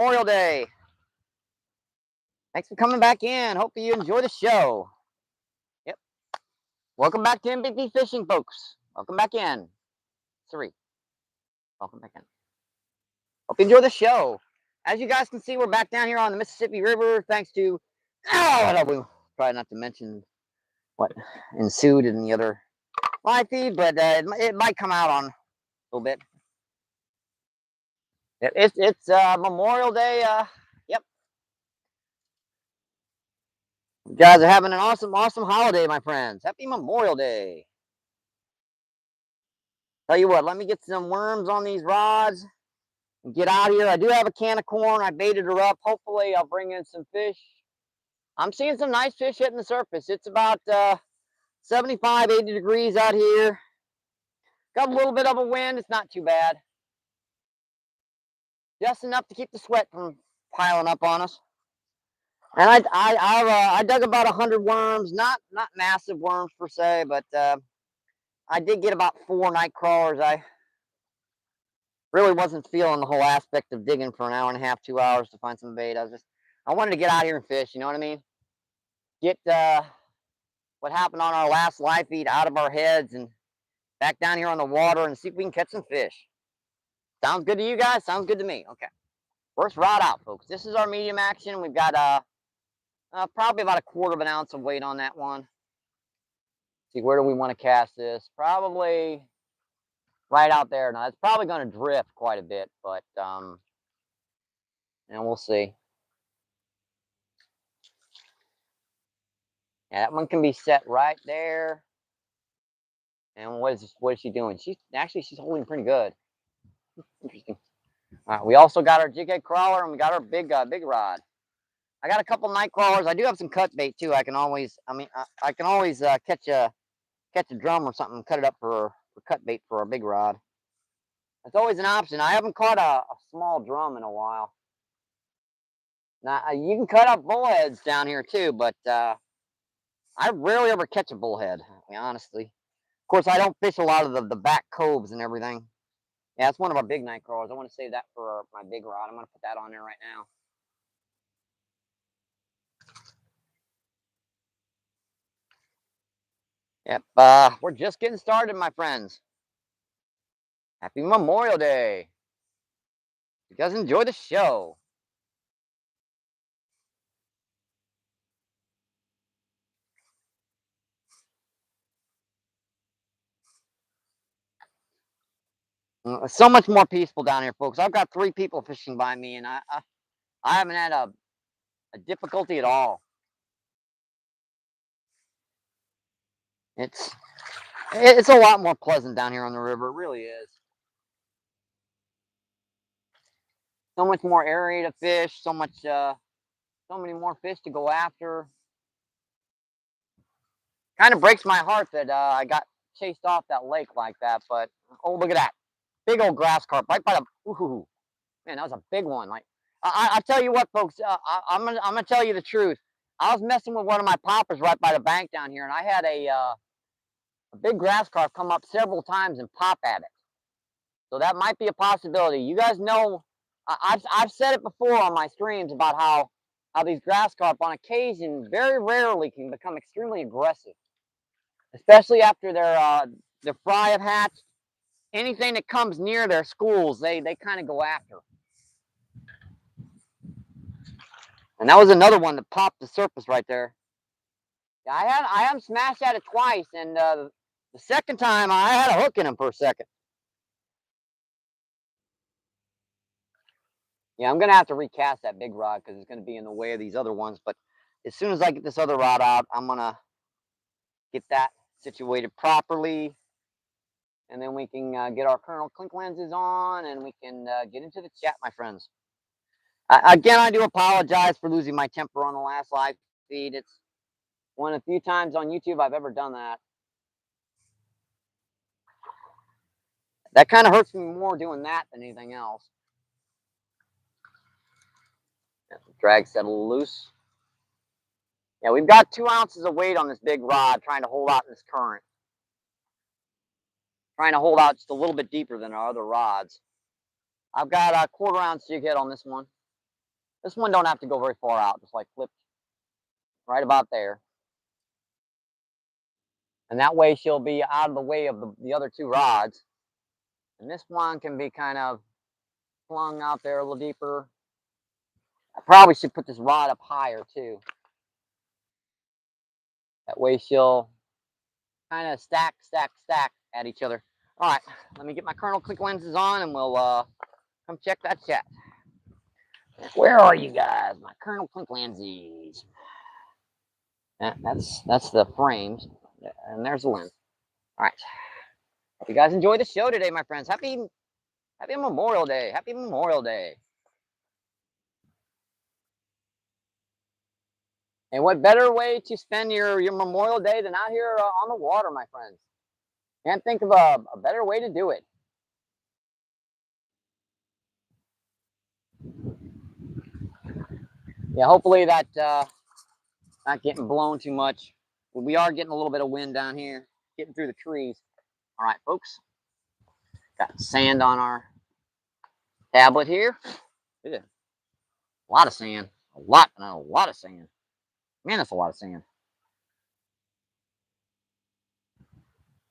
Memorial Day. Thanks for coming back in. Hope you enjoy the show. Yep. Welcome back to MBP Fishing, folks. Welcome back in. Siri. Welcome back in. Hope you enjoy the show. As you guys can see, we're back down here on the Mississippi River, thanks to we try not to mention what ensued in the other live feed, but it might come out on a little bit. It's Memorial Day. Yep. You guys are having an awesome holiday, my friends. Happy Memorial Day. Tell you what, let me get some worms on these rods and get out here. I do have a can of corn. I baited her up. Hopefully, I'll bring in some fish. I'm seeing some nice fish hitting the surface. It's about 75, 80 degrees out here. Got a little bit of a wind. It's not too bad. Just enough to keep the sweat from piling up on us. And I dug about 100 worms. Not massive worms per se, but I did get about 4 night crawlers. I really wasn't feeling the whole aspect of digging for an hour and a half, 2 hours to find some bait. I wanted to get out here and fish, you know what I mean? Get what happened on our last live feed out of our heads and back down here on the water and see if we can catch some fish. Sounds good to you guys? Sounds good to me. Okay. First rod out, folks. This is our medium action. We've got probably about 1/4 of an ounce of weight on that one. See, where do we want to cast this? Probably right out there. Now, it's probably going to drift quite a bit, but and we'll see. Yeah, that one can be set right there. And what is she doing? She's holding pretty good. Interesting. All right, we also got our jig head crawler and we got our big rod. I got a couple night crawlers. I do have some cut bait too. I can always catch a drum or something, cut it up for cut bait for a big rod. That's always an option. I haven't caught a small drum in a while. Now you can cut up bullheads down here too, but I rarely ever catch a bullhead, honestly. Of course, I don't fish a lot of the back coves and everything. Yeah, it's one of our big night crawlers. I want to save that for my big rod. I'm going to put that on there right now. Yep, we're just getting started, my friends. Happy Memorial Day. You guys enjoy the show. So much more peaceful down here, folks. I've got 3 people fishing by me, and I haven't had a difficulty at all. It's a lot more pleasant down here on the river. It really is. So much more area to fish. So many more fish to go after. Kind of breaks my heart that I got chased off that lake like that. But oh, look at that big old grass carp right by the. Ooh, man, that was a big one. Like I tell you what, folks, I'm gonna tell you the truth. I was messing with one of my poppers right by the bank down here, and I had a big grass carp come up several times and pop at it. So that might be a possibility. You guys know, I've said it before on my streams about how these grass carp on occasion, very rarely, can become extremely aggressive, especially after their fry have hatched. Anything that comes near their schools, they kind of go after. And that was another one that popped the surface right there. Yeah, I have smashed at it twice, and the second time I had a hook in him for a second. Yeah, I'm gonna have to recast that big rod because it's gonna be in the way of these other ones. But as soon as I get this other rod out, I'm gonna get that situated properly, and then we can get our Colonel Clink lenses on, and we can get into the chat, my friends. Again, I do apologize for losing my temper on the last live feed. It's one of the few times on YouTube I've ever done that. That kind of hurts me more doing that than anything else. Drag settle loose. Yeah, we've got 2 ounces of weight on this big rod trying to hold out in this current. Trying to hold out just a little bit deeper than our other rods. I've got a 1/4 ounce jig head on this one. This one don't have to go very far out, just like flip right about there. And that way she'll be out of the way of the other two rods. And this one can be kind of flung out there a little deeper. I probably should put this rod up higher too. That way she'll kind of stack at each other. All right, let me get my Colonel Click lenses on and we'll come check that chat. Where are you guys? My Colonel Click lenses. That's the frames, and there's the lens. All right. Hope you guys enjoy the show today, my friends. Happy Memorial Day. Happy Memorial Day. And what better way to spend your Memorial Day than out here on the water, my friends? Can't think of a better way to do it. Yeah, hopefully that not getting blown too much. We are getting a little bit of wind down here, getting through the trees. All right, folks. Got sand on our tablet here. Yeah. A lot of sand. A lot of sand. Man, that's a lot of sand.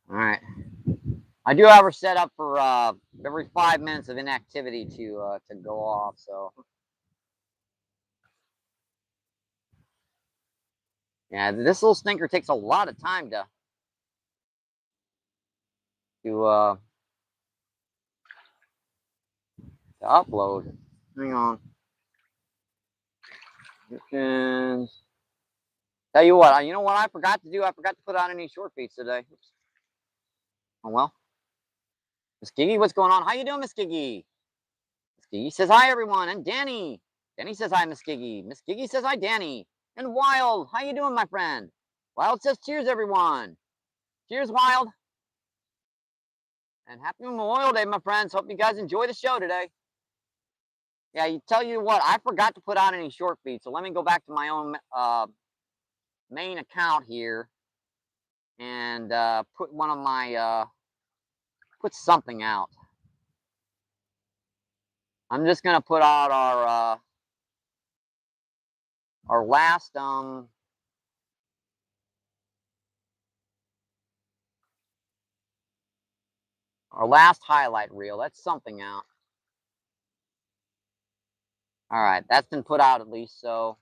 All right. I do have her set up for every 5 minutes of inactivity to go off. So yeah, this little stinker takes a lot of time to upload. Hang on. And tell you what, you know what I forgot to do? I forgot to put on any short feeds today. Oops. Oh well. Miss Giggy, what's going on? How you doing, Miss Giggy? Miss Giggy says hi, everyone, and Danny. Danny says hi, Miss Giggy. Miss Giggy says hi, Danny. And Wild, how you doing, my friend? Wild says cheers, everyone. Cheers, Wild. And happy Memorial Day, my friends. Hope you guys enjoy the show today. Yeah, tell you what, I forgot to put on any short feeds, so let me go back to my own main account here and put one of my put something out. I'm just gonna put out our last highlight reel. That's something out. All right, that's been put out at least. So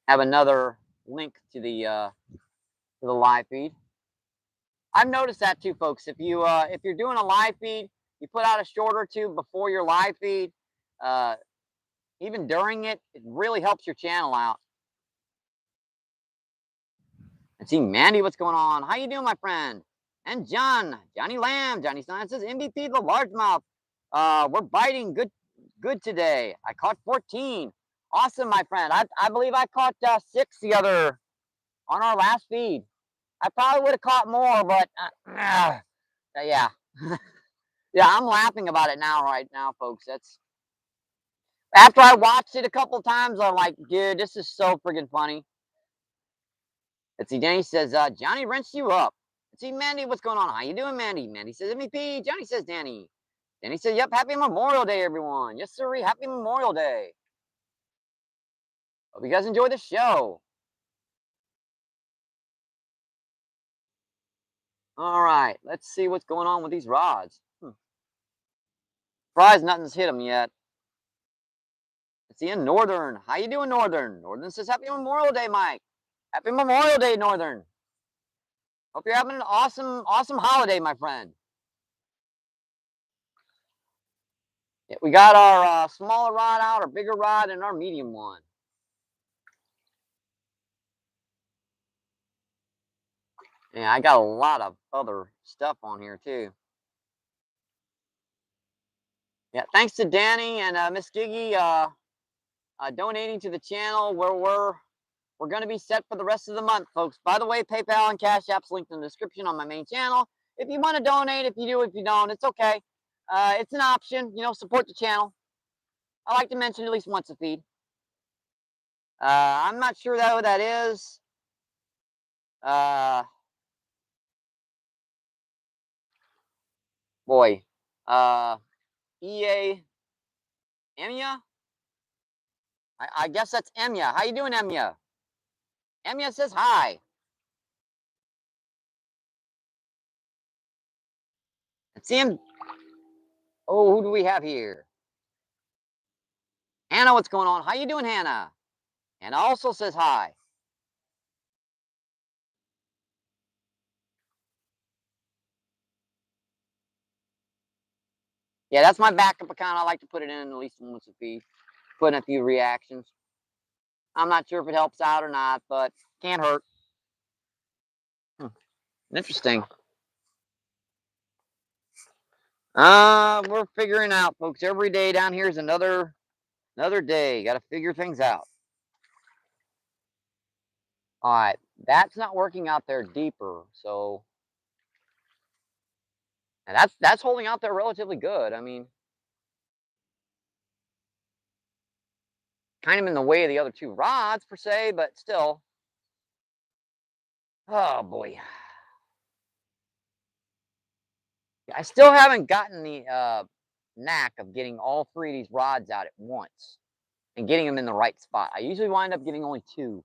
have another link to the live feed. I've noticed that too, folks. If you're doing a live feed, you put out a short or two before your live feed. Even during it, it really helps your channel out. And see, Mandy, what's going on? How you doing, my friend? And Johnny Lamb says MVP the largemouth. We're biting good today. I caught 14. Awesome, my friend. I believe I caught 6 the other on our last feed. I probably would have caught more, but yeah, yeah. I'm laughing about it right now, folks. That's after I watched it a couple times. I'm like, dude, this is so friggin' funny. Let's see. Danny says, Johnny rinsed you up. Let's see, Mandy, what's going on? How you doing, Mandy? Mandy says MVP. Johnny says Danny. Danny says, yep, happy Memorial Day, everyone. Yes, sir. Happy Memorial Day. Hope you guys enjoy the show. All right, let's see what's going on with these rods. Surprised nothing's hit them yet. Let's see, in Northern. How you doing, Northern? Northern says, happy Memorial Day, Mike. Happy Memorial Day, Northern. Hope you're having an awesome holiday, my friend. Yeah, we got our smaller rod out, our bigger rod, and our medium one. Yeah, I got a lot of other stuff on here too. Yeah, thanks to Danny and Miss Giggy donating to the channel. We're going to be set for the rest of the month, folks. By the way, PayPal and Cash App's linked in the description on my main channel. If you want to donate, if you do, if you don't, it's okay. It's an option. Support the channel. I like to mention at least once a feed. I'm not sure who that is. Boy. EA Emia? I guess that's Emya. How you doing, Emya? Emya says hi. Let's see him. Oh, who do we have here? Hannah, what's going on? How you doing, Hannah? Hannah also says hi. Yeah, that's my backup account. I like to put it in at least once a week. Put in a few reactions. I'm not sure if it helps out or not, but can't hurt. Interesting. We're figuring out, folks. Every day down here is another day. Got to figure things out. All right, that's not working out there deeper. So, and that's holding out there relatively good. I mean, kind of in the way of the other two rods per se, but still. Oh boy, I still haven't gotten the knack of getting all three of these rods out at once and getting them in the right spot. I usually wind up getting only two.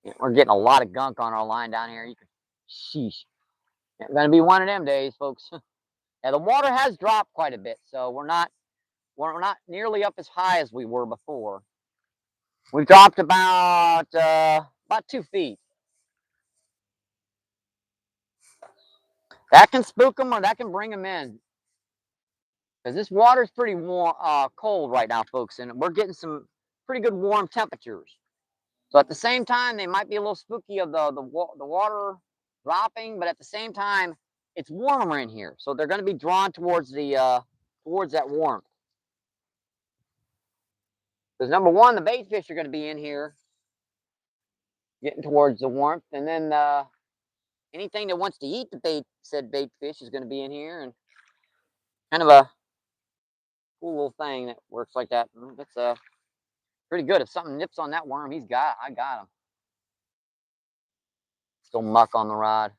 Yeah, we're getting a lot of gunk on our line down here. You can, sheesh. It's gonna be one of them days, folks. Yeah, the water has dropped quite a bit, so we're not nearly up as high as we were before. We've dropped about 2 feet. That can spook them, or that can bring them in, because this water's pretty warm, cold right now, folks, and we're getting some pretty good warm temperatures. So at the same time, they might be a little spooky of the water dropping, but at the same time, it's warmer in here, so they're going to be drawn towards towards that warmth. Because number one, the bait fish are going to be in here, getting towards the warmth, and then anything that wants to eat the said bait fish is going to be in here, and kind of a cool little thing that works like that. That's pretty good. If something nips on that worm, I got him. Still muck on the rod.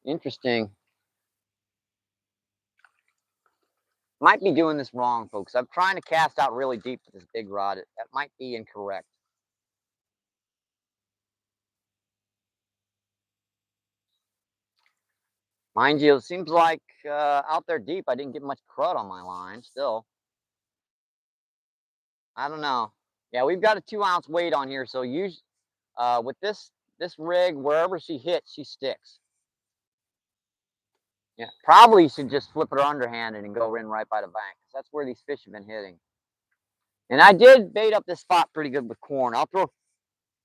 Interesting. Might be doing this wrong, folks. I'm trying to cast out really deep with this big rod. That might be incorrect. Mind you, it seems like out there deep, I didn't get much crud on my line. Still, I don't know. Yeah, we've got a 2-ounce weight on here, so with this rig, wherever she hits, she sticks. Yeah, probably should just flip her underhanded and go in right by the bank. That's where these fish have been hitting. And I did bait up this spot pretty good with corn. I'll throw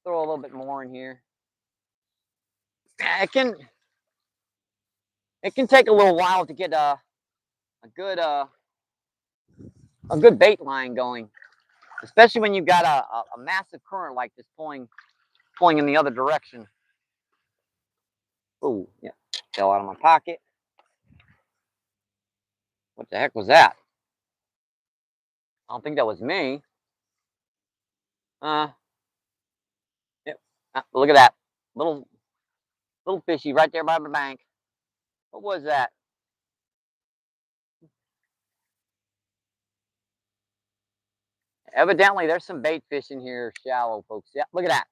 a little bit more in here. It can take a little while to get a good bait line going, especially when you've got a massive current like this pulling in the other direction. Oh, yeah, fell out of my pocket. What the heck was that? I don't think that was me. Yep. Look at that little fishy right there by the bank. What was that? Evidently, there's some bait fish in here, shallow, folks. Yeah, look at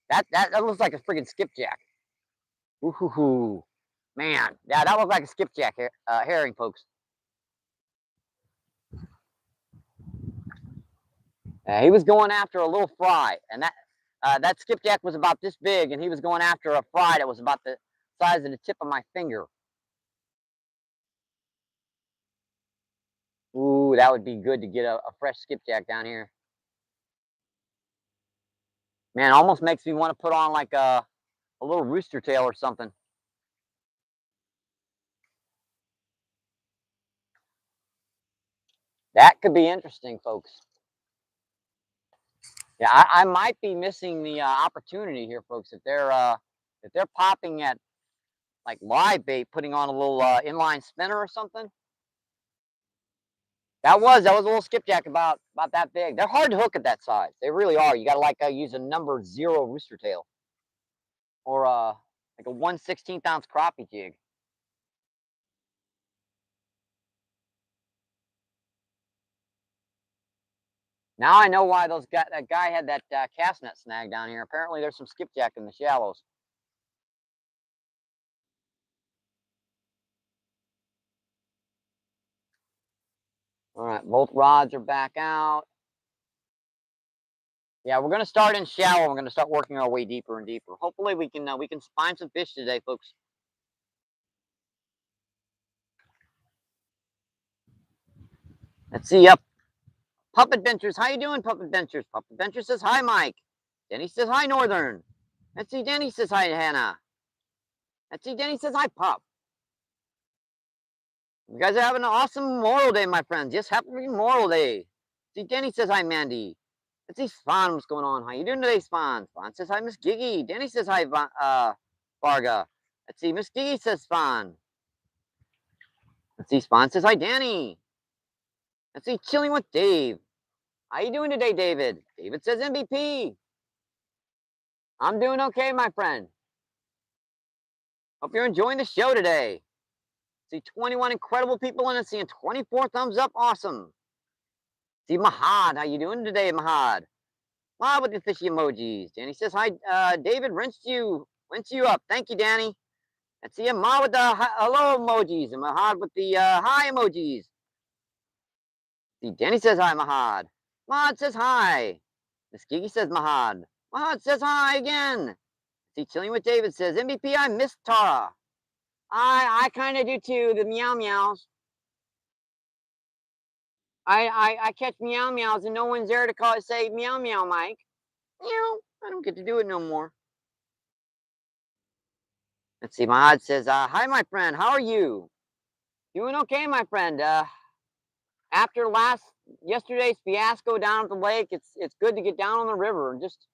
that. That looks like a freaking skipjack. Ooh, man. Yeah, that looks like a skipjack herring, folks. He was going after a little fry, and that skipjack was about this big, and he was going after a fry that was about the size of the tip of my finger. Ooh, that would be good to get a fresh skipjack down here. Man, almost makes me want to put on like a little rooster tail or something. That could be interesting, folks. Yeah, I might be missing the opportunity here, folks. If they're popping at like live bait, putting on a little inline spinner or something. That was a little skipjack about that big. They're hard to hook at that size. They really are. You got to like use a number 0 rooster tail or like a 1/16 ounce crappie jig. Now I know why that guy had that cast net snag down here. Apparently there's some skipjack in the shallows. All right, both rods are back out. Yeah, we're gonna start in shallow. We're gonna start working our way deeper and deeper. Hopefully we can find some fish today, folks. Let's see. Up, Pup Adventures. How you doing, Pup Adventures? Pup Adventures says hi, Mike. Denny says hi, Northern. Let's see. Denny says hi, Hannah. Let's see. Denny says hi, Pup. You guys are having an awesome Memorial Day, my friends. Yes, happy Memorial Day. See, Denny says hi, Mandy. Let's see, Spawn, what's going on? How you doing today, Spawn? Spawn says hi, Miss Giggy. Denny says hi, Varga. Let's see, Miss Giggy says Spawn. Let's see, Spawn says hi, Danny. Let's see, chilling with Dave. How you doing today, David? David says MVP. I'm doing okay, my friend. Hope you're enjoying the show today. See 21 incredible people in it, seeing 24 thumbs up. Awesome. See Mahad, how you doing today, Mahad? Mahad with the fishy emojis. Danny says hi. David rinsed you up. Thank you, Danny. Let's see Mahad with the hello emojis and Mahad with the hi emojis. See Danny says hi, Mahad. Mahad says hi. Miss Kiki says Mahad. Mahad says hi again. See chilling with David says MVP. I miss Tara. I kind of do too. The meow meows. I catch meow meows and no one's there to call it, say meow meow, Mike. Meow. I don't get to do it no more. Let's see. Mahad says, "Hi, my friend. How are you? Doing okay, my friend. After yesterday's fiasco down at the lake, it's good to get down on the river and just,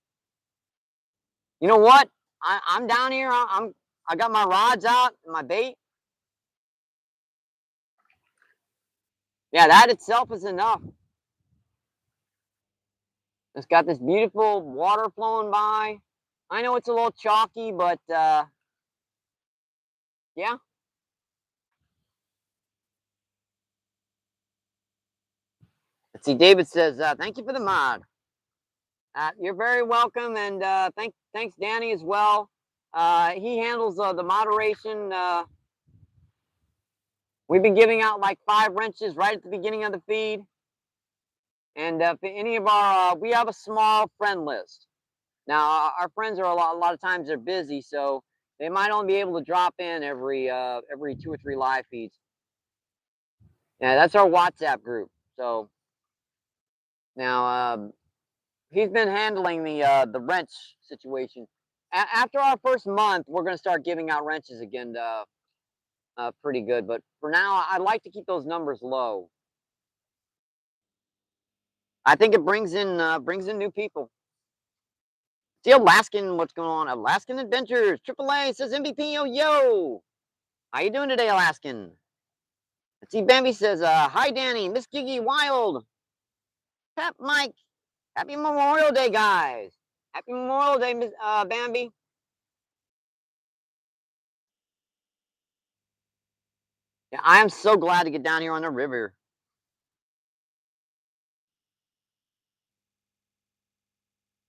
you know what? I'm down here. I got my rods out, and my bait. Yeah, that itself is enough. It's got this beautiful water flowing by. I know it's a little chalky, but yeah. Let's see. David says, "Thank you for the mod. You're very welcome, and thanks, Danny, as well. He handles the moderation. We've been giving out like 5 wrenches right at the beginning of the feed, and if any of our, we have a small friend list. Now, our friends are a lot of times they're busy, so they might only be able to drop in every 2 or 3 live feeds. Yeah, that's our WhatsApp group. So now he's been handling the wrench situation. After our first month, we're going to start giving out wrenches again, pretty good. But for now, I'd like to keep those numbers low. I think it brings in new people. See Alaskan, what's going on? Alaskan Adventures, AAA says MVP, yo. How you doing today, Alaskan? Let's see, Bambi says, hi, Danny, Miss Gigi, Wild, Pep, Mike. Happy Memorial Day, guys. Happy Memorial Day, Miss Bambi. Yeah, I am so glad to get down here on the river.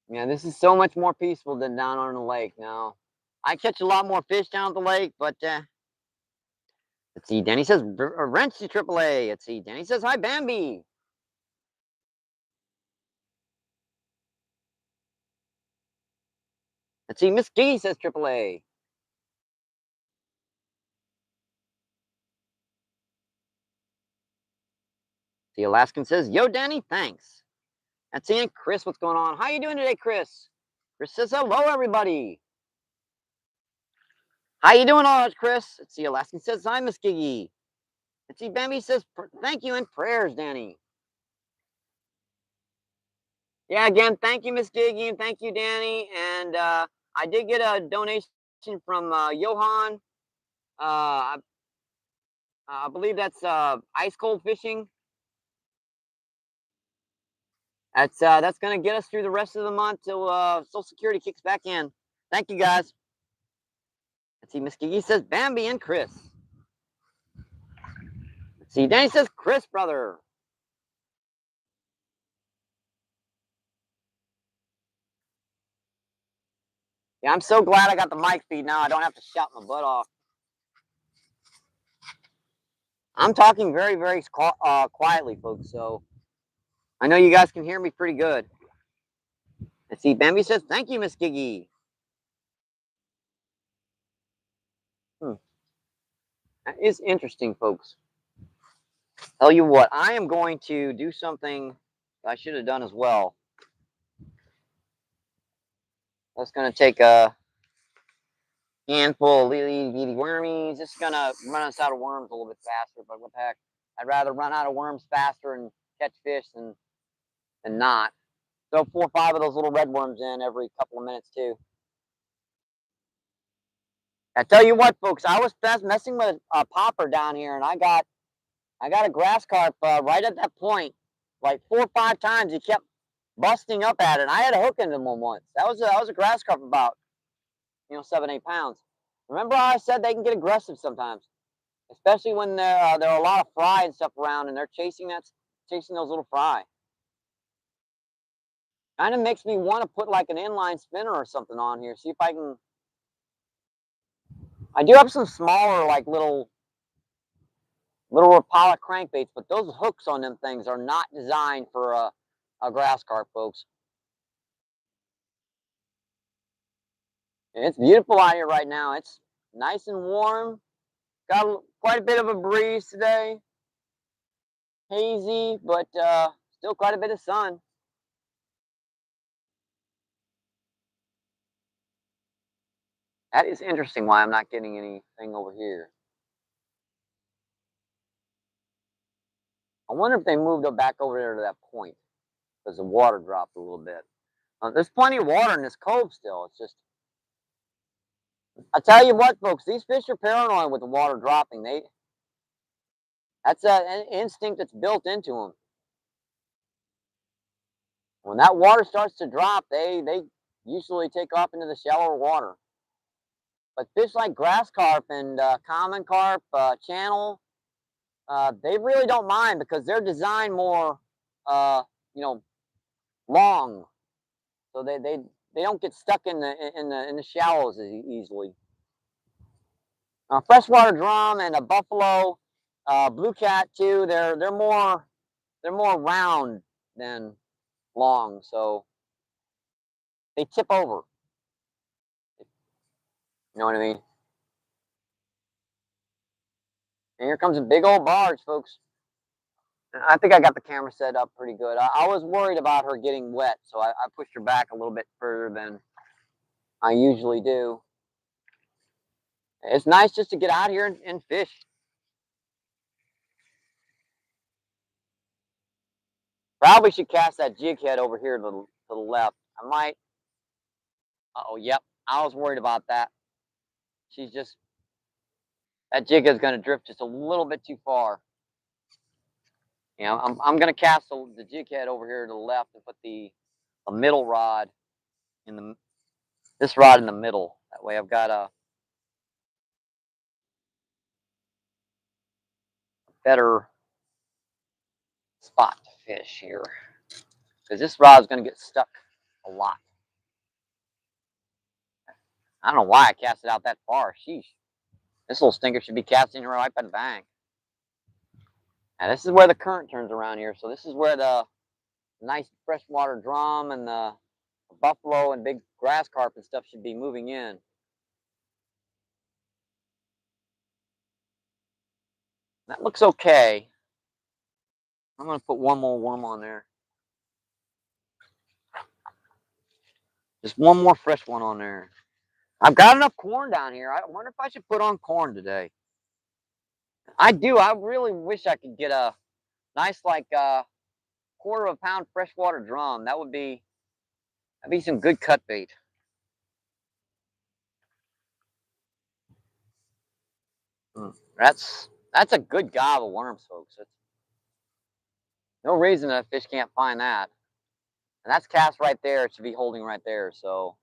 Yeah, this is so much more peaceful than down on the lake now. I catch a lot more fish down at the lake, but let's see. Danny says wrench to AAA. Let's see. Danny says hi, Bambi. Let's see. Miss G says AAA. See, Alaskan says, yo, Danny, thanks. Let's see. And Chris, what's going on? How you doing today, Chris? Chris says hello, everybody. How you doing, Chris? Let's see. Alaskan says hi, Miss Giggy. Let's see. Bambi says thank you and prayers, Danny. Yeah, again, thank you, Miss Giggy, and thank you, Danny. And I did get a donation from Johan. I believe that's ice cold fishing. That's going to get us through the rest of the month till Social Security kicks back in. Thank you, guys. Let's see, Miss Gigi says Bambi and Chris. Let's see, Danny says Chris, brother. Yeah, I'm so glad I got the mic feed now. I don't have to shout my butt off. I'm talking very, very quietly, folks, so I know you guys can hear me pretty good. Let's see, Bambi says, thank you, Miss Giggy. That is interesting, folks. Tell you what, I am going to do something I should have done as well. That's going to take a handful of itty wormies. This is going to run us out of worms a little bit faster, but what the heck. I'd rather run out of worms faster and catch fish than not. Throw 4 or 5 of those little red worms in every couple of minutes, too. I tell you what, folks, I was messing with a popper down here, and I got a grass carp right at that point. Like 4 or 5 times, he kept busting up at it. And I had a hook into him once. That was a grass carp about 7, 8 pounds. Remember how I said they can get aggressive sometimes, especially when there are a lot of fry and stuff around, and they're chasing those little fry. Kind of makes me want to put like an inline spinner or something on here. See if I can. I do have some smaller like little Rapala crankbaits, but those hooks on them things are not designed for a grass carp, folks. And it's beautiful out here right now. It's nice and warm. Got quite a bit of a breeze today. Hazy, but still quite a bit of sun. That is interesting why I'm not getting anything over here. I wonder if they moved it back over there to that point because the water dropped a little bit. There's plenty of water in this cove still. It's just, I tell you what, folks, these fish are paranoid with the water dropping. That's an instinct that's built into them. When that water starts to drop, they usually take off into the shallower water. But fish like grass carp and common carp, channel, they really don't mind because they're designed more, long, so they don't get stuck in the shallows as easily. Freshwater drum and a buffalo, blue cat too. They're more round than long, so they tip over. You know what I mean? And here comes a big old barge, folks. I think I got the camera set up pretty good. I was worried about her getting wet, so I pushed her back a little bit further than I usually do. It's nice just to get out here and fish. Probably should cast that jig head over here to the left. I might. Oh, yep. I was worried about that. That jig is going to drift just a little bit too far. I'm going to cast the jig head over here to the left and put the middle rod this rod in the middle. That way I've got a better spot to fish here. Because this rod's going to get stuck a lot. I don't know why I cast it out that far. Sheesh. This little stinker should be casting right by the bank. Now this is where the current turns around here. So this is where the nice freshwater drum and the buffalo and big grass carp and stuff should be moving in. That looks okay. I'm going to put one more worm on there. Just one more fresh one on there. I've got enough corn down here. I wonder if I should put on corn today. I do. I really wish I could get a nice, like, quarter of a pound freshwater drum. That'd be some good cut bait. That's a good gob of worms, folks. It's no reason that a fish can't find that. And that's cast right there. It should be holding right there. So,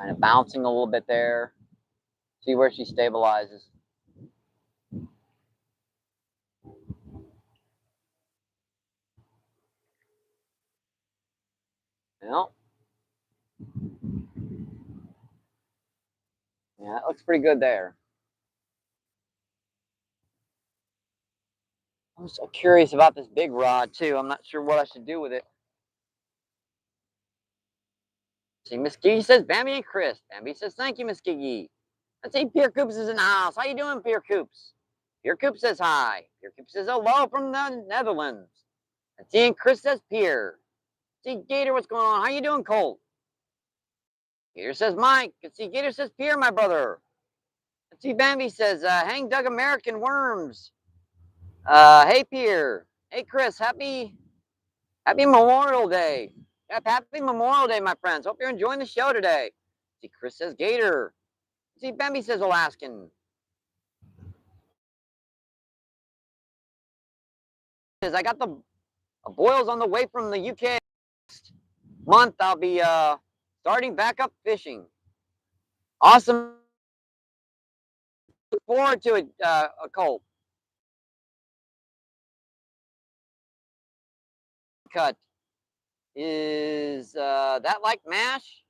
Kind of bouncing a little bit there. See where she stabilizes. Well, yeah, it looks pretty good there. I'm so curious about this big rod too. I'm not sure what I should do with it. See, Miss Gigi says Bambi and Chris. Bambi says thank you, Miss Gigi. Let's see, Pierre Coops is in the house. How you doing, Pierre Coops? Pierre Coops says hi. Pierre Coops says hello from the Netherlands. Let's see, and Chris says Pierre. See, Gator, what's going on? How you doing, Colt? Gator says Mike. Let's see, Gator says Pierre, my brother. Let's see, Bambi says hang Doug American worms. Hey Pierre. Hey Chris. Happy Memorial Day. Yep, happy Memorial Day, my friends. Hope you're enjoying the show today. See, Chris says Gator. See, Bambi says Alaskan. I got the boils on the way from the UK. Next month I'll be starting back up fishing. Awesome. Look forward to it, Colt. Cut. Is that like mash?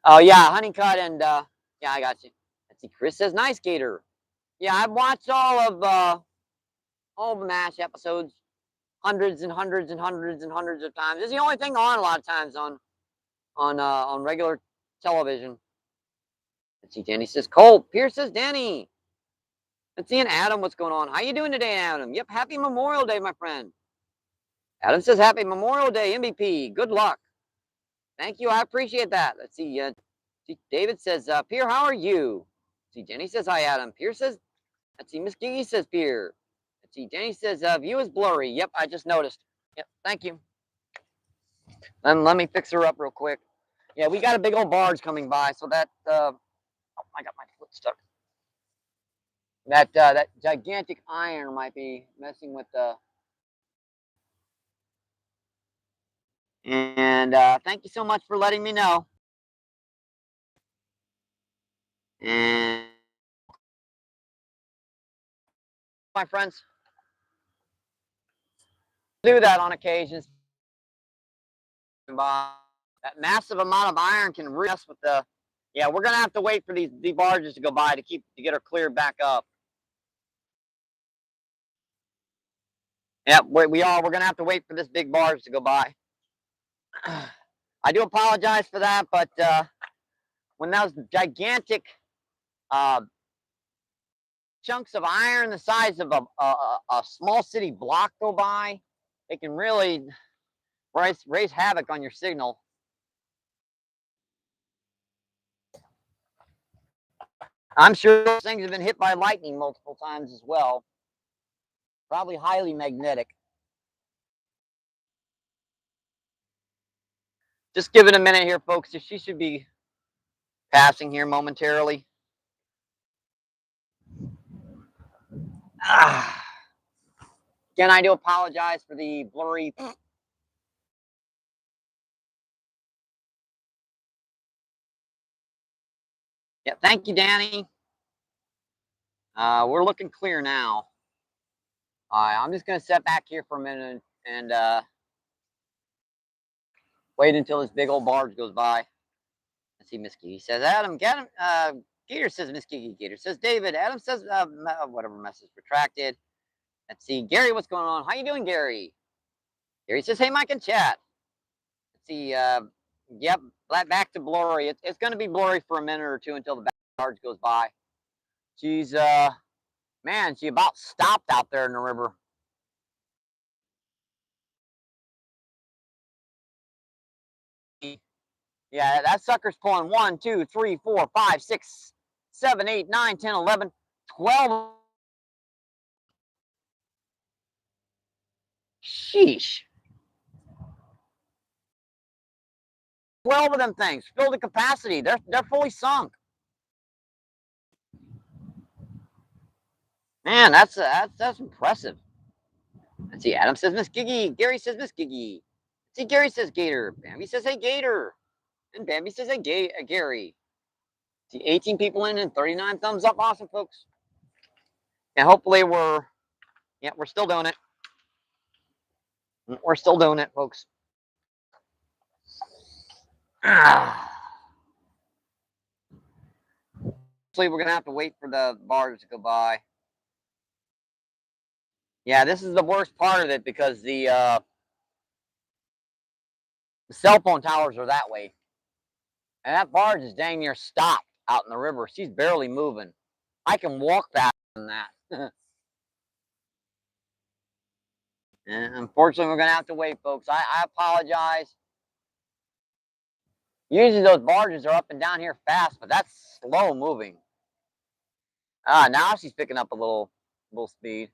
Oh yeah, honey cut and yeah, I got you. Let's see. Chris says nice Gator. Yeah, I've watched all the MASH episodes hundreds and hundreds and hundreds and hundreds of times. It's the only thing on a lot of times on regular television. Let's see, Danny says Colt. Pierce says Danny. Let's see, and Adam, what's going on? How you doing today, Adam? Yep, happy Memorial Day, my friend. Adam says happy Memorial Day, MVP. Good luck. Thank you, I appreciate that. Let's see, David says, Pierre, how are you? Let's see, Jenny says hi, Adam. Pierre says, let's see, Miss Gigi says Pierre. Let's see, Jenny says, view is blurry. Yep, I just noticed. Yep, thank you. Let me fix her up real quick. Yeah, we got a big old barge coming by, so that oh, I got my foot stuck. That gigantic iron might be messing with the. And thank you so much for letting me know. And my friends, do that on occasions. That massive amount of iron can really mess with the. Yeah, we're gonna have to wait for these barges to go by to get her cleared back up. Yeah, we are. We're gonna have to wait for this big barge to go by. I do apologize for that, but when those gigantic chunks of iron the size of a small city block go by, it can really raise havoc on your signal. I'm sure those things have been hit by lightning multiple times as well. Probably highly magnetic. Just give it a minute here, folks. She should be passing here momentarily. Again, I do apologize for the blurry. Yeah, thank you, Danny. We're looking clear now. I'm just going to step back here for a minute and wait until this big old barge goes by. Let's see, Miss Gigi says, Adam, get him. Gator says, Miss Gigi. Gator says, David. Adam says, whatever message retracted. Let's see, Gary, what's going on? How you doing, Gary? Gary says, hey, Mike and chat. Let's see, yep, back to blurry. It's going to be blurry for a minute or two until the barge goes by. She's, man, she about stopped out there in the river. Yeah, that sucker's pulling 1, 2, 3, 4, 5, 6, 7, 8, 9, 10, 11, 12. Sheesh. 12 of them things. Fill the capacity. They're fully sunk. Man, that's impressive. Let's see. Adam says Miss Gigi. Gary says Miss Gigi. See, Gary says Gator. Bambi says, hey, Gator. And Bambi says, hey, Gary. See 18 people in and 39 thumbs up. Awesome, folks. And hopefully we're still doing it. We're still doing it, folks. Hopefully we're going to have to wait for the bars to go by. Yeah, this is the worst part of it because the cell phone towers are that way. And that barge is dang near stopped out in the river. She's barely moving. I can walk faster than that. And unfortunately, we're going to have to wait, folks. I apologize. Usually those barges are up and down here fast, but that's slow moving. Now she's picking up a little speed.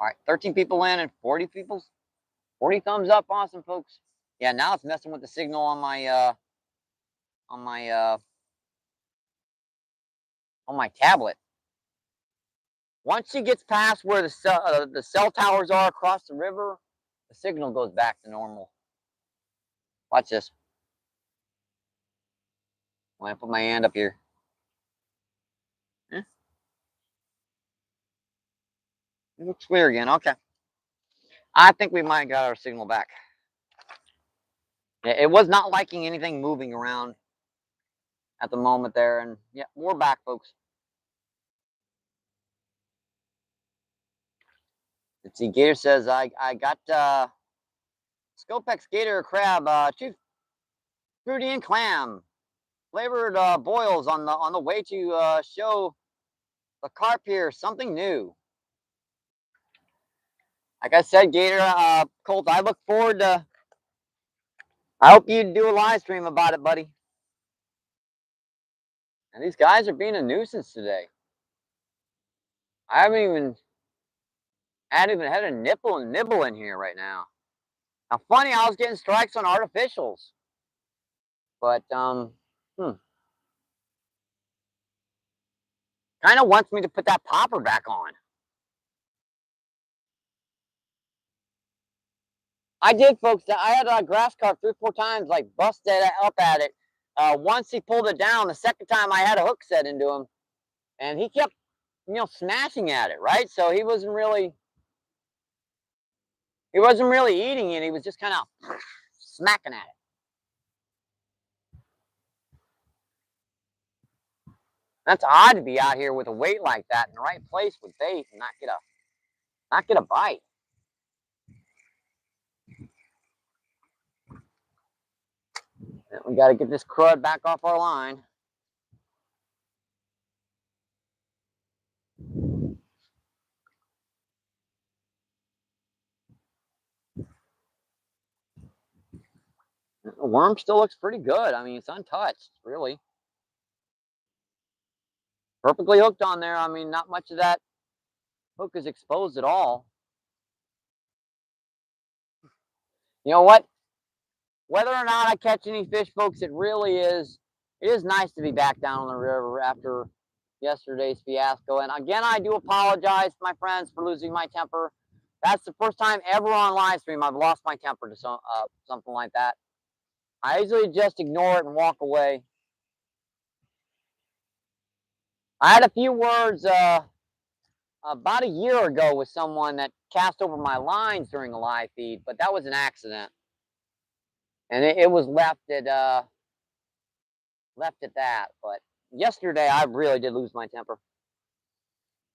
All right, 13 people in and 40 thumbs up. Awesome, folks. Yeah, now it's messing with the signal on my tablet. Once she gets past where the cell towers are across the river, the signal goes back to normal. Watch this. I'm gonna put my hand up here. It looks clear again. Okay. I think we might got our signal back. It was not liking anything moving around at the moment there, and yeah, we're back, folks. Let's see. Gator says I got Scopex Gator crab, chief fruity and clam flavored boils on the way to show the carp here something new. Like I said, Gator, Colt, I look forward to. I hope you do a live stream about it, buddy. And these guys are being a nuisance today. I haven't even had a nibble in here right now. Now, funny, I was getting strikes on artificials, but kind of wants me to put that popper back on. I did, folks. I had a grass carp 3 or 4 times, like busted up at it. Once he pulled it down. The second time I had a hook set into him, and he kept, smashing at it. Right, so he wasn't really eating it. He was just kind of smacking at it. That's odd to be out here with a weight like that in the right place with bait and not get a bite. We got to get this crud back off our line. The worm still looks pretty good. I mean, it's untouched, really. Perfectly hooked on there. I mean, not much of that hook is exposed at all. You know what? Whether or not I catch any fish, folks, it is nice to be back down on the river after yesterday's fiasco. And again, I do apologize, my friends, for losing my temper. That's the first time ever on live stream I've lost my temper to something like that. I usually just ignore it and walk away. I had a few words about a year ago with someone that cast over my lines during a live feed, but that was an accident. And it was left at that. But yesterday I really did lose my temper.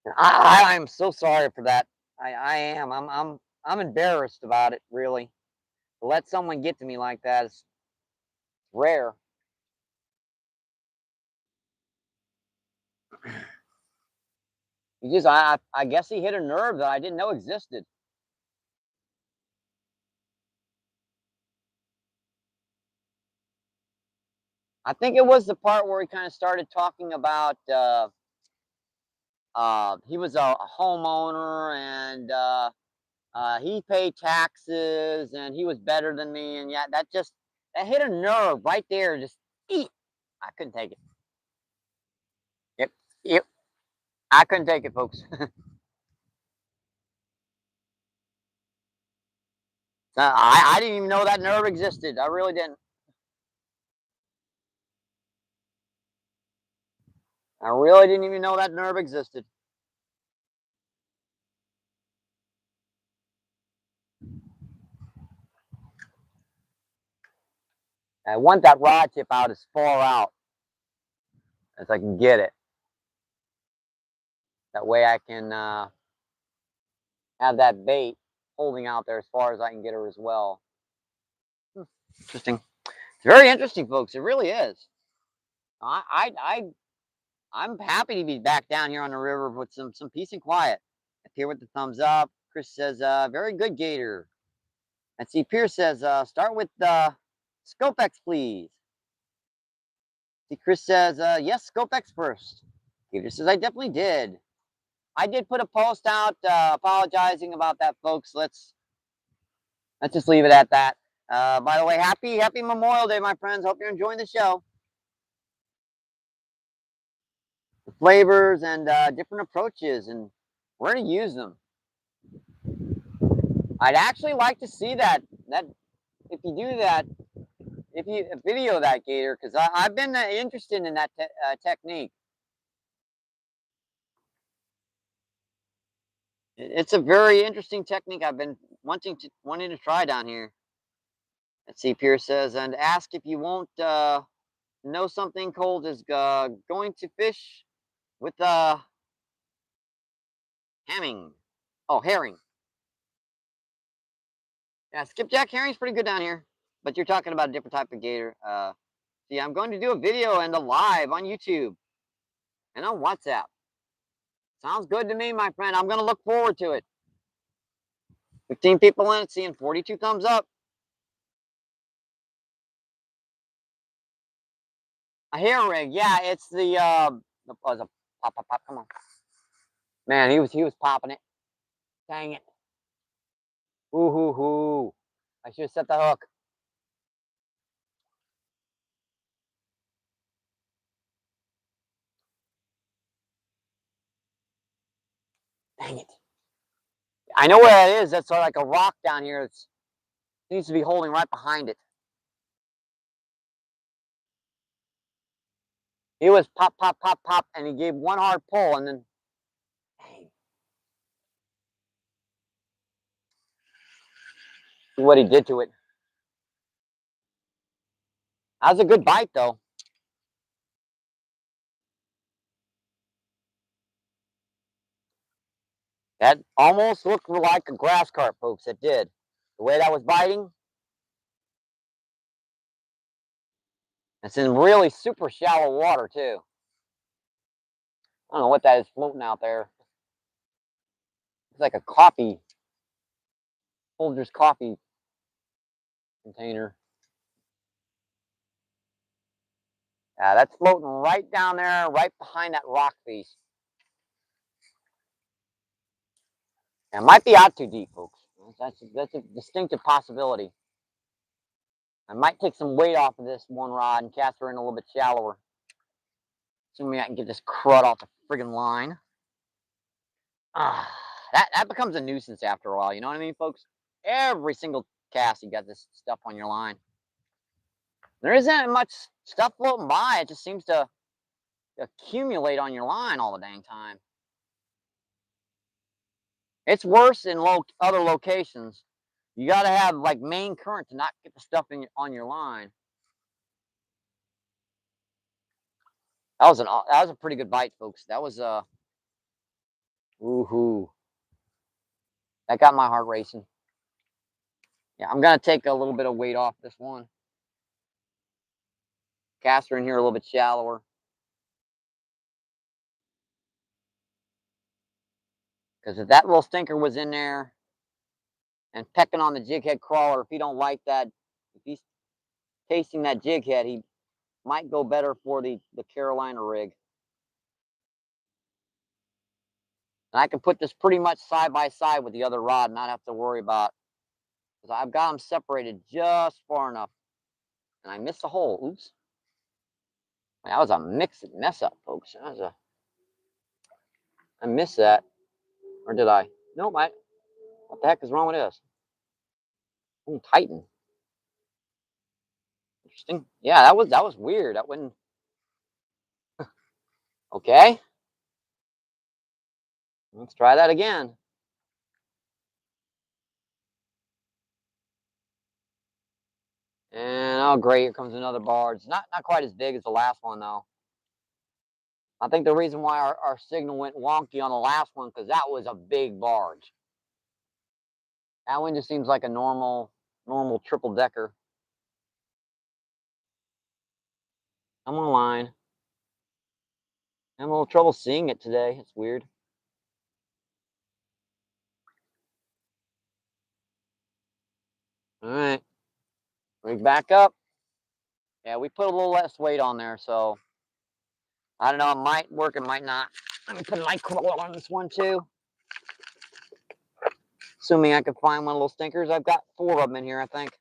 And I'm so sorry for that. I am. I'm embarrassed about it, really. To let someone get to me like that is rare. I guess he hit a nerve that I didn't know existed. I think it was the part where he kind of started talking about he was a homeowner and he paid taxes and he was better than me, and yeah, that hit a nerve right there. Just eat. I couldn't take it. Yep, I couldn't take it, folks. I didn't even know that nerve existed. I really didn't. I really didn't even know that nerve existed. I want that rod tip out as far out as I can get it. That way I can have that bait holding out there as far as I can get her as well. Interesting. It's very interesting, folks. It really is. I'm happy to be back down here on the river with some peace and quiet. Here with the thumbs up. Chris says, very good gator. And see, Pierce says, start with Scopex, please. See, Chris says, yes, Scopex first. Gator says, I definitely did. I did put a post out apologizing about that, folks. Let's just leave it at that. By the way, happy Memorial Day, my friends. Hope you're enjoying the show. The flavors and different approaches and where to use them. I'd actually like to see that if you do that, if you video that gator, because I've been interested in that technique. It's a very interesting technique I've been wanting to try down here. Let's see, Pierce says, and ask if you won't know something cold is going to fish with hamming. Oh, herring. Yeah, skipjack herring's pretty good down here, but you're talking about a different type of gator. See, I'm going to do a video and a live on YouTube and on WhatsApp. Sounds good to me, my friend. I'm going to look forward to it. 15 people in it, seeing 42 thumbs up. A hair rig, yeah, it's the was a pop, come on. Man, he was popping it. Dang it. Ooh hoo hoo. I should have set the hook. Dang it. I know where it is. That's sort of like a rock down here. It needs to be holding right behind it. He was pop, pop, pop, pop, and he gave one hard pull, and then, dang. See what he did to it. That was a good bite, though. That almost looked like a grass carp, folks. It did. The way that was biting. It's in really super shallow water, too. I don't know what that is floating out there. It's like a coffee, Folgers coffee container. That's floating right down there, right behind that rock face. It might be out too deep, folks. That's a distinctive possibility. I might take some weight off of this one rod and cast her in a little bit shallower. Assuming I can get this crud off the friggin' line. That becomes a nuisance after a while. You know what I mean, folks? Every single cast, you got this stuff on your line. There isn't much stuff floating by. It just seems to accumulate on your line all the dang time. It's worse in other locations. You got to have like main current to not get the stuff on your line. That was a pretty good bite, folks. That was woohoo. That got my heart racing. Yeah, I'm gonna take a little bit of weight off this one. Cast her in here a little bit shallower. Because if that little stinker was in there and pecking on the jig head crawler, if he don't like that, if he's tasting that jig head, he might go better for the Carolina rig. And I can put this pretty much side by side with the other rod and not have to worry about, because I've got them separated just far enough. And I missed a hole. Oops. That was a mess up, folks. I missed that. Or did I? No, what the heck is wrong with this? Ooh, Titan. Interesting. Yeah, that was weird. That wouldn't. Okay. Let's try that again. And oh great, here comes another barge. Not quite as big as the last one though. I think the reason why our signal went wonky on the last one because that was a big barge. That one just seems like a normal triple decker. I'm on line. I'm having a little trouble seeing it today. It's weird. All right, rig back up. Yeah, we put a little less weight on there, so I don't know. It might work. It might not. Let me put a light crawler on this one too. Assuming I can find one of those stinkers. I've got 4 of them in here, I think.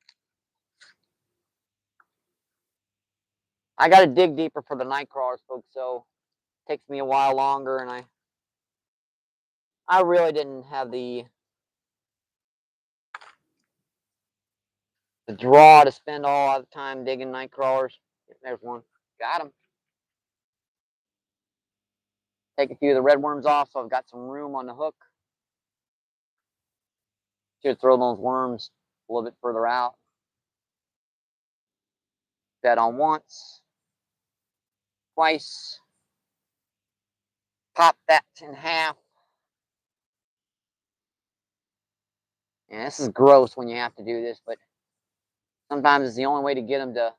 I got to dig deeper for the night crawlers, folks. So it takes me a while longer, and I really didn't have the draw to spend all the time digging night crawlers. There's one. Got him. Take a few of the red worms off, so I've got some room on the hook. Should throw those worms a little bit further out. That on once, twice. Pop that in half. And this is gross when you have to do this, but sometimes it's the only way to get them to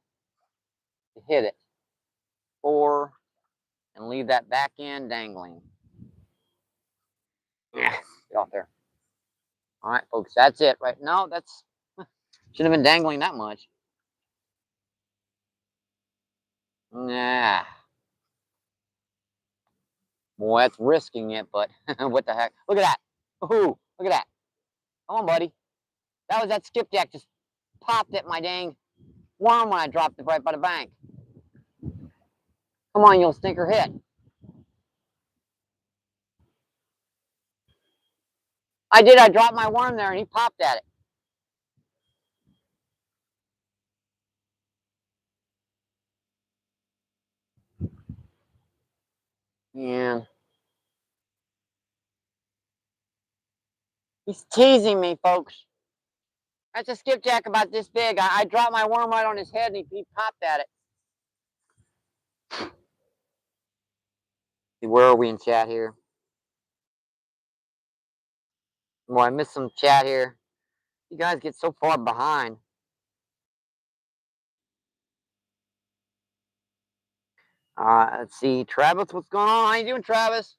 hit it. 4, and leave that back end dangling. Yeah, get off there. All right, folks, that's it. Right? No, that's shouldn't have been dangling that much. Nah. Boy, that's risking it, but what the heck? Look at that. Ooh, look at that. Come on, buddy. That was that skipjack just popped at my dang worm when I dropped it right by the bank. Come on, you'll stinker hit. I did. I dropped my worm there and he popped at it. Yeah. He's teasing me, folks. That's a skipjack about this big. I dropped my worm right on his head and he popped at it. Where are we in chat here? Boy, I missed some chat here. You guys get so far behind. Let's see. Travis, what's going on? How you doing, Travis?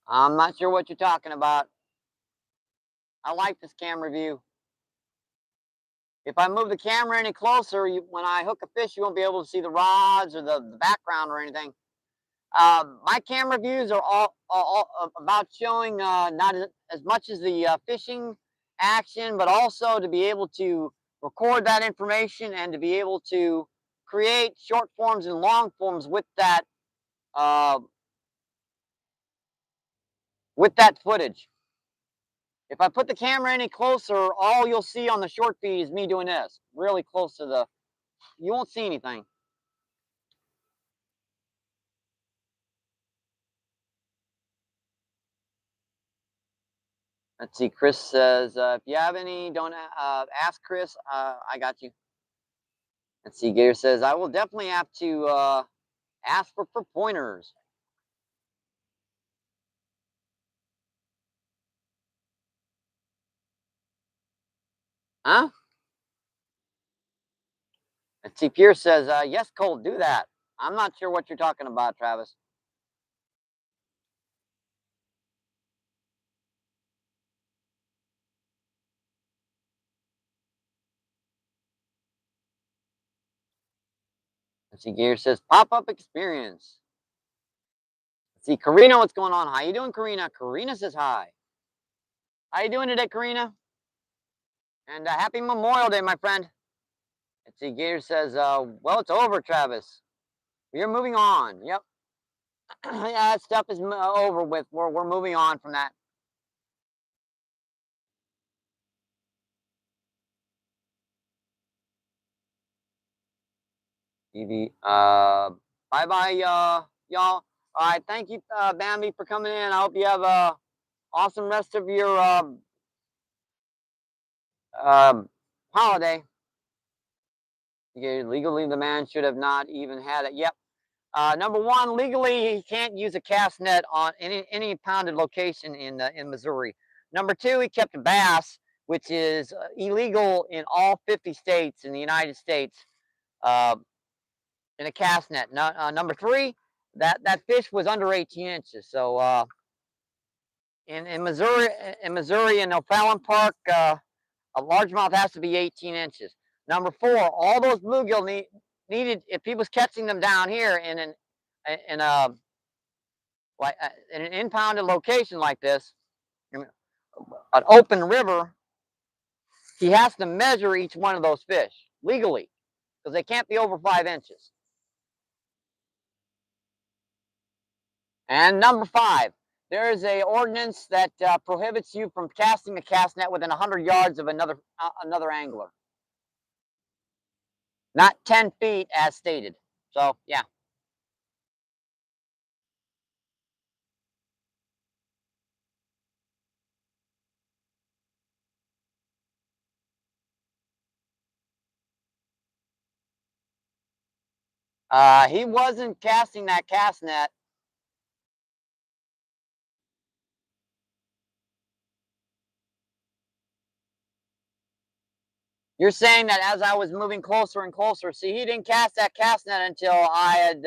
I'm not sure what you're talking about. I like this camera view. If I move the camera any closer, when I hook a fish, you won't be able to see the rods or the background or anything. My camera views are all about showing not as much as the fishing action, but also to be able to record that information and to be able to create short forms and long forms uh, with that footage. If I put the camera any closer, all you'll see on the short feed is me doing this, really close to the. You won't see anything. Let's see. Chris says, if you have any, don't ask Chris. I got you. Let's see. Gator says, I will definitely have to ask for pointers. Huh? Let's see. Pierce says, yes, Cole, do that. I'm not sure what you're talking about, Travis. Let's see. Gator says, pop-up experience. Let's see. Karina, what's going on? How you doing, Karina? Karina says hi. How you doing today, Karina? And happy Memorial Day, my friend. Let's see, Gator says, well, it's over, Travis. You're moving on. Yep. Yeah, that stuff is over with. We're moving on from that. TV. Bye bye, y'all. All right, thank you, Bambi, for coming in. I hope you have a awesome rest of your holiday. Legally, the man should have not even had it. Yep. Number one, legally, he can't use a cast net on any pounded location in Missouri. Number two, he kept a bass, which is illegal in all 50 states in the United States, in a cast net. Number three, that fish was under 18 inches. So in Missouri, in O'Fallon Park, a largemouth has to be 18 inches. Number four, all those bluegill needed, if he was catching them down here in a like in an impounded location like this, an open river, he has to measure each one of those fish legally because they can't be over 5 inches. And number five, there is a ordinance that prohibits you from casting a cast net within 100 yards of another angler, not 10 feet as stated. So yeah. He wasn't casting that cast net. You're saying that as I was moving closer and closer, see, he didn't cast that cast net until I had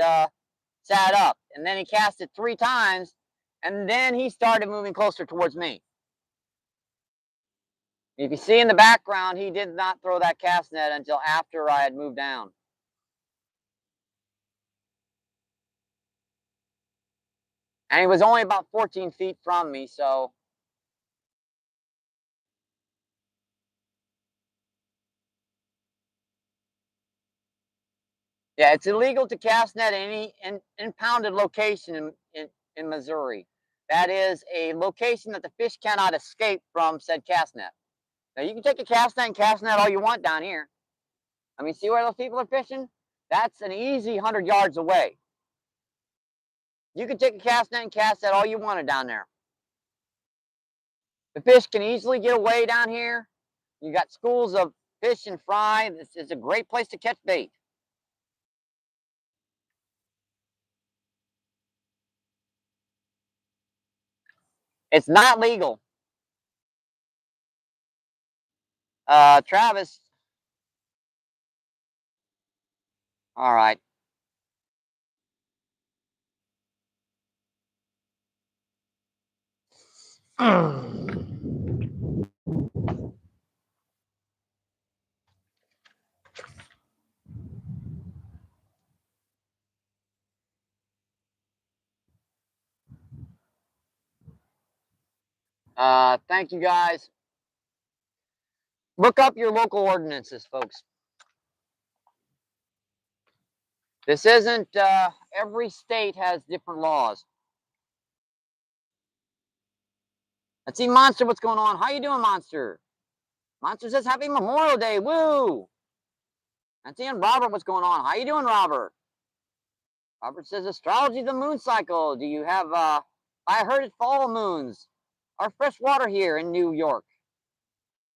sat up, and then he cast it 3 times, and then he started moving closer towards me. If you see in the background, he did not throw that cast net until after I had moved down. And he was only about 14 feet from me, so. Yeah, it's illegal to cast net any impounded location in Missouri. That is a location that the fish cannot escape from said cast net. Now, you can take a cast net and cast net all you want down here. I mean, see where those people are fishing? That's an easy 100 yards away. You can take a cast net and cast that all you wanted down there. The fish can easily get away down here. You got schools of fish and fry. This is a great place to catch bait. It's not legal. Travis. All right. Thank you guys. Look up your local ordinances, folks. This isn't, every state has different laws. Let's see, Monster, what's going on? How you doing, Monster? Monster says, happy Memorial Day, woo! Let's see, Robert, what's going on? How you doing, Robert? Robert says, astrology, the moon cycle. Do you have, I heard it fall moons. Our fresh water here in New York.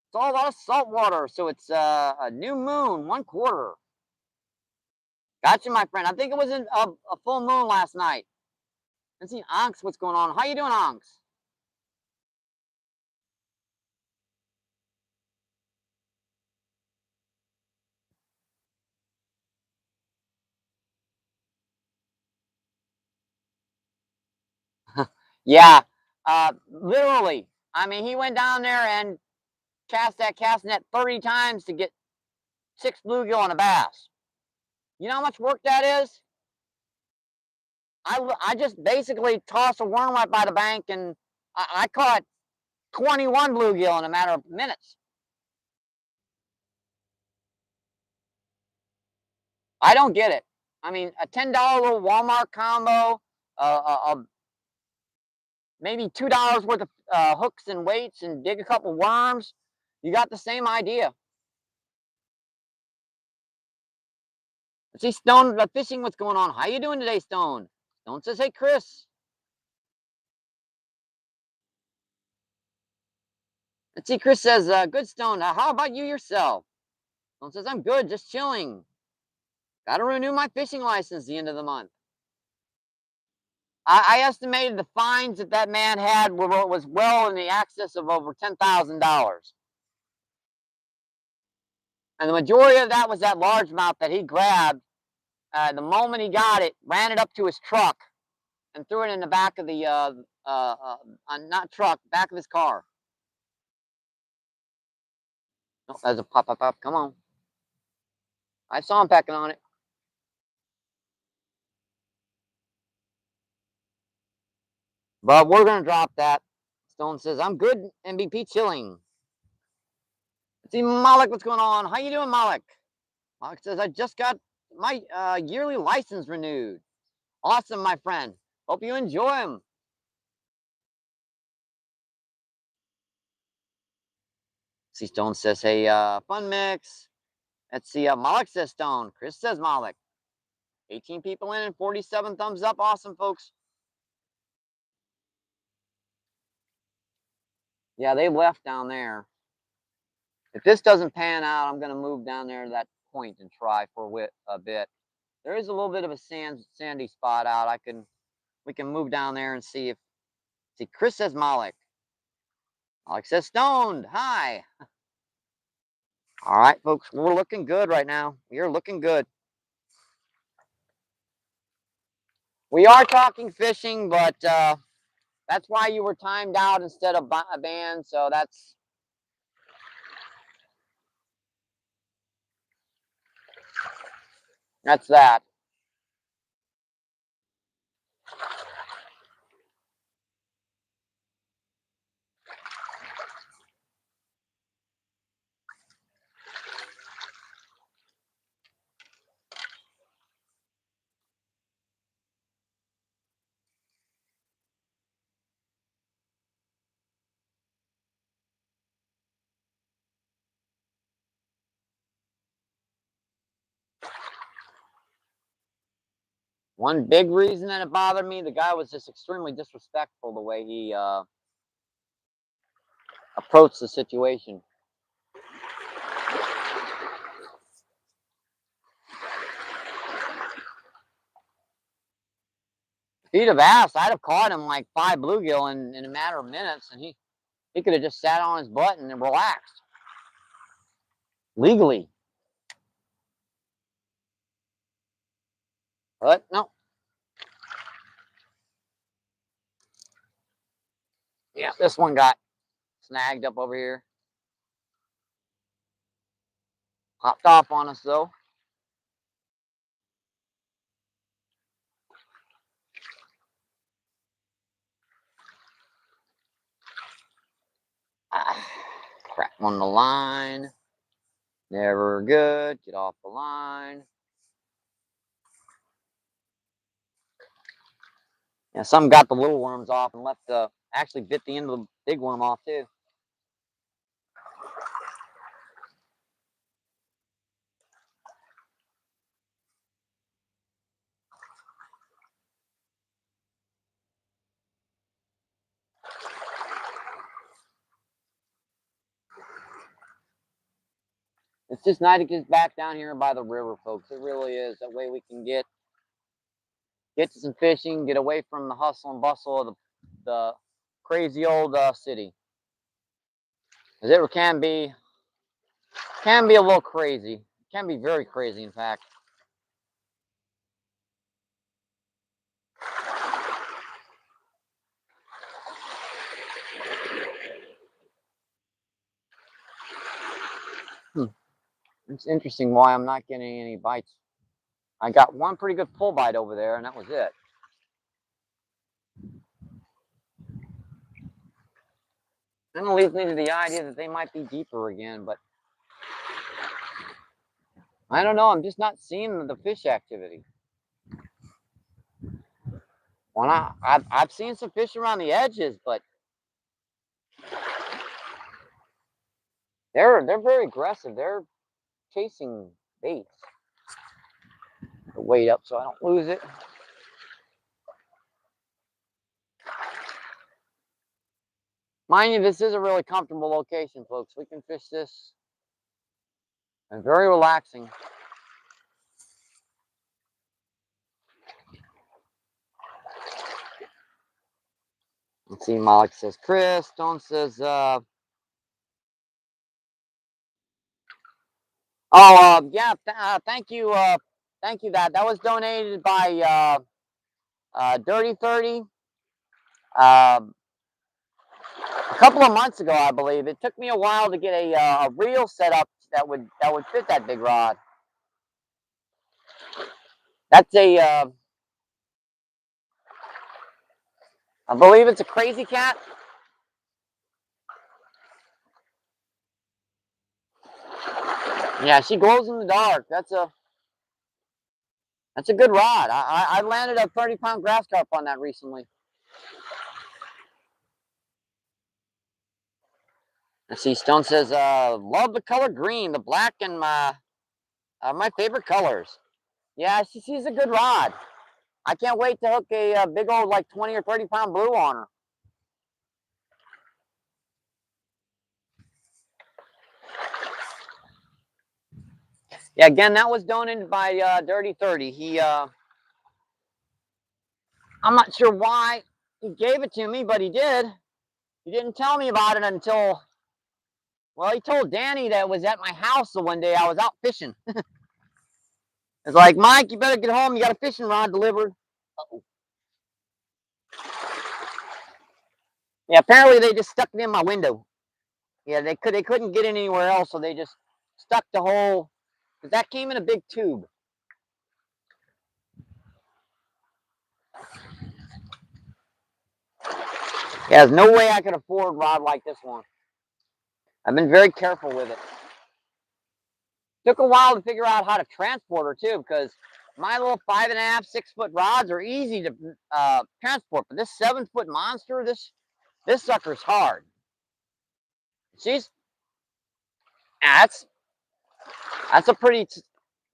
It's all a lot of salt water, so it's a new moon, 1/4. Gotcha, my friend. I think it was a full moon last night. Let's see, Onks, what's going on? How you doing, Onks? Yeah, literally. I mean, he went down there and cast that cast net 30 times to get 6 bluegill and a bass. You know how much work that is? I just basically tossed a worm right by the bank, and I caught 21 bluegill in a matter of minutes. I don't get it. I mean, a $10 little Walmart combo, maybe $2 worth of hooks and weights, and dig a couple worms. You got the same idea. See, Stone, fishing, what's going on? How you doing today, Stone? Stone says, hey, Chris. Let's see, Chris says, good, Stone. How about you yourself? Stone says, I'm good, just chilling. Got to renew my fishing license the end of the month. I estimated the fines that man had was well in the excess of over $10,000. And the majority of that was that largemouth that he grabbed. The moment he got it, ran it up to his truck and threw it in the back of the, not truck, back of his car. Oh, there's a pop, pop, pop. Come on. I saw him pecking on it. But we're going to drop that. Stone says, I'm good, MBP chilling. Let's see, Malik, what's going on? How you doing, Malik? Malik says, I just got my yearly license renewed. Awesome, my friend. Hope you enjoy them. See, Stone says, hey, fun mix. Let's see, Malik says Stone. Chris says Malik. 18 people in and 47 thumbs up. Awesome, folks. Yeah, they left down there. If this doesn't pan out, I'm going to move down there to that point and try for a bit. There is a little bit of a sandy spot out. We can move down there and see if. See, Chris says Malik. Malik says Stoned. Hi. All right, folks, we're looking good right now. You're looking good. We are talking fishing, but that's why you were timed out instead of banned. So that's that. One big reason that it bothered me, the guy was just extremely disrespectful the way he approached the situation. If he'd have asked, I'd have caught him like 5 bluegill in a matter of minutes, and he could have just sat on his butt and relaxed. Legally. But no. Yeah, this one got snagged up over here. Popped off on us though. Crap on the line. Never good. Get off the line. Yeah, some got the little worms off and left actually bit the end of the big worm off too. It's just nice to get back down here by the river, folks. It really is. That way we can get to some fishing, get away from the hustle and bustle of the crazy old city. Because it can be a little crazy. It can be very crazy, in fact. It's interesting why I'm not getting any bites. I got one pretty good pull bite over there, and that was it. Then it leads me to the idea that they might be deeper again, but I don't know. I'm just not seeing the fish activity. When I've seen some fish around the edges, but they're very aggressive. They're chasing baits. Weight up so I don't lose it. Mind you, this is a really comfortable location, folks. We can fish this and very relaxing. Let's see, Malik says, Chris. Stone says, yeah, thank you, That was donated by Dirty 30 a couple of months ago, I believe. It took me a while to get a reel set up that would fit that big rod. That's I believe it's a crazy cat. Yeah, she glows in the dark. That's a good rod. I landed a 30-pound grass carp on that recently. Let's see, Stone says, love the color green, the black, and my favorite colors. Yeah, she's a good rod. I can't wait to hook a big old, like 20 or 30-pound blue on her. Yeah, again, that was donated by Dirty 30. I'm not sure why he gave it to me, but he did. He didn't tell me about it until, well, he told Danny that it was at my house the one day I was out fishing. It's like, Mike, you better get home. You got a fishing rod delivered. Uh-oh. Yeah, apparently they just stuck it in my window. Yeah, they couldn't get it anywhere else, so they just stuck the whole, because that came in a big tube. Yeah, there's no way I could afford a rod like this one. I've been very careful with it. Took a while to figure out how to transport her too, because my little 5.5, 6-foot rods are easy to transport, but this 7-foot monster, this sucker's hard. She's that's a pretty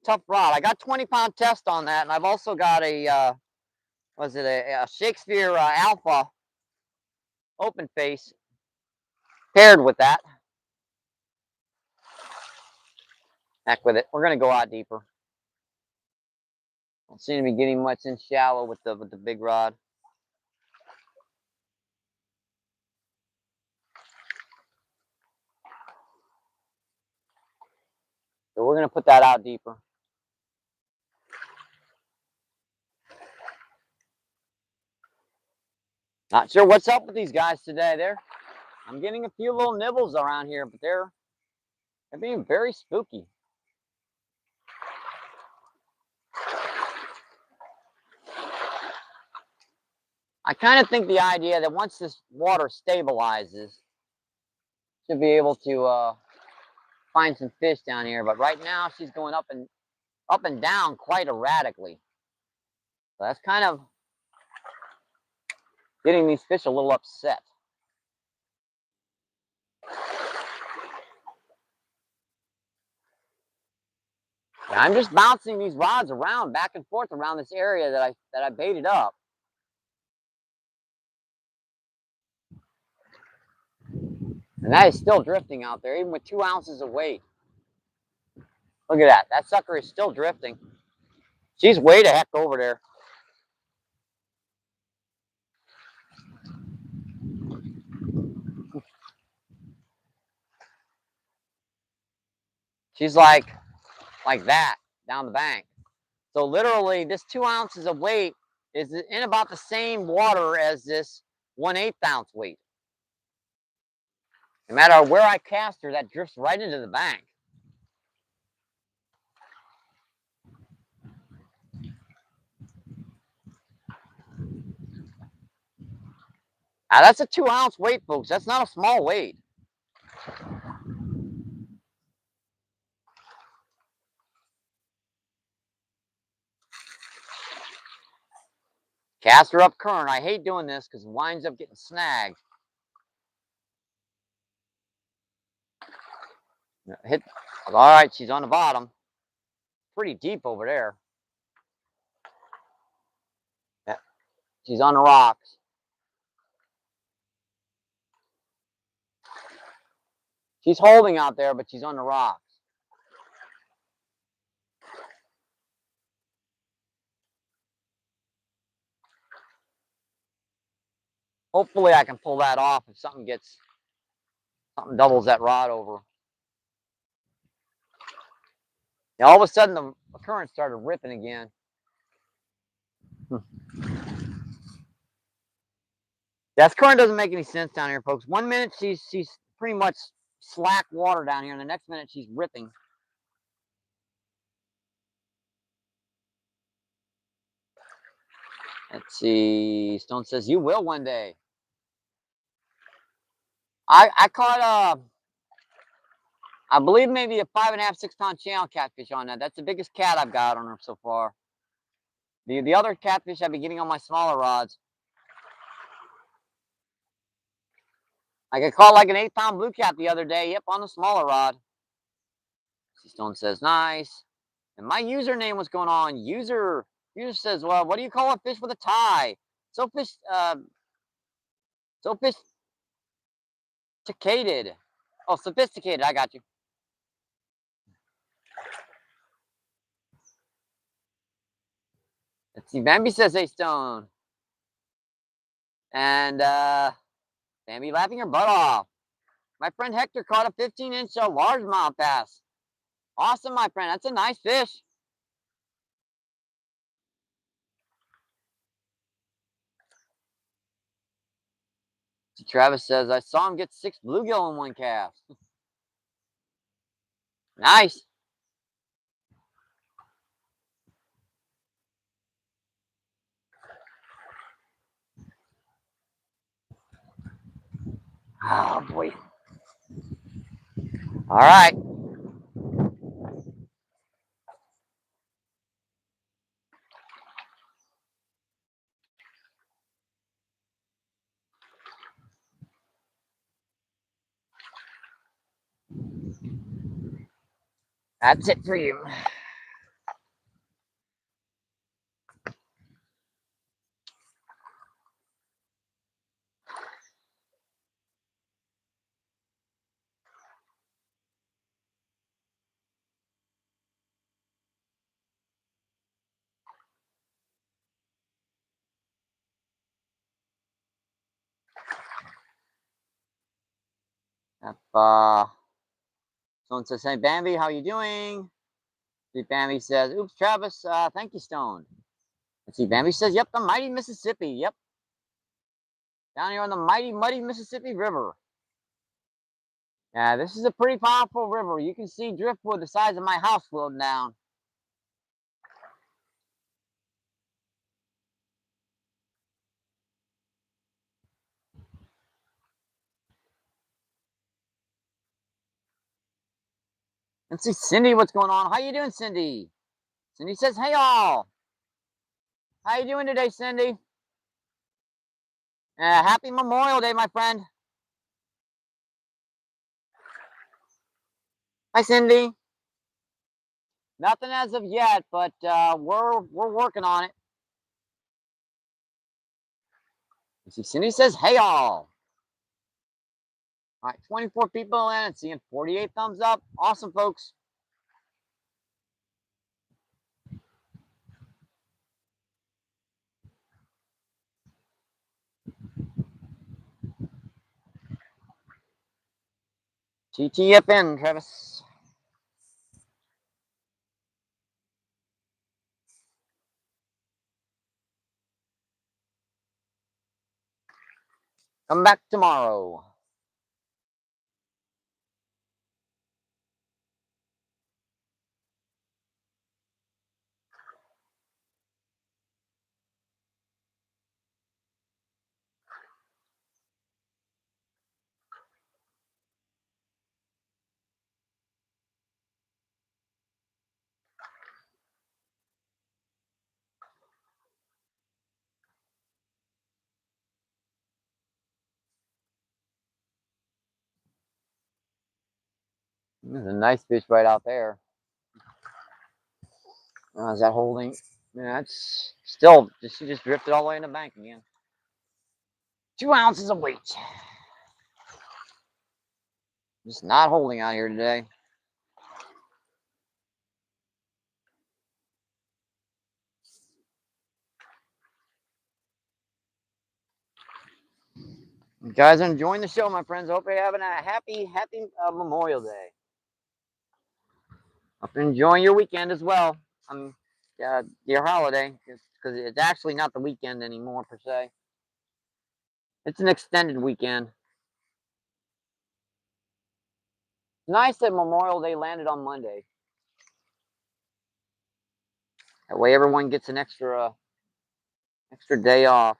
tough rod. I got 20-pound test on that, and I've also got a Shakespeare Alpha open face paired with that. Heck with it. We're gonna go out deeper. Don't seem to be getting much in shallow with the big rod. So we're gonna put that out deeper. Not sure what's up with these guys today. I'm getting a few little nibbles around here, but they're being very spooky. I kind of think the idea that once this water stabilizes, should be able to find some fish down here. But right now, she's going up and down quite erratically. So that's kind of getting these fish a little upset. Yeah, I'm just bouncing these rods around, back and forth around this area that I baited up. And that is still drifting out there, even with 2 ounces of weight. Look at that. That sucker is still drifting. She's way the heck over there. She's like that down the bank. So literally, this 2 ounces of weight is in about the same water as this 1/8 ounce weight. No matter where I cast her, that drifts right into the bank. Now that's a 2 ounce weight, folks. That's not a small weight. Cast her up current. I hate doing this because it winds up getting snagged. Hit. All right, she's on the bottom. Pretty deep over there. Yeah, she's on the rocks. She's holding out there, but she's on the rocks. Hopefully I can pull that off if something doubles that rod over. Now all of a sudden the current started ripping again. That current doesn't make any sense down here, folks. 1 minute she's pretty much slack water down here, and the next minute she's ripping. Let's see. Stone says you will one day. I caught I believe maybe a 5.5, 6 pound channel catfish on that. That's the biggest cat I've got on her so far. The other catfish I've been getting on my smaller rods. I caught like an 8-pound blue cat the other day. Yep, on the smaller rod. Stone says nice. And my username was going on. User says, well, what do you call a fish with a tie? Sophisticated. Oh, sophisticated. I got you. Let's see. Bambi says, hey, Stone. And Bambi laughing her butt off. My friend Hector caught a 15-inch largemouth bass. Awesome, my friend. That's a nice fish. Travis says, I saw him get 6 bluegill in one cast. Nice. Oh, boy. All right. That's it for you. If someone says, hey, Bambi, how you doing? See, Bambi says, oops, Travis, thank you, Stone. Let's see, Bambi says, yep, the mighty Mississippi. Yep. Down here on the mighty, muddy Mississippi River. Yeah, this is a pretty powerful river. You can see driftwood the size of my house floating down. Let's see, Cindy, what's going on? How you doing, Cindy? Cindy says, hey, all. How you doing today, Cindy? Happy Memorial Day, my friend. Hi, Cindy. Nothing as of yet, but we're working on it. You see, Cindy says, hey, all. All right, 24 people in and seeing 48 thumbs up. Awesome, folks. TTFN, Travis. Come back tomorrow. There's a nice fish right out there. Is that holding? Yeah, it's still, she just drifted all the way in the bank again. 2 ounces of weight. Just not holding out here today. You guys are enjoying the show, my friends. I hope you're having a happy Memorial Day. Hope you're enjoying your weekend as well. Your holiday, because it's actually not the weekend anymore per se. It's an extended weekend. It's nice that Memorial Day landed on Monday. That way, everyone gets an extra day off.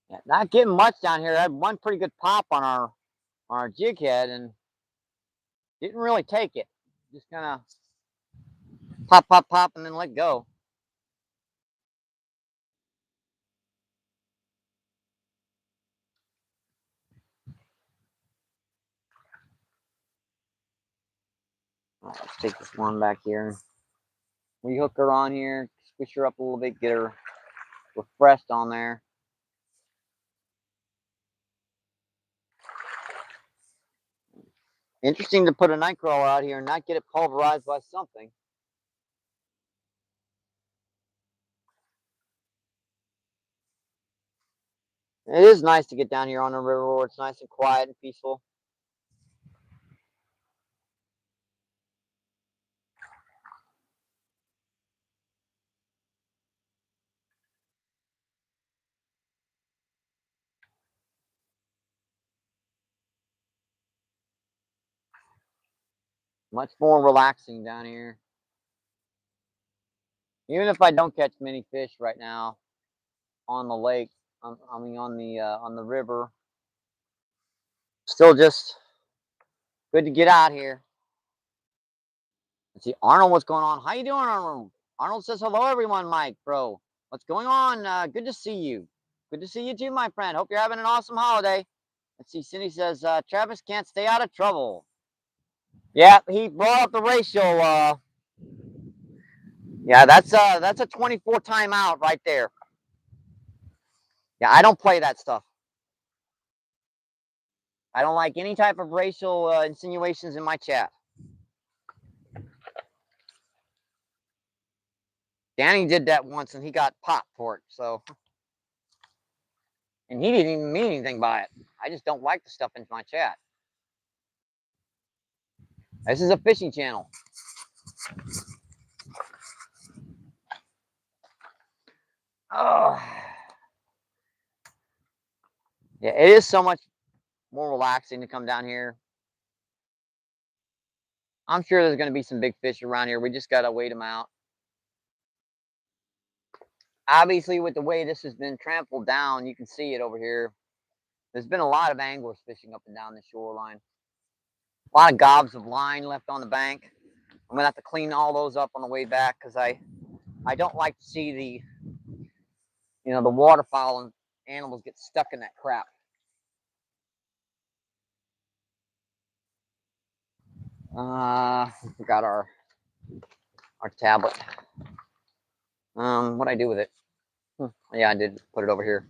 Yeah, not getting much down here. I had one pretty good pop on our jig head and didn't really take it. Just kind of pop, pop, pop, and then let go. Right, let's take this one back here. Rehook her on here, squish her up a little bit, get her refreshed on there. Interesting to put a night crawler out here and not get it pulverized by something. It is nice to get down here on the river where it's nice and quiet and peaceful. Much more relaxing down here. Even if I don't catch many fish right now on the lake, I mean on the river, still just good to get out here. Let's see, Arnold, what's going on? How you doing, Arnold? Arnold says hello, everyone. Mike, bro, what's going on? Good to see you. Good to see you too, my friend. Hope you're having an awesome holiday. Let's see. Cindy says Travis can't stay out of trouble. Yeah, he brought up the ratio. Yeah, that's a 24 timeout right there. Yeah, I don't play that stuff. I don't like any type of racial insinuations in my chat. Danny did that once and he got popped for it. So, and he didn't even mean anything by it. I just don't like the stuff in my chat. This is a fishing channel. Oh, yeah, it is so much more relaxing to come down here. I'm sure there's going to be some big fish around here. We just got to wait them out. Obviously, with the way this has been trampled down, you can see it over here. There's been a lot of anglers fishing up and down the shoreline. A lot of gobs of line left on the bank. I'm going to have to clean all those up on the way back because I don't like to see the waterfowl and animals get stuck in that crap. We forgot our tablet. What'd I do with it? Yeah, I did put it over here.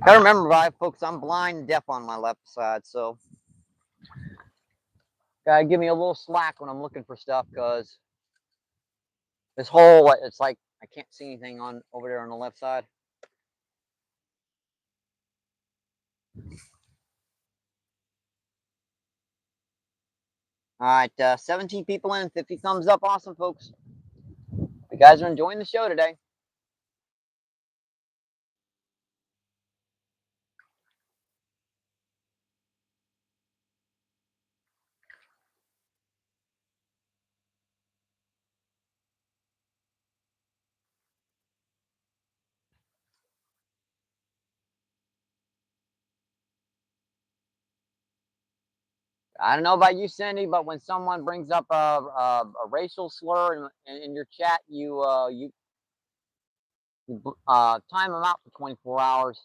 Gotta remember, folks, I'm blind and deaf on my left side, so gotta give me a little slack when I'm looking for stuff, because this hole, it's like I can't see anything on over there on the left side. All right, 17 people in, 50 thumbs up. Awesome, folks. You guys are enjoying the show today. I don't know about you, Cindy, but when someone brings up a racial slur in your chat, you time them out for 24 hours.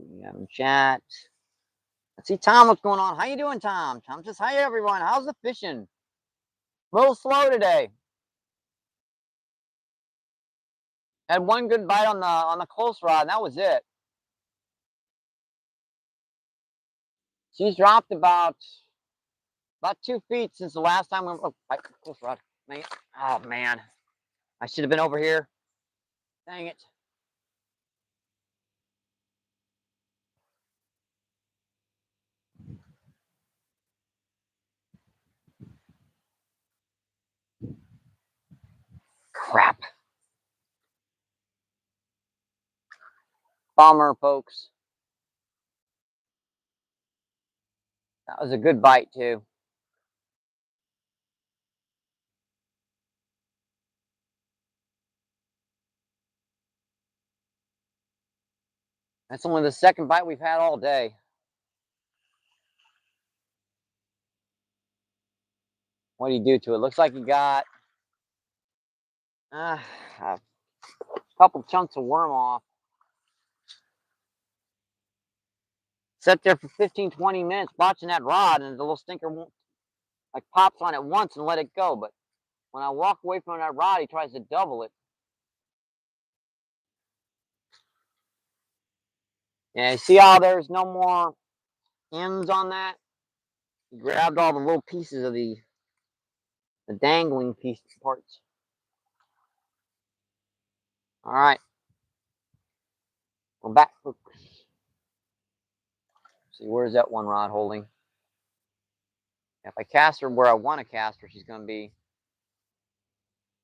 We have in chat. Let's see, Tom, what's going on? How you doing, Tom? Tom says, hi, everyone. How's the fishing? A little slow today. Had one good bite on the close rod, and that was it. She's dropped about 2 feet since the last time we were. Oh, close rod. Man. Oh man, I should have been over here. Dang it. Crap. Bummer, folks. That was a good bite too. That's only the second bite we've had all day. What do you do to it? Looks like you got a couple chunks of worm off. Sat there for 15, 20 minutes watching that rod, and the little stinker won't, like, pops on it once and let it go. But when I walk away from that rod, he tries to double it. Yeah, you see how there's no more ends on that? He grabbed all the little pieces of the dangling piece parts. All right, we're back. See, where's that one rod holding? If I cast her where I want to cast her, she's gonna be.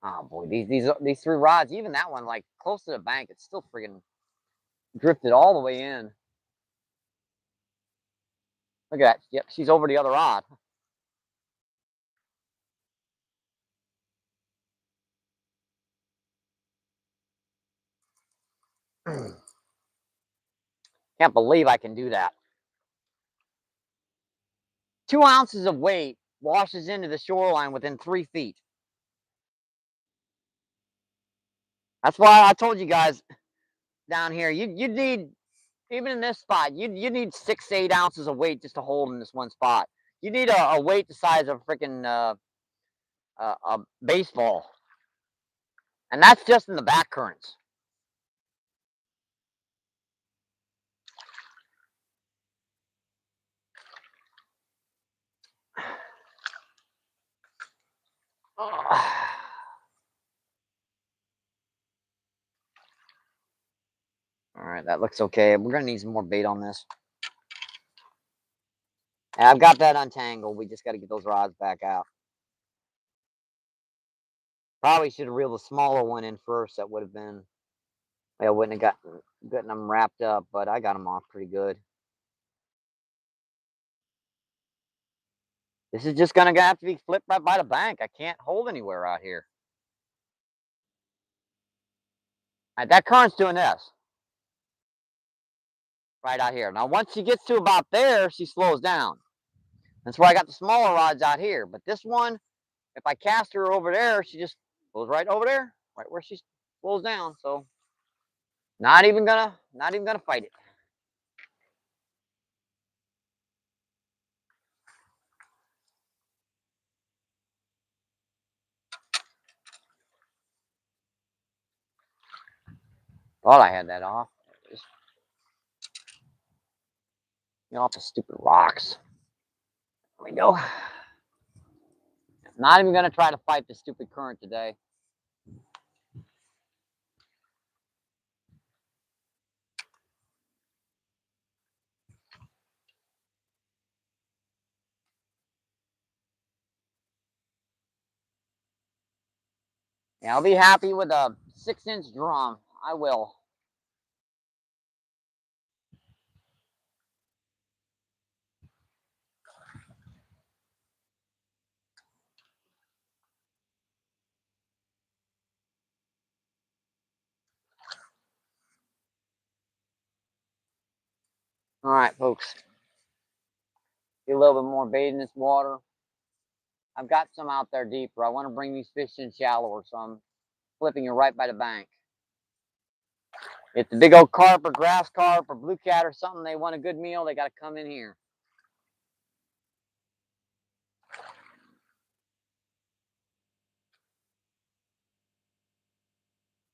Oh boy, these 3 rods, even that one, like close to the bank, it's still friggin' drifted all the way in. Look at that. Yep, she's over the other rod. Can't believe I can do that. 2 ounces of weight washes into the shoreline within 3 feet. That's why I told you guys down here, you need, even in this spot, you need 6 to 8 ounces of weight just to hold in this one spot. You need a weight the size of freaking a baseball, and that's just in the back currents. All right, that looks okay. We're gonna need some more bait on this. Yeah, I've got that untangled. We just got to get those rods back out. Probably should have reeled a smaller one in first. That would have been. I wouldn't have gotten them wrapped up, but I got them off pretty good. This is just gonna have to be flipped right by the bank. I can't hold anywhere out here. All right, that current's doing this. Right out here. Now, once she gets to about there, she slows down. That's where I got the smaller rods out here. But this one, if I cast her over there, she just goes right over there, right where she slows down. So, not even gonna fight it. Thought I had that off. Just get off the stupid rocks. There we go. Not even gonna try to fight the stupid current today. Yeah, I'll be happy with a 6-inch drum. I will. All right, folks. Get a little bit more bait in this water. I've got some out there deeper. I want to bring these fish in shallower, so I'm flipping it right by the bank. If the big old carp or grass carp or blue cat or something, they want a good meal, they got to come in here.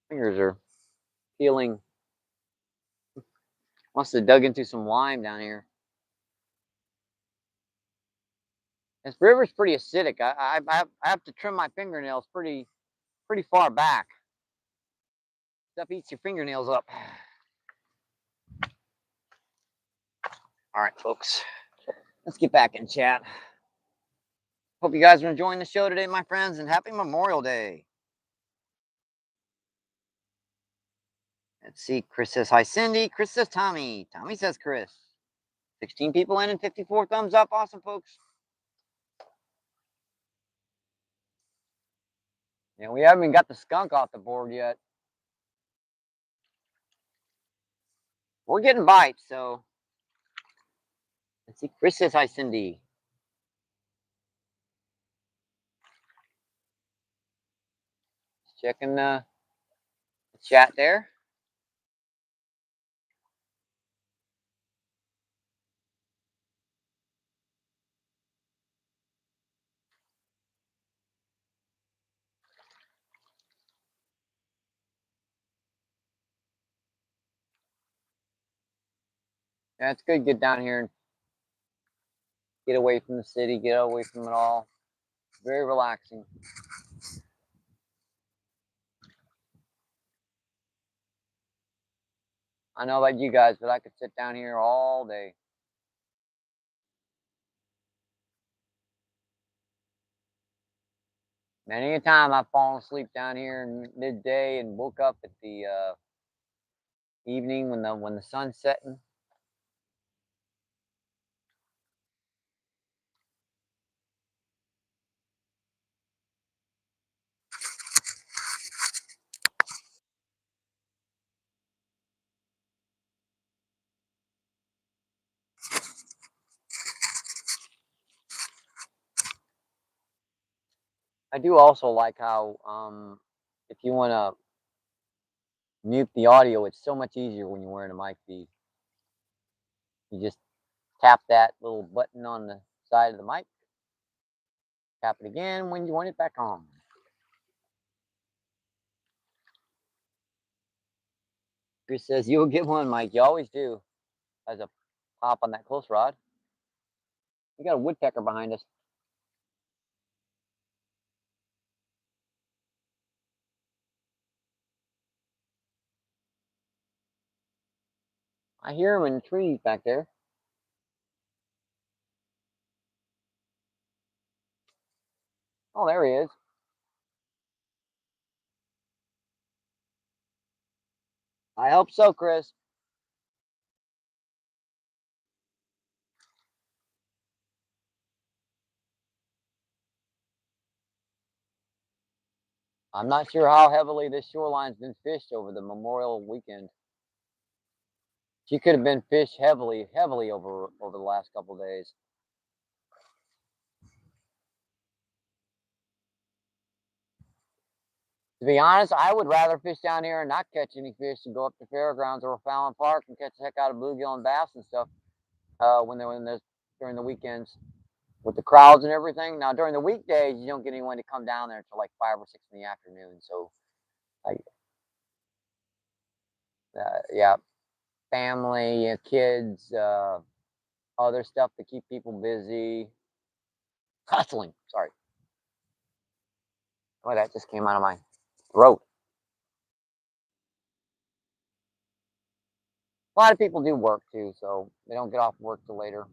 Fingers are peeling. Must have dug into some lime down here. This river's pretty acidic. I have to trim my fingernails pretty far back. Stuff eats your fingernails up. All right, folks. Let's get back in chat. Hope you guys are enjoying the show today, my friends, and happy Memorial Day. Let's see. Chris says, hi, Cindy. Chris says, Tommy. Tommy says, Chris. 16 people in and 54 thumbs up. Awesome, folks. Yeah, we haven't even got the skunk off the board yet. We're getting bites, so. Let's see. Chris says, hi, Cindy. Checking the chat there. Yeah, it's good to get down here and get away from the city, get away from it all. Very relaxing. I know about you guys, but I could sit down here all day. Many a time I've fallen asleep down here in midday and woke up at the evening when the sun's setting. I do also like how if you want to mute the audio, it's so much easier when you're wearing a mic feed. You just tap that little button on the side of the mic. Tap it again when you want it back on. Chris says, you'll get one, Mike. You always do. As a pop on that close rod. We got a woodpecker behind us. I hear him in the trees back there. Oh, there he is. I hope so, Chris. I'm not sure how heavily this shoreline's been fished over the Memorial weekend. She could have been fished heavily over the last couple of days. To be honest, I would rather fish down here and not catch any fish and go up to Fairgrounds or Fallon Park and catch the heck out of bluegill and bass and stuff when there's during the weekends with the crowds and everything. Now during the weekdays, you don't get anyone to come down there until like 5 or 6 in the afternoon. So, yeah, family, kids, other stuff to keep people busy. Hustling. Sorry. Oh, that just came out of my throat. A lot of people do work too, so they don't get off work till later.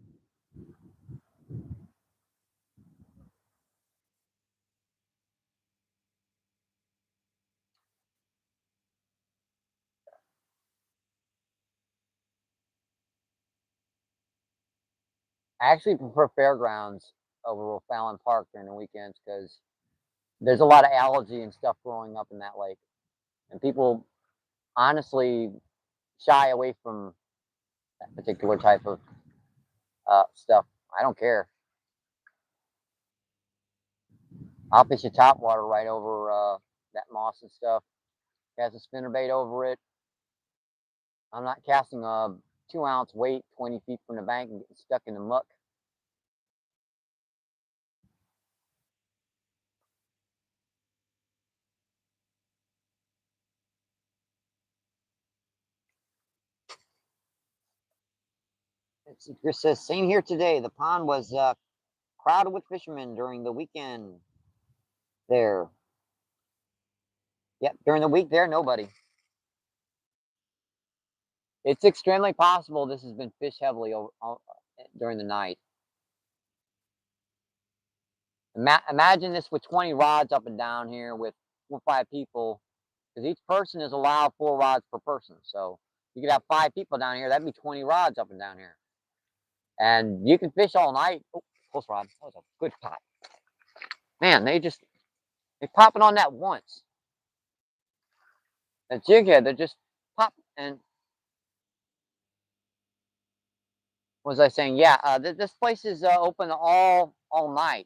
I actually prefer fairgrounds over O'Fallon Park during the weekends because there's a lot of algae and stuff growing up in that lake, and people honestly shy away from that particular type of stuff. I don't care. I'll fish a top water right over that moss and stuff. Cast a spinnerbait over it. I'm not casting a 2-ounce weight 20 feet from the bank and getting stuck in the muck. Chris says, same here today. The pond was crowded with fishermen during the weekend there. Yep, during the week there, nobody. It's extremely possible this has been fished heavily during the night. Imagine this with 20 rods up and down here with 4 or 5 people, because each person is allowed 4 rods per person. So you could have 5 people down here. That'd be 20 rods up and down here. And you can fish all night. Oh, close rod. That was a good pop. Man, they pop it on that once. The jig head, they just pop. And what was I saying? Yeah, this place is open all night.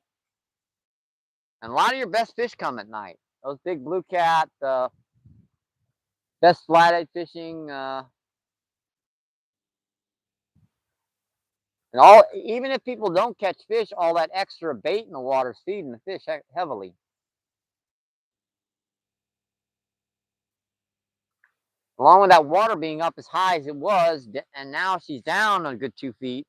And a lot of your best fish come at night. Those big blue cat, best flathead fishing, and all. Even if people don't catch fish, all that extra bait in the water is feeding the fish heavily. Along with that water being up as high as it was, and now she's down a good 2 feet.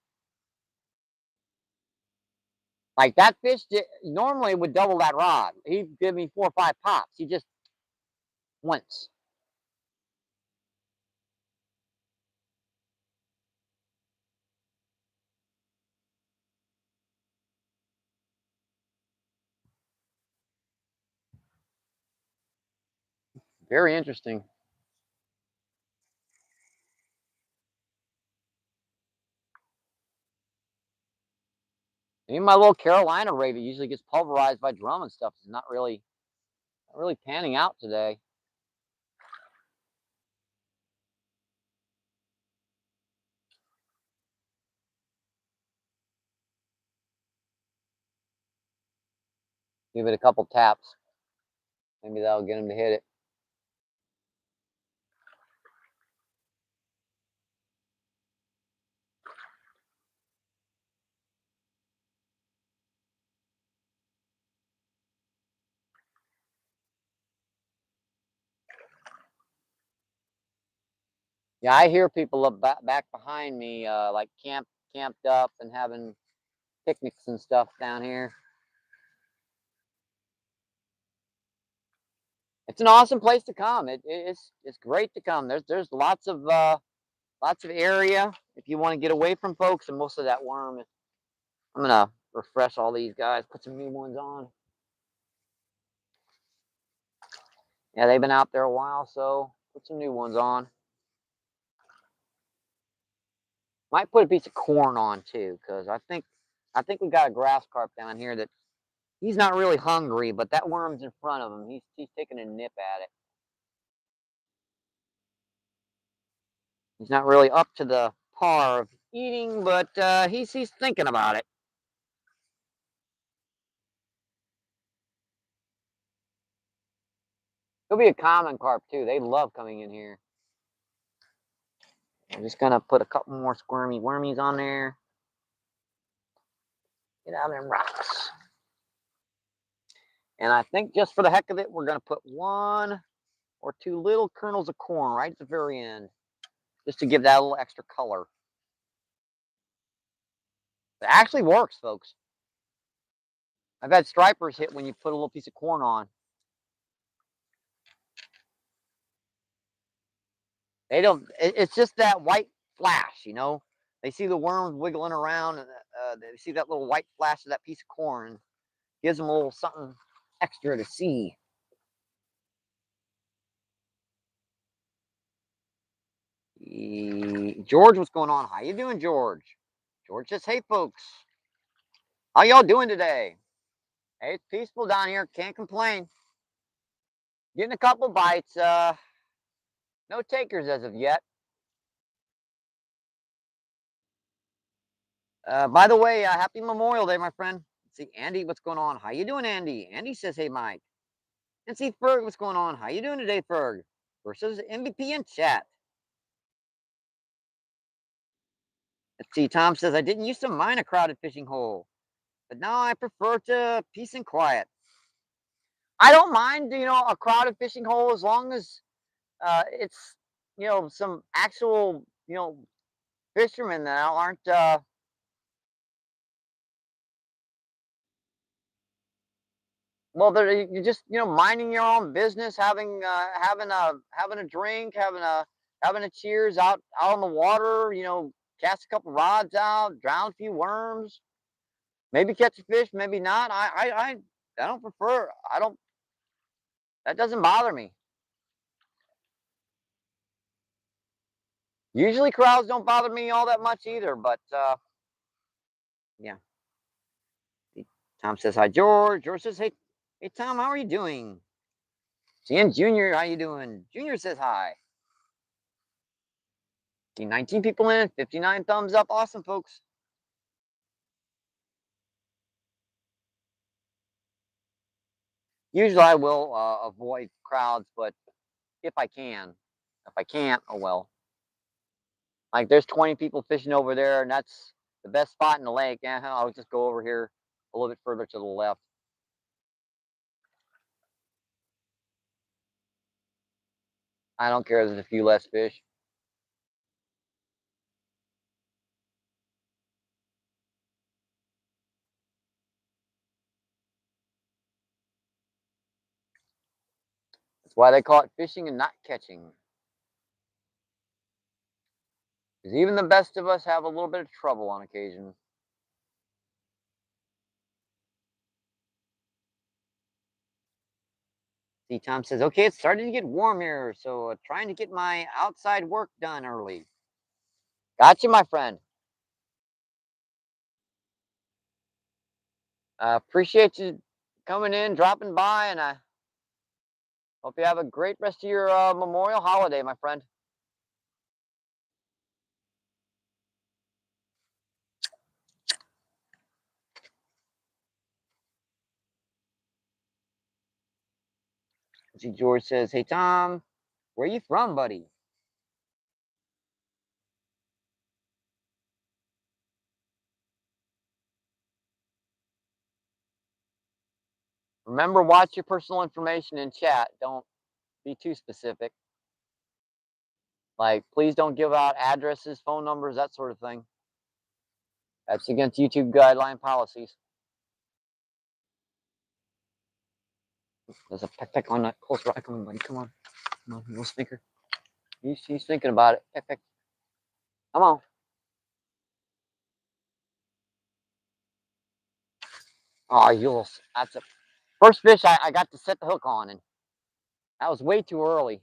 Like that fish normally would double that rod. He'd give me 4 or 5 pops. He just once. Very interesting. Even my little Carolina ray that usually gets pulverized by drum and stuff is not really panning out today. Give it a couple taps. Maybe that'll get him to hit it. Yeah, I hear people up back behind me, like camped up and having picnics and stuff down here. It's an awesome place to come. It's great to come. There's lots of area if you want to get away from folks and most of that worm. I'm gonna refresh all these guys, put some new ones on. Yeah, they've been out there a while, so put some new ones on. Might put a piece of corn on too, because I think we got a grass carp down here that he's not really hungry, but that worm's in front of him. He's taking a nip at it. He's not really up to the par of eating, but he's thinking about it. He'll be a common carp too. They love coming in here. I'm just gonna put a couple more squirmy wormies on there. Get out of them rocks. And I think just for the heck of it, we're gonna put 1 or 2 little kernels of corn right at the very end, just to give that a little extra color. It actually works, folks. I've had stripers hit when you put a little piece of corn on. They don't. It's just that white flash, you know. They see the worms wiggling around, and they see that little white flash of that piece of corn. Gives them a little something extra to see. George, what's going on? How you doing, George? George says, hey folks, how y'all doing today? Hey, it's peaceful down here. Can't complain. Getting a couple bites. No takers as of yet. By the way, happy Memorial Day, my friend. Let's see, Andy, what's going on? How you doing, Andy? Andy says, hey, Mike. And see, Ferg, what's going on? How you doing today, Ferg? Versus MVP in chat. Let's see, Tom says, I didn't used to mind a crowded fishing hole, but now I prefer to peace and quiet. I don't mind, a crowded fishing hole as long as it's, some actual, fishermen that aren't, well, you're just, minding your own business, having a drink, having a cheers out on the water, cast a couple rods out, drown a few worms, maybe catch a fish, maybe not. I don't prefer. I don't. That doesn't bother me. Usually crowds don't bother me all that much either, but yeah. Tom says hi, George. George says, hey Tom, how are you doing? CN Junior, how you doing? Junior says hi. 19 people in, 59 thumbs up. Awesome, folks. Usually I will avoid crowds, but if I can. If I can't, oh well. Like there's 20 people fishing over there, and that's the best spot in the lake. Yeah, I'll just go over here a little bit further to the left. I don't care if there's a few less fish. That's why they call it fishing and not catching. Because even the best of us have a little bit of trouble on occasion. See, Tom says, okay, it's starting to get warm here, so trying to get my outside work done early. Gotcha, my friend. Appreciate you coming in, dropping by, and I hope you have a great rest of your Memorial holiday, my friend. See, George says, hey, Tom, where you from, buddy? Remember, watch your personal information in chat. Don't be too specific. Like, please don't give out addresses, phone numbers, that sort of thing. That's against YouTube guideline policies. There's a peck on that close right. Come on, buddy. Come on. Come on, little stinker. He's thinking about it. Peck. Come on. Oh, that's a first fish I got to set the hook on, and that was way too early.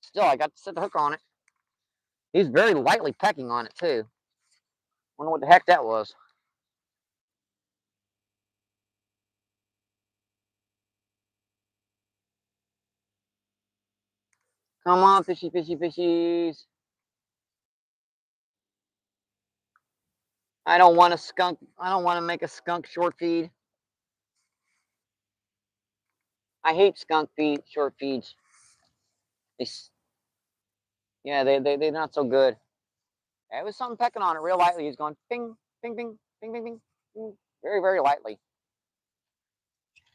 Still, I got to set the hook on it. He's very lightly pecking on it, too. Wonder what the heck that was. Come on, fishy, fishy, fishies. I don't want a skunk. I don't want to make a skunk short feed. I hate skunk feed, short feeds. They, yeah, they're not so good. There was something pecking on it real lightly. He's going ping, ping, ping, ping, ping, ping, ping, very, very lightly.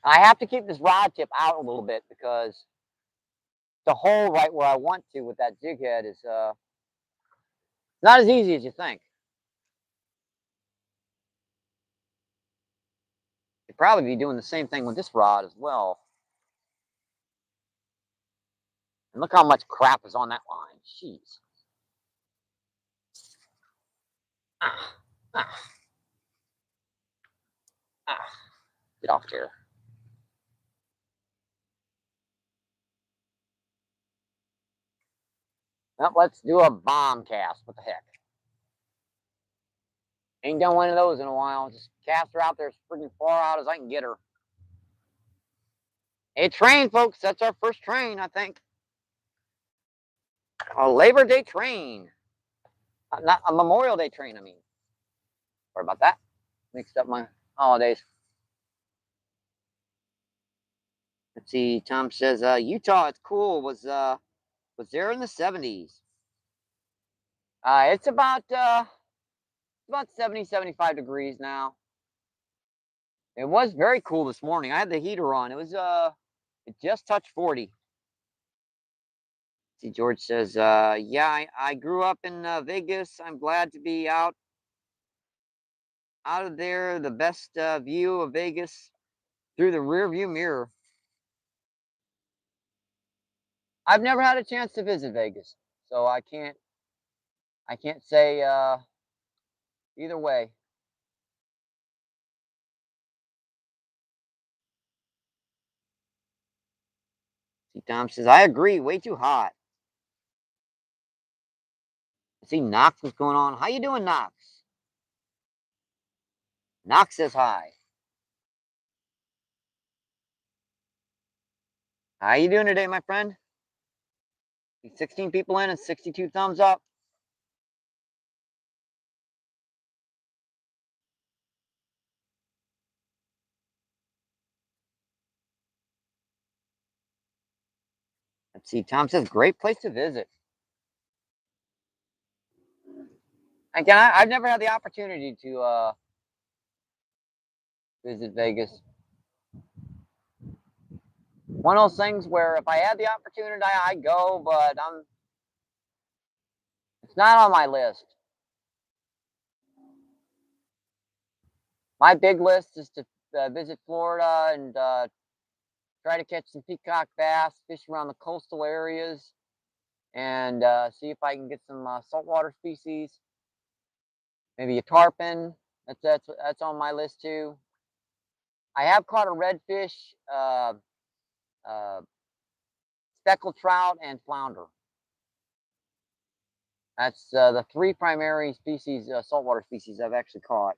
I have to keep this rod tip out a little bit because the hole right where I want to with that jig head is not as easy as you think. You'd probably be doing the same thing with this rod as well. And look how much crap is on that line. Jeez. Ah, ah, ah. Get off there. Well, let's do a bomb cast. What the heck? Ain't done one of those in a while. Just cast her out there as freaking far out as I can get her. A train, folks. That's our first train, I think. A Labor Day train. Not a Memorial Day train, I mean. Sorry about that. Mixed up my holidays. Let's see. Tom says, Utah, it's cool. Was there in the 70s. It's about 70, 75 degrees now. It was very cool this morning. I had the heater on. It just touched 40. See, George says, yeah, I grew up in Vegas. I'm glad to be out of there. The best view of Vegas through the rear view mirror. I've never had a chance to visit Vegas, so I can't say either way. See, Tom says, I agree, way too hot. See, Knox, what's going on? How you doing, Knox? Knox says hi. How you doing today, my friend? 16 people in and 62 thumbs up. Let's see, Tom says, great place to visit. Again, I've never had the opportunity to visit Vegas. One of those things where if I had the opportunity, I'd go, but it's not on my list. My big list is to visit Florida and try to catch some peacock bass, fish around the coastal areas, and see if I can get some saltwater species. Maybe a tarpon. That's on my list too. I have caught a redfish, speckled trout, and flounder. That's the three primary species, saltwater species I've actually caught.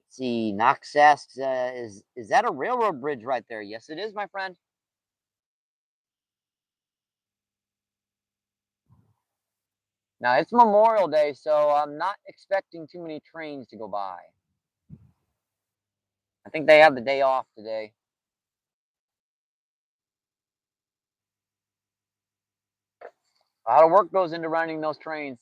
Let's see, Knox asks, is that a railroad bridge right there? Yes, it is, my friend. Now, it's Memorial Day, so I'm not expecting too many trains to go by. I think they have the day off today. A lot of work goes into running those trains.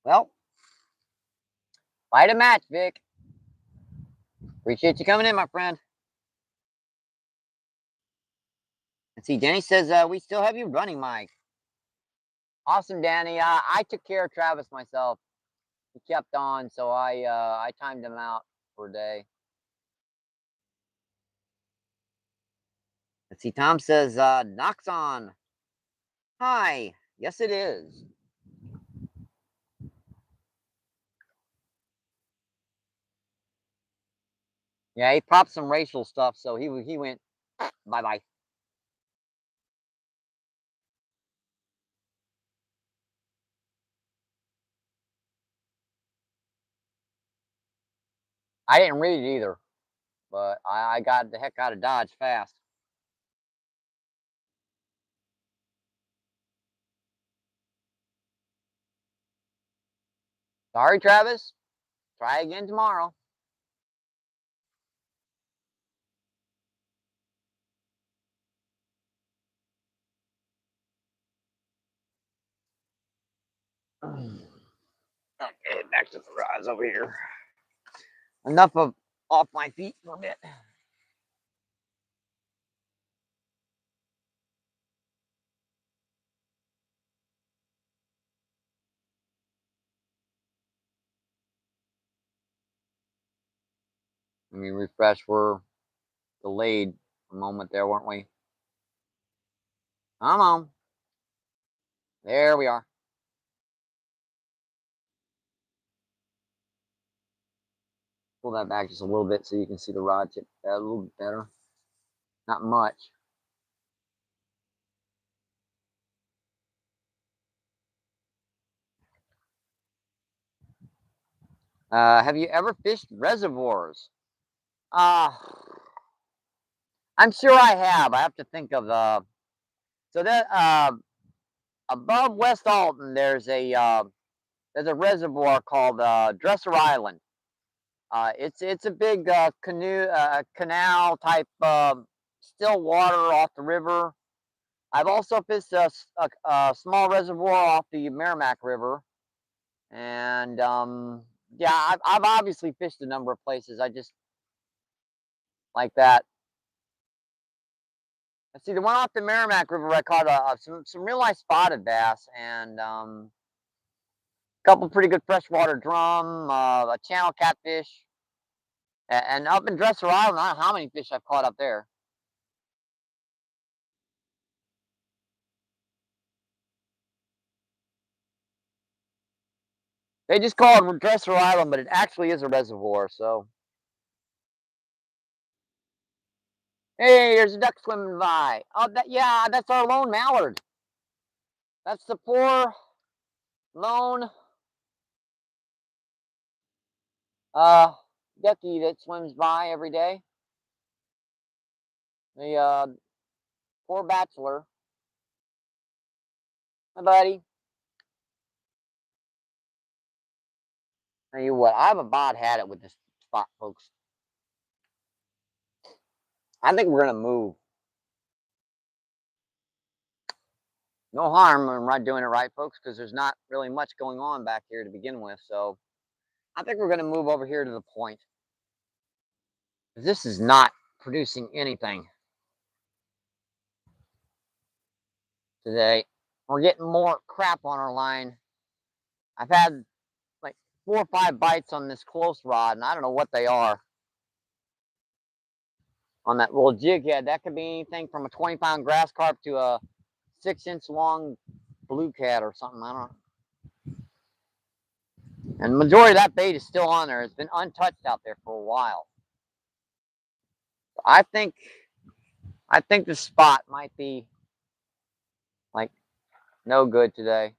Well, fight a match, Vic. Appreciate you coming in, my friend. Let's see, Danny says, we still have you running, Mike. Awesome, Danny. I took care of Travis myself. He kept on, so I timed him out for a day. Let's see, Tom says, Knox on. Hi. Yes, it is. Yeah, he popped some racial stuff, so he went, bye-bye. I didn't read it either, but I got the heck out of Dodge fast. Sorry, Travis. Try again tomorrow. Okay, back to the rods over here. Enough of off my feet for a bit. Let me refresh. We're delayed a moment there, weren't we? Come on. There we are. Pull that back just a little bit so you can see the rod tip a little bit better. Not much. Have you ever fished reservoirs? I'm sure I have. I have to think of so that above West Alton there's a reservoir called Dresser Island. It's a big canal type still water off the river. I've also fished a small reservoir off the Merrimack River, and yeah, I've obviously fished a number of places. I just like that. Let's see, the one off the Merrimack River, I caught some real nice spotted bass and a couple pretty good freshwater drum, a channel catfish, and up in Dresser Island, I don't know how many fish I've caught up there. They just call it Dresser Island, but it actually is a reservoir. So, hey, there's a duck swimming by. Oh, yeah, that's our lone mallard. That's the poor lone uh ducky that swims by every day. The poor bachelor. My buddy. Tell you what, I've about had it with this spot, folks. I think we're gonna move. No harm in right doing it right, folks, because there's not really much going on back here to begin with. So I think we're gonna move over here to the point. This is not producing anything today. We're getting more crap on our line. I've had like 4 or 5 bites on this close rod, and I don't know what they are. On that little jig head, that could be anything from a 20-pound grass carp to a 6-inch long blue cat or something. I don't know. And the majority of that bait is still on there. It's been untouched out there for a while. I think this spot might be like no good today.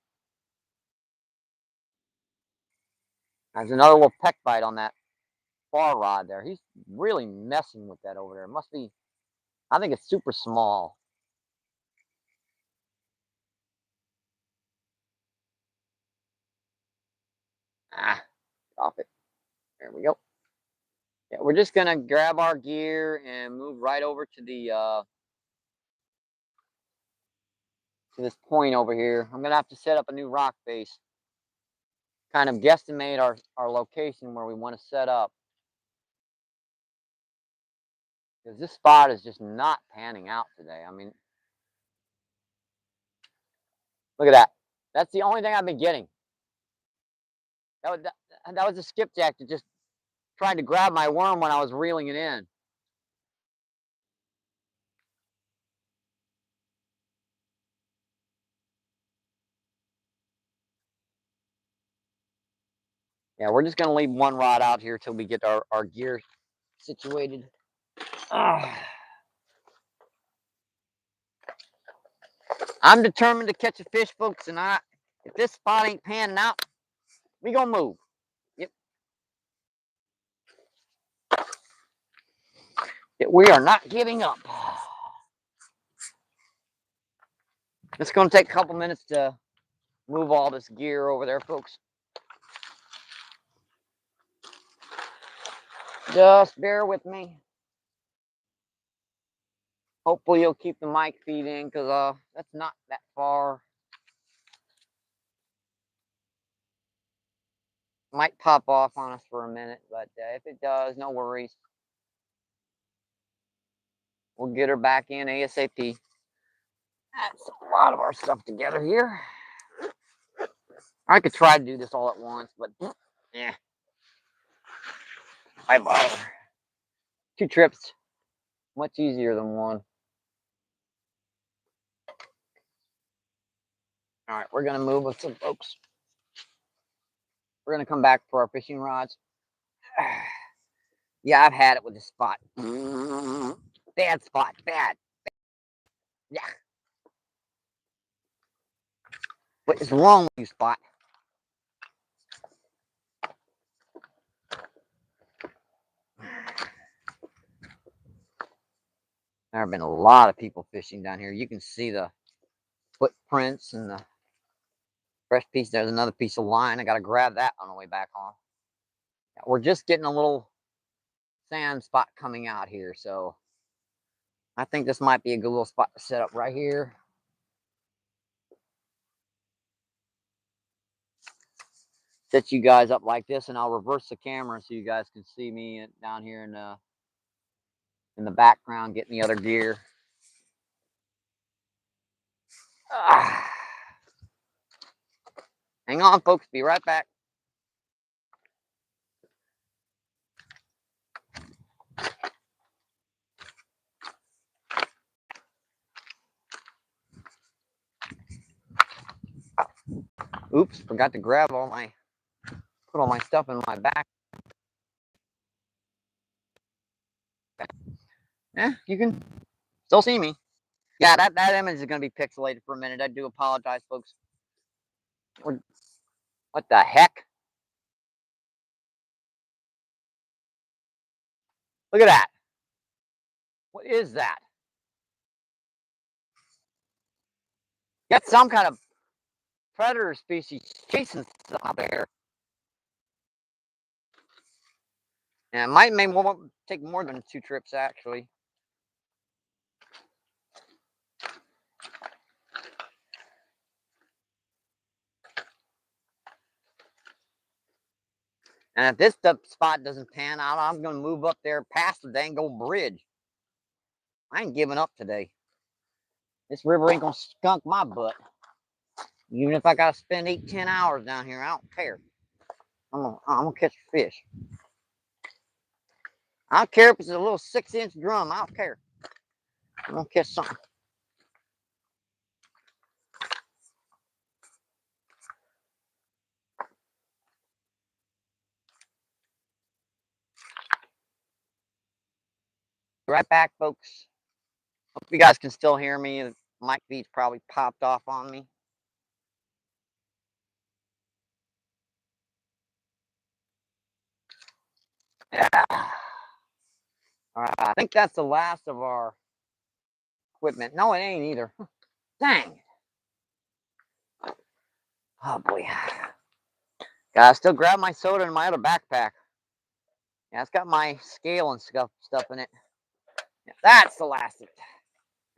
There's another little peck bite on that far rod there. He's really messing with that over there. It must be, I think it's super small. Ah, off it. There we go. Yeah, we're just gonna grab our gear and move right over to the to this point over here. I'm gonna have to set up a new rock face. Kind of guesstimate our location where we want to set up. Because this spot is just not panning out today. I mean, look at that. That's the only thing I've been getting. That was a skipjack that just tried to grab my worm when I was reeling it in. Yeah, we're just gonna leave one rod out here till we get our gear situated. I'm determined to catch a fish, folks, and if this spot ain't panning out, we gonna move. Yep. We are not giving up. It's gonna take a couple minutes to move all this gear over there, folks. Just bear with me. Hopefully you'll keep the mic feed in because that's not that far. Might pop off on us for a minute, but if it does, no worries. We'll get her back in ASAP. That's a lot of our stuff together here. I could try to do this all at once, but yeah, I bother. 2 trips, much easier than one. All right, we're gonna move with some folks. We're gonna come back for our fishing rods. Yeah, I've had it with this spot. Bad spot, bad. Yeah. What is wrong with you, Spot? There have been a lot of people fishing down here. You can see the footprints and the fresh piece. There's another piece of line. I got to grab that on the way back home. We're just getting a little sand spot coming out here, so I think this might be a good little spot to set up right here. Set you guys up like this, and I'll reverse the camera so you guys can see me down here in the background getting the other gear. Hang on, folks. Be right back. Oops, forgot to grab put all my stuff in my back. Yeah, you can still see me. Yeah, that image is going to be pixelated for a minute. I do apologize, folks. What the heck? Look at that. What is that? Got some kind of predator species chasing stuff out there. And it might take more than 2 trips, actually. And if this spot doesn't pan out, I'm going to move up there past the dang old bridge. I ain't giving up today. This river ain't going to skunk my butt. Even if I got to spend 8-10 hours down here, I don't care. I'm gonna catch a fish. I don't care if it's a little 6-inch drum. I don't care. I'm gonna catch something. Right back, folks. Hope you guys can still hear me. The mic feed's probably popped off on me. Yeah. All right, I think that's the last of our equipment. No, it ain't either. Dang. Oh boy. Gotta still grab my soda in my other backpack. Yeah, it's got my scale and stuff in it. Yeah, that's the last of it.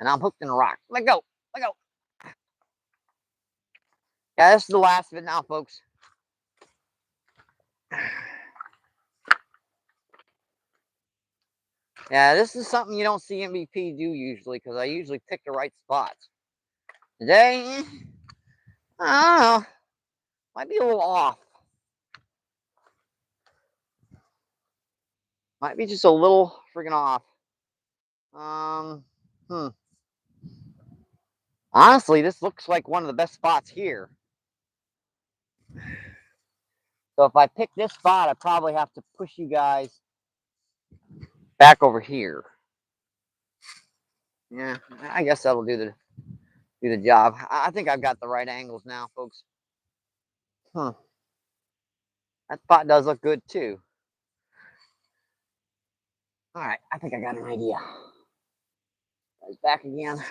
And I'm hooked in a rock. Let go. Let go. Yeah, this is the last of it now, folks. Yeah, this is something you don't see MVP do usually, because I usually pick the right spots. Today, I don't know, might be a little off. Might be just a little freaking off. Honestly, this looks like one of the best spots here. So if I pick this spot, I probably have to push you guys back over here. Yeah, I guess that'll do the job. I think I've got the right angles now, folks. That spot does look good too. All right, I think I got an idea. Guys, back again.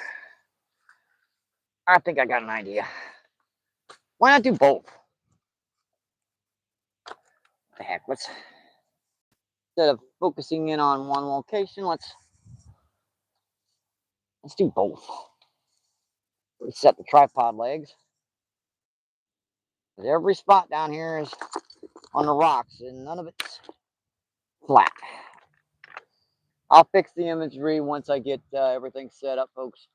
I think I got an idea. Why not do both? What the heck? Instead of focusing in on one location, let's do both. Reset the tripod legs. Every spot down here is on the rocks, and none of it's flat. I'll fix the imagery once I get everything set up, folks.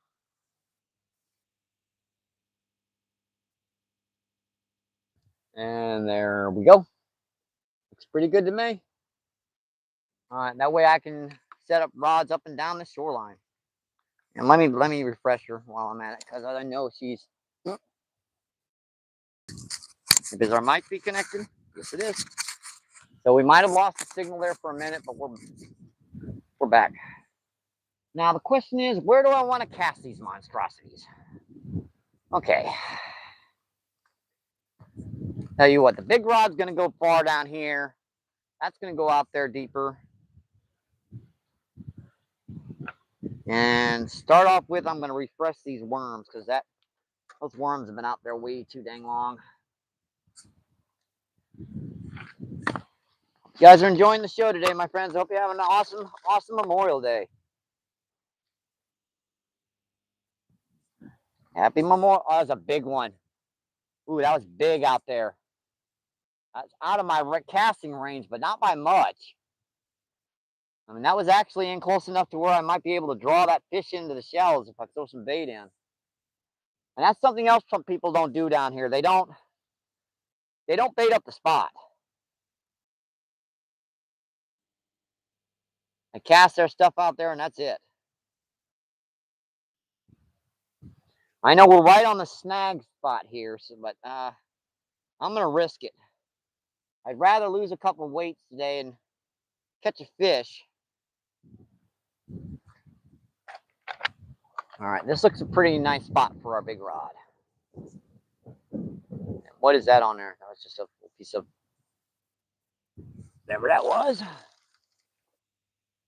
And there we go. Looks pretty good to me. All right, that way I can set up rods up and down the shoreline. And let me refresh her while I'm at it, because I know she's. Is our mic be connected? Yes, it is. So we might have lost the signal there for a minute, but we're back. Now the question is, where do I want to cast these monstrosities? Okay. Tell you what, the big rod's going to go far down here. That's going to go out there deeper. And start off with, I'm going to refresh these worms because those worms have been out there way too dang long. You guys are enjoying the show today, my friends. I hope you're having an awesome Memorial Day. Happy Memorial. Oh, that was a big one. Ooh, that was big out there. That's out of my casting range, but not by much. I mean, that was actually in close enough to where I might be able to draw that fish into the shells if I throw some bait in. And that's something else some people don't do down here. They don't bait up the spot. They cast their stuff out there and that's it. I know we're right on the snag spot here, but I'm going to risk it. I'd rather lose a couple of weights today and catch a fish. All right, this looks a pretty nice spot for our big rod. What is that on there? That was just a piece of whatever that was.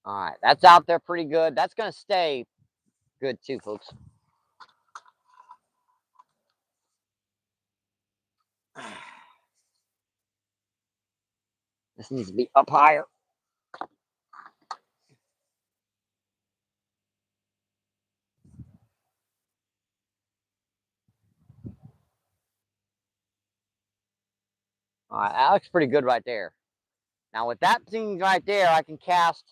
All right, that's out there pretty good. That's going to stay good too, folks. This needs to be up higher. All right, that looks pretty good right there. Now with that thing right there, I can cast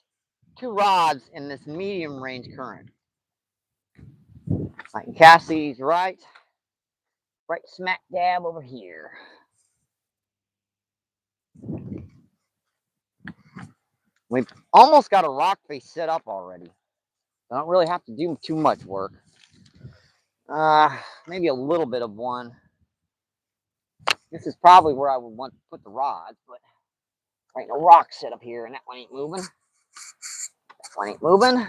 2 rods in this medium range current. I can cast these right smack dab over here. We've almost got a rock face set up already. I don't really have to do too much work. Maybe a little bit of one. This is probably where I would want to put the rods, but there ain't no rock set up here, and that one ain't moving. That one ain't moving.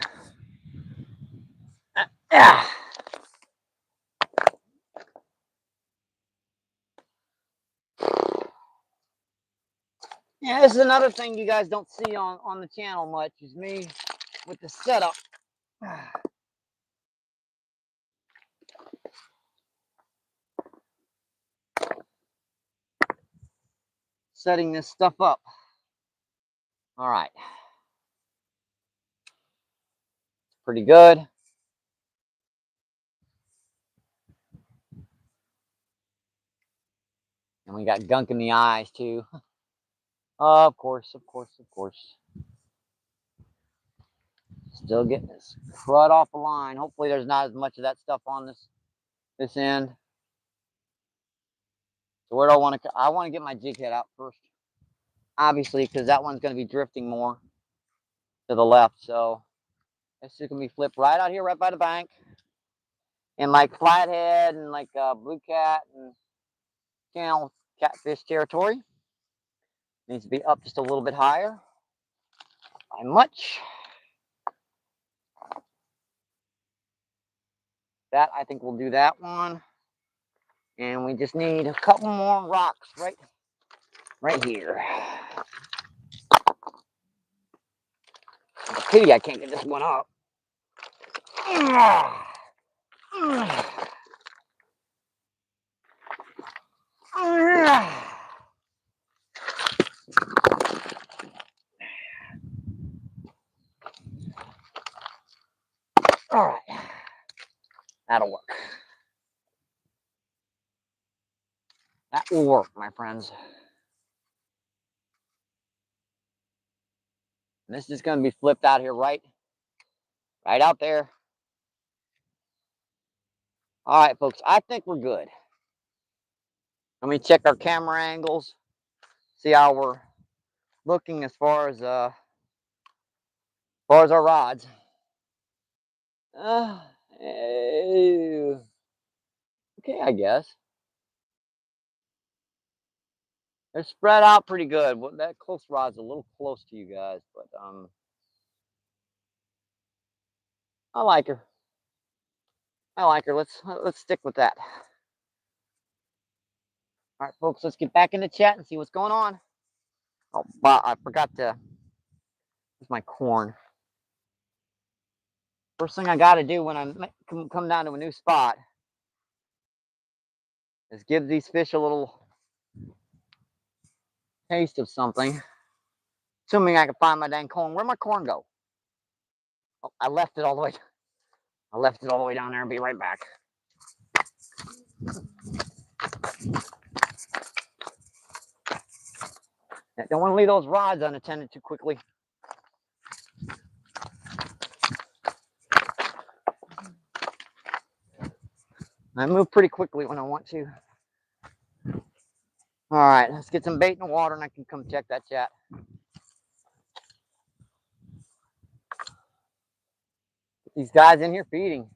Yeah, this is another thing you guys don't see on the channel much, is me with the setup. Setting this stuff up. All right. Pretty good. And we got gunk in the eyes too. Of course. Still getting this crud off the line. Hopefully there's not as much of that stuff on this end. So where do I want to? I want to get my jig head out first, obviously, because that one's going to be drifting more to the left. So this is going to be flipped right out here, right by the bank, in like flathead and like blue cat and channel catfish territory. Needs to be up just a little bit higher. By much. That, I think we'll do that one. And we just need a couple more rocks right here. Pity I can't get this one up. All right, that'll work. That will work, my friends. And this is going to be flipped out here right out there. All right, folks, I think we're good. Let me check our camera angles, see how we're looking as far as our rods. Okay, I guess. They're spread out pretty good. Well, that close rod's a little close to you guys, but I like her. I like her. Let's stick with that. All right, folks, let's get back in the chat and see what's going on. Oh, but I forgot to. Here's my corn. First thing I got to do when I come down to a new spot is give these fish a little taste of something. Assuming I can find my dang corn. Where'd my corn go? Oh, I left it all the way. I left it all the way down there and be right back. I don't want to leave those rods unattended too quickly. I move pretty quickly when I want to. All right, let's get some bait in the water and I can come check that chat. These guys in here feeding.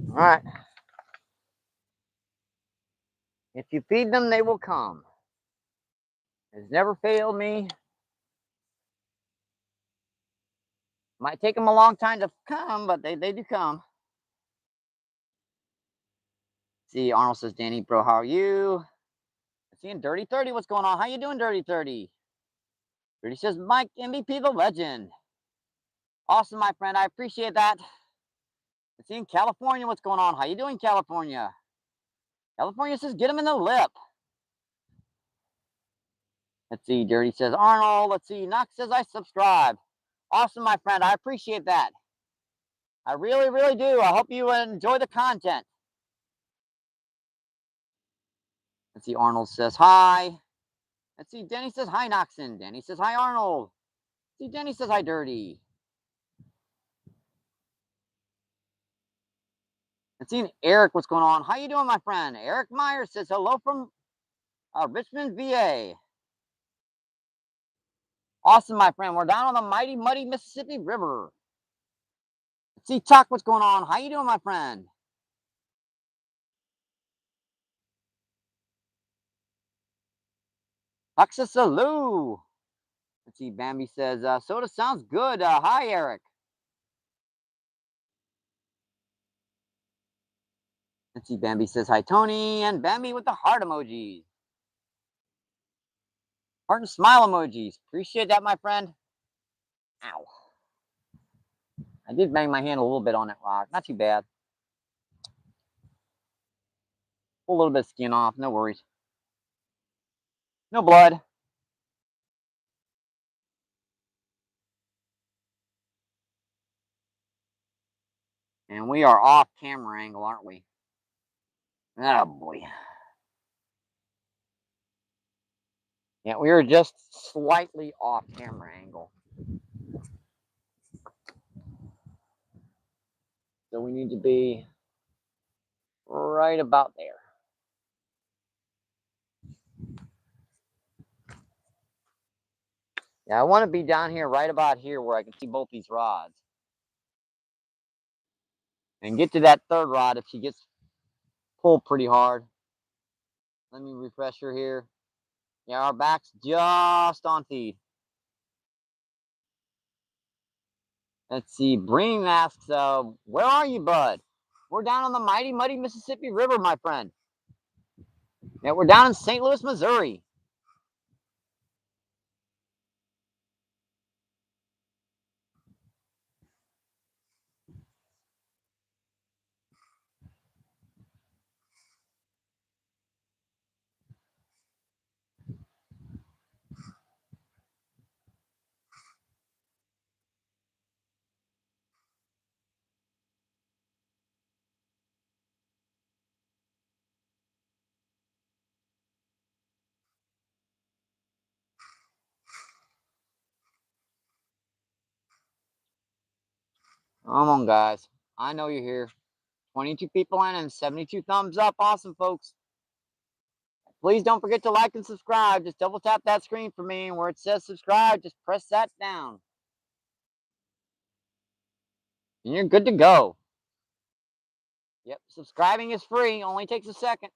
All right. If you feed them, they will come. It's never failed me. Might take them a long time to come, but they do come. See, Arnold says, Danny, bro, how are you? Seeing Dirty 30, what's going on? How you doing, Dirty 30? Dirty says, Mike, MVP the legend. Awesome, my friend. I appreciate that. Seeing California, what's going on? How you doing, California? California says, get him in the lip. Let's see, Dirty says, Arnold. Let's see, Knox says, I subscribe. Awesome, my friend. I appreciate that. I really, really do. I hope you enjoy the content. Let's see, Arnold says, hi. Let's see, Denny says, hi, Noxon. Denny says, hi, Arnold. Let's see, Denny says, hi, Dirty. Let's see, Eric, what's going on? How you doing, my friend? Eric Myers says, hello from Richmond, VA. Awesome, my friend. We're down on the mighty, muddy Mississippi River. Let's see, Chuck, what's going on? How you doing, my friend? Texas Salou. Let's see, Bambi says, soda sounds good. Hi, Eric. Let's see, Bambi says, hi, Tony. And Bambi with the heart emojis. Heart and smile emojis. Appreciate that, my friend. Ow. I did bang my hand a little bit on that rock. Not too bad. Pull a little bit of skin off. No worries. No blood. And we are off camera angle, aren't we? Oh, boy. Yeah, we are just slightly off camera angle. So we need to be right about there. Yeah, I want to be down here, right about here, where I can see both these rods. And get to that third rod if she gets pulled pretty hard. Let me refresh her here. Yeah, our back's just on feed. Let's see. Bream asks, where are you, bud? We're down on the mighty, muddy Mississippi River, my friend. Yeah, we're down in St. Louis, Missouri. Come on, guys. I know you're here. 22 people in and 72 thumbs up. Awesome, folks. Please don't forget to like and subscribe. Just double tap that screen for me, and where it says subscribe, just press that down. and you're good to go. Yep, subscribing is free, only takes a second.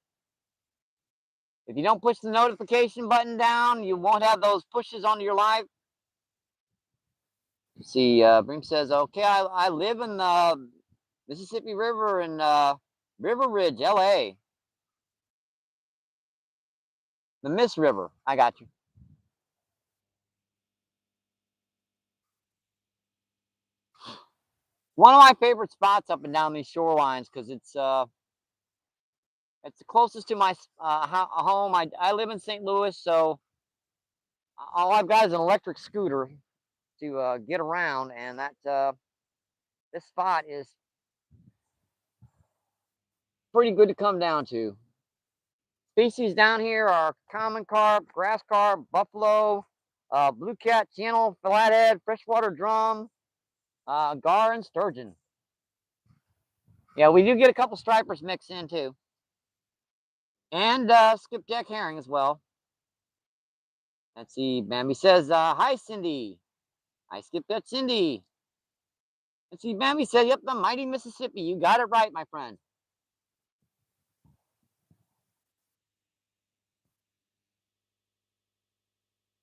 If you don't push the notification button down, you won't have those pushes onto your live. See, Bream says, okay, I live in the Mississippi River in River Ridge, LA. The Miss River. I got you. One of my favorite spots up and down these shorelines because it's the closest to my home. I live in St. Louis, so all I've got is an electric scooter to get around, and that this spot is pretty good to come down to. Species down here are common carp, grass carp, buffalo, blue cat, channel, flathead, freshwater drum, gar, and sturgeon. Yeah, we do get a couple stripers mixed in too, and skipjack herring as well. Let's see. Bambi says, "Hi, Cindy. I skipped that, Cindy." Let's see. Bambi said, "Yep, the mighty Mississippi. You got it right, my friend."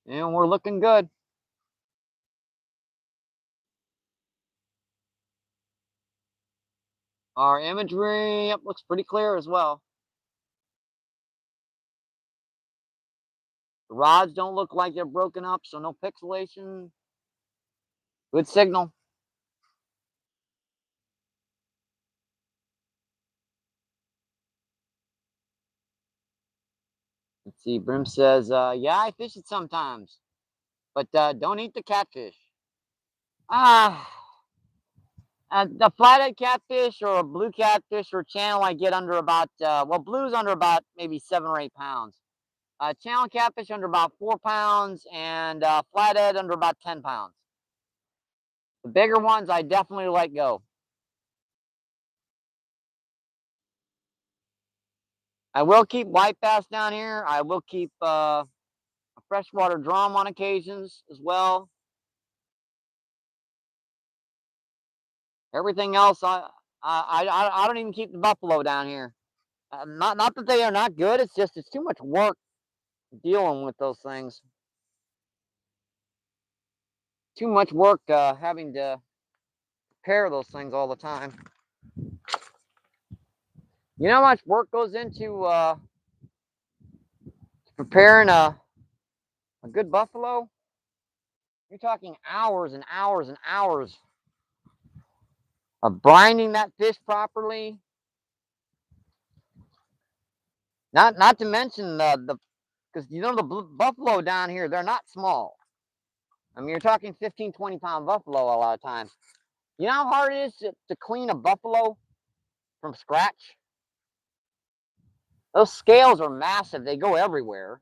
And we're looking good. Our imagery, yep, looks pretty clear as well. The rods don't look like they're broken up, so no pixelation. Good signal. Let's see. Brim says, "Yeah, I fish it sometimes, but don't eat the catfish." Ah, the flathead catfish or a blue catfish or channel, I get under about well, blue's under about maybe 7 or 8 pounds. Channel catfish under about 4 pounds, and flathead under about 10 pounds. The bigger ones, I definitely let go. I will keep white bass down here. I will keep a freshwater drum on occasions as well. Everything else, I don't even keep the buffalo down here. Not that they are not good. It's just it's too much work dealing with those things. Too much work having to prepare those things all the time. You know how much work goes into preparing a good buffalo? You're talking hours and hours and hours of brining that fish properly. Not to mention the because you know the buffalo down here, they're not small. I mean, you're talking 15, 20 pound buffalo a lot of times. You know how hard it is to clean a buffalo from scratch? Those scales are massive. They go everywhere.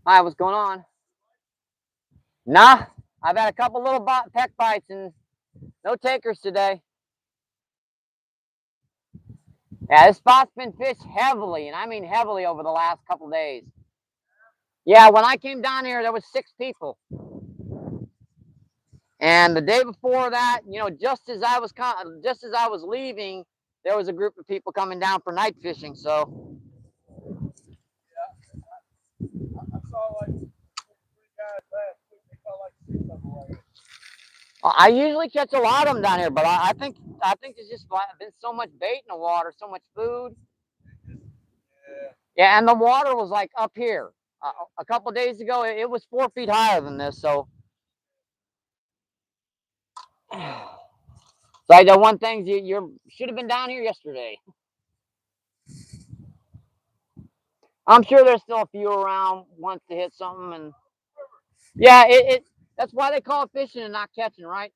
Hi, what's going on? Nah, I've had a couple little peck bites and no takers today. Yeah, this spot's been fished heavily, and I mean heavily over the last couple days. Yeah, when I came down here, there was 6 people. And the day before that, you know, just as I was leaving, there was a group of people coming down for night fishing. So I saw like 3 guys last week. They caught like 6 of them. I usually catch a lot of them down here, but I think there's just been so much bait in the water, so much food. Yeah, and the water was like up here. A couple days ago, it was 4 feet higher than this. So, so I know one thing: you should have been down here yesterday. I'm sure there's still a few around wants to hit something, and yeah, that's why they call it fishing and not catching, right?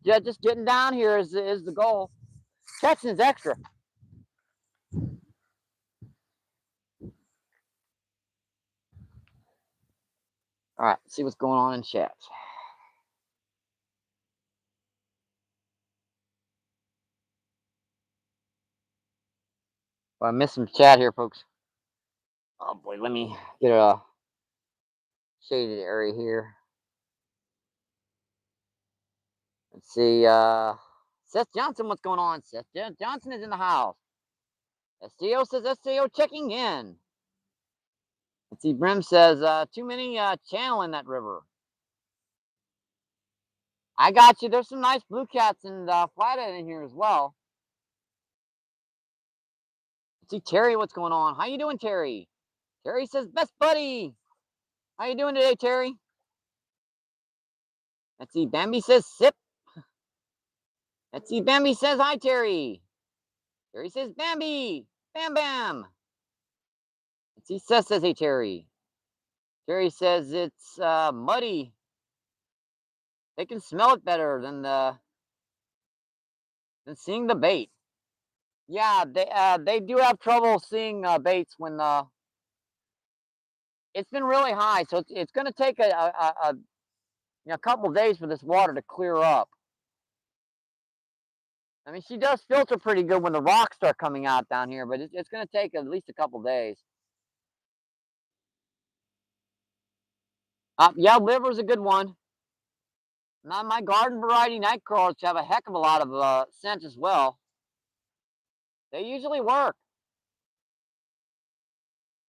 Yeah, just getting down here is the goal. Catching is extra. All right, see what's going on in chat. Well, I missed some chat here, folks. Oh boy, let me get a shaded area here. Let's see. Seth Johnson, what's going on? Seth Johnson is in the house. SCO says SCO checking in. Let's see. Brim says too many channel in that river. I got you. There's some nice blue cats and flathead in here as well. Let's see, Terry, what's going on? How you doing, Terry? Terry says best buddy. How you doing today, Terry? Let's see. Bambi says sip. Let's see. Bambi says hi, Terry. Terry says Bambi. Bam bam. Let's see. Seth says hey, Terry. Terry says it's muddy. They can smell it better than seeing the bait. Yeah, they do have trouble seeing baits when it's been really high, so it's going to take a couple days for this water to clear up. I mean, she does filter pretty good when the rocks start coming out down here, but it's going to take at least a couple days. Yeah, liver's a good one. Now, my garden variety night crawlers have a heck of a lot of scent as well. They usually work,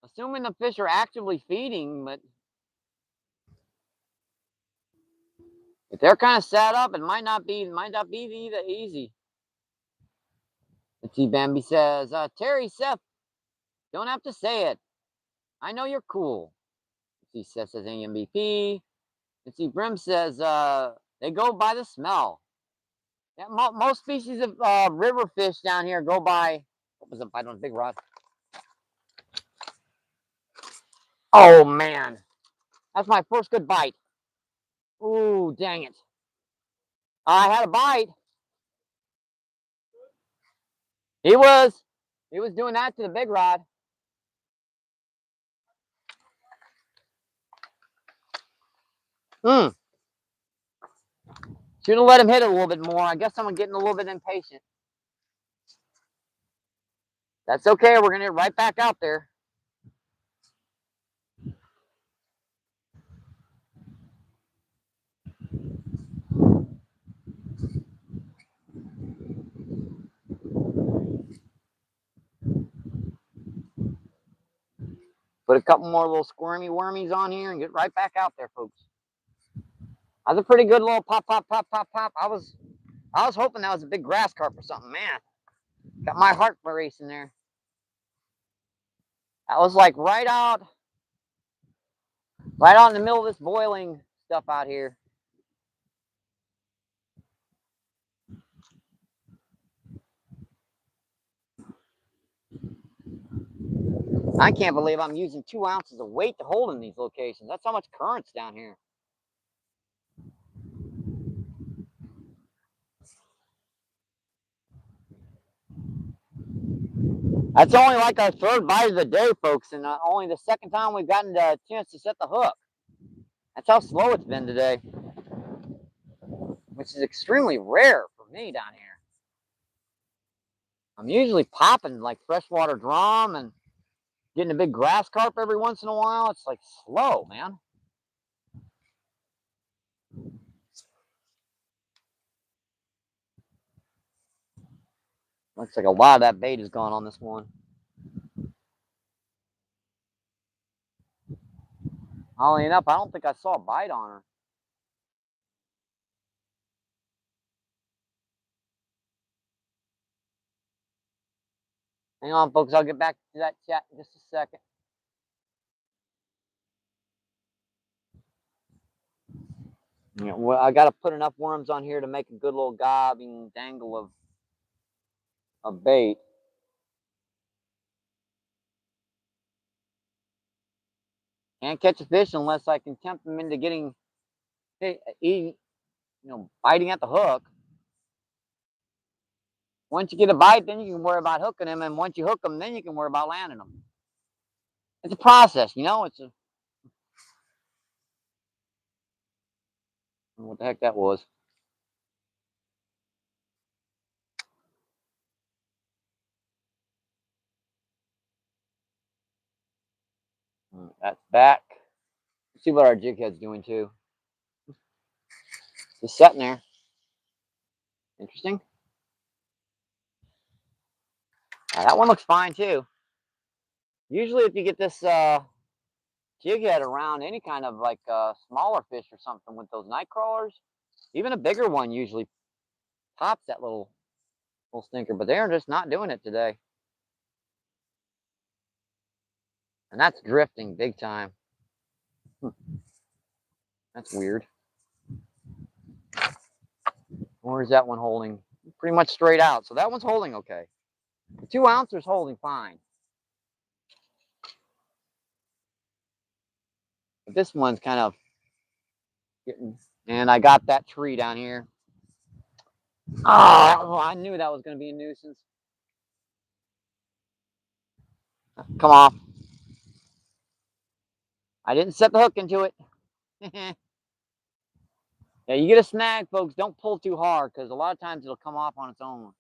assuming the fish are actively feeding. But if they're kind of set up, it might not be easy. Let's see. Bambi says, Terry, Seth, don't have to say it. I know you're cool. Let's see. Seth says MBP. Let's see. Brim says they go by the smell. Yeah, most species of river fish down here go by. What was it? Bite on a big rod. Oh man, that's my first good bite. Ooh, dang it! I had a bite. He was doing that to the big rod. Should have let him hit it a little bit more. I guess I'm getting a little bit impatient. That's okay. We're gonna get right back out there. Put a couple more little squirmy wormies on here and get right back out there, folks. That was a pretty good little pop, pop, pop, pop, pop. I was hoping that was a big grass carp or something. Man, got my heart racing there. That was like right out in the middle of this boiling stuff out here. I can't believe I'm using 2 ounces of weight to hold in these locations. That's how much current's down here. That's only like our third bite of the day, folks, and only the second time we've gotten the chance to set the hook. That's how slow it's been today, which is extremely rare for me down here. I'm usually popping like freshwater drum and getting a big grass carp every once in a while. It's like slow, man. Looks like a lot of that bait is gone on this one. Oddly enough, I don't think I saw a bite on her. Hang on, folks. I'll get back to that chat in just a second. Yeah, well, I got to put enough worms on here to make a good little gobbing dangle of bait. Can't catch a fish unless I can tempt them into biting at the hook. Once you get a bite, then you can worry about hooking them, and once you hook them, then you can worry about landing them. It's a process, you know. It's a I don't know what the heck that was. That's back. Let's see what our jig head's doing too. Just sitting there. Interesting. That one looks fine too. Usually if you get this jig head around any kind of like smaller fish or something with those night crawlers, even a bigger one usually pops that little stinker, but they're just not doing it today. And that's drifting big time. That's weird. Where is that one holding? Pretty much straight out. So that one's holding okay. The 2 ouncer's holding fine. But this one's kind of getting, and I got that tree down here. Oh, I knew that was going to be a nuisance. Come off. I didn't set the hook into it. Yeah, you get a snag, folks, don't pull too hard because a lot of times it'll come off on its own.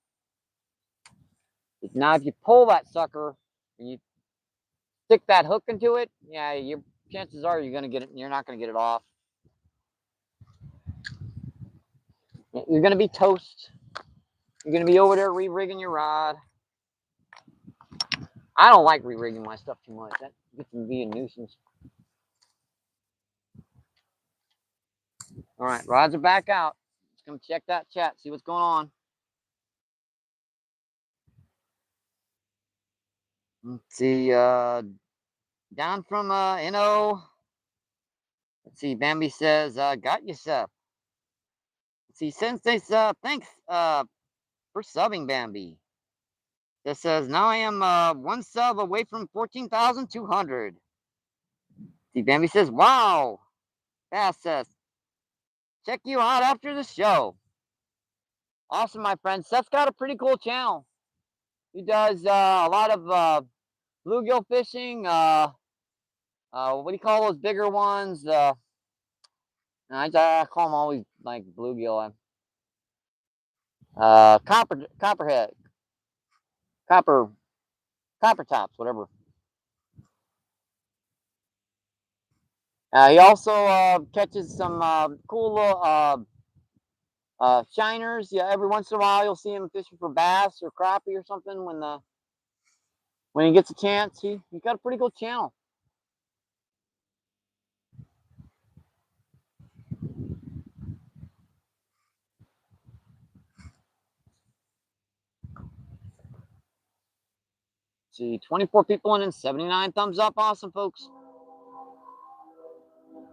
Now, if you pull that sucker and you stick that hook into it, yeah, your chances are you're gonna get it. You're not gonna get it off. You're gonna be toast. You're gonna be over there re-rigging your rod. I don't like re-rigging my stuff too much. That gets to be a nuisance. All right, rods are back out. Let's come check that chat, see what's going on. Let's see, down from NO. Let's see, Bambi says, got you, Seth. Let's see, Sensei, thanks for subbing, Bambi. That says, now I am one sub away from 14,200. See, Bambi says, wow. Bass says, check you out after the show. Awesome, my friend. Seth's got a pretty cool channel. He does a lot of bluegill fishing. What do you call those bigger ones? I call them always like bluegill. Copperhead, copper tops, whatever. He also catches some cool little shiners. Yeah, every once in a while you'll see him fishing for bass or crappie or something when he gets a chance. He's got a pretty cool channel. See, 24 people and 79 thumbs up. Awesome, folks.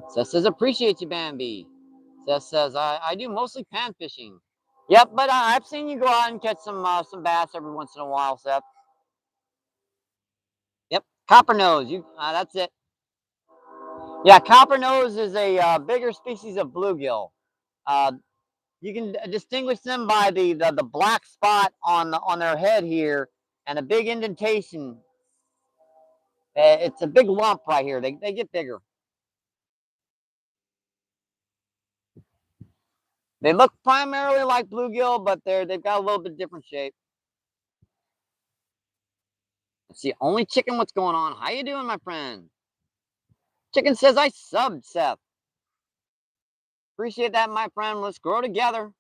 Seth says, appreciate you, Bambi. Seth says, I do mostly pan fishing. Yep, but I've seen you go out and catch some bass every once in a while, Seth. Yep, copper nose. That's it. Yeah, copper nose is a bigger species of bluegill. You can distinguish them by the black spot on their head here and a big indentation. It's a big lump right here. They get bigger. They look primarily like bluegill, but they've got a little bit different shape. Let's see, only chicken, what's going on? How you doing, my friend? Chicken says I subbed, Seth. Appreciate that, my friend. Let's grow together.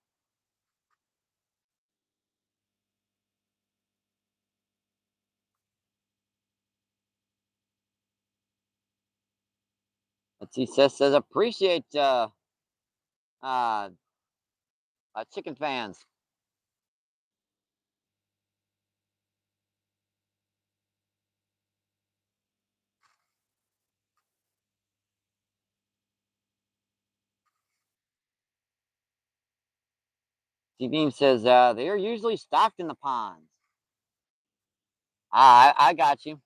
Let's see, Seth says appreciate chicken fans. T-Beam says they are usually stocked in the ponds. I got you.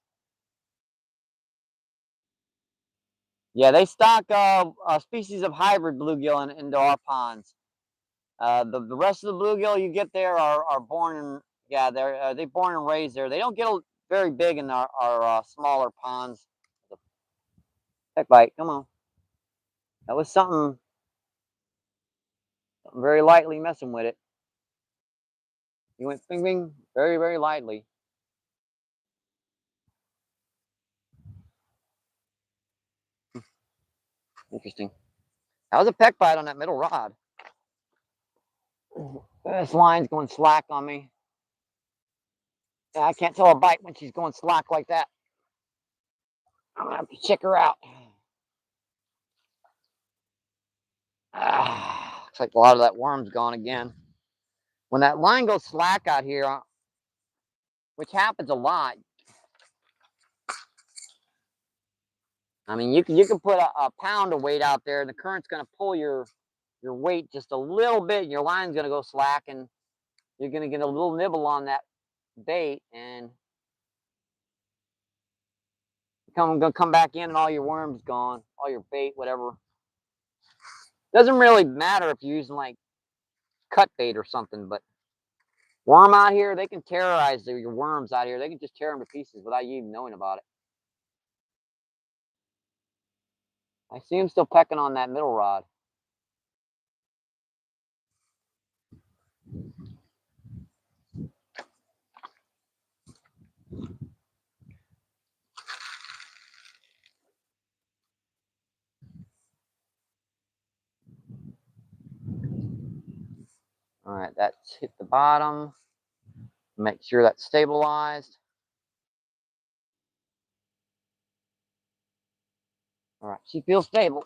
Yeah, they stock a species of hybrid bluegill into our ponds. The rest of the bluegill you get there are born in, yeah, they born and raised there. They don't get very big in our smaller ponds. Heck bite, come on. That was something very lightly messing with it. You went bing bing very, very lightly. Interesting. That was a peck bite on that middle rod. This line's going slack on me. Yeah, I can't tell a bite when she's going slack like that. I'm gonna have to check her out. Looks like a lot of that worm's gone again. When that line goes slack out here, which happens a lot, I mean, you can put a pound of weight out there, and the current's going to pull your weight just a little bit, and your line's going to go slack, and you're going to get a little nibble on that bait, and going to come back in, and all your worm's gone, all your bait, whatever. Doesn't really matter if you're using like cut bait or something, but worm out here, they can terrorize your worms out here. They can just tear them to pieces without you even knowing about it. I see him still pecking on that middle rod. All right, that's hit the bottom. Make sure that's stabilized. All right, she feels stable.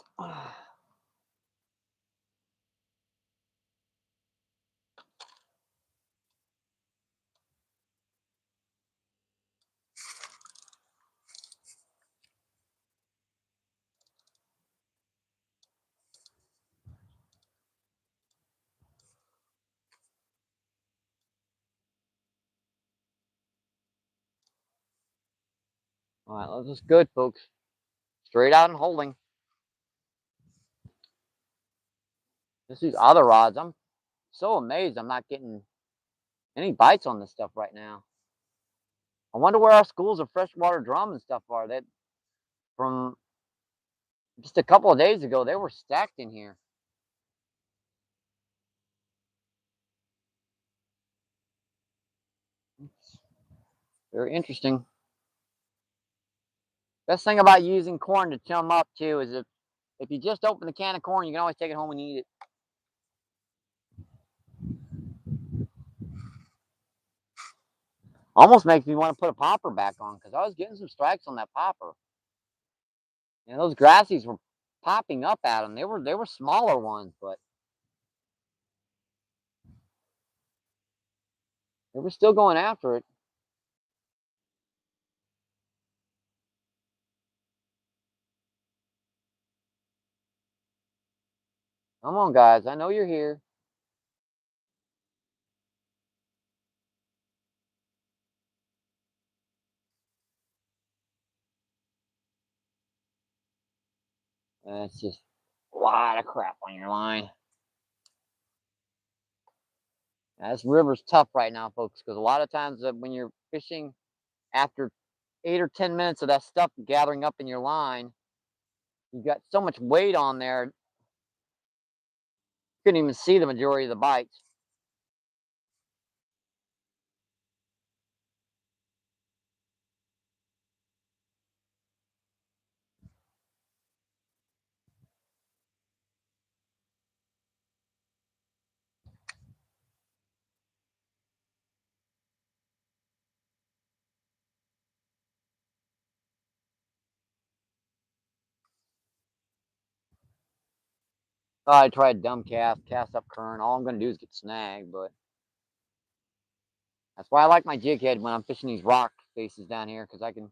All right, this is good, folks. Straight out and holding. Just these other rods, I'm so amazed I'm not getting any bites on this stuff right now. I wonder where our schools of freshwater drum and stuff are. That from just a couple of days ago, they were stacked in here. It's very interesting. Best thing about using corn to chum up too is if you just open the can of corn, you can always take it home when you eat it. Almost makes me want to put a popper back on because I was getting some strikes on that popper. And those grassies were popping up at them. They were smaller ones, but they were still going after it. Come on, guys. I know you're here. It's just a lot of crap on your line. Now, this river's tough right now, folks, because a lot of times when you're fishing after 8 or 10 minutes of that stuff gathering up in your line, you've got so much weight on there, you couldn't even see the majority of the bites. Oh, I tried dumb cast up current. All I'm going to do is get snagged, but that's why I like my jig head when I'm fishing these rock faces down here, because I can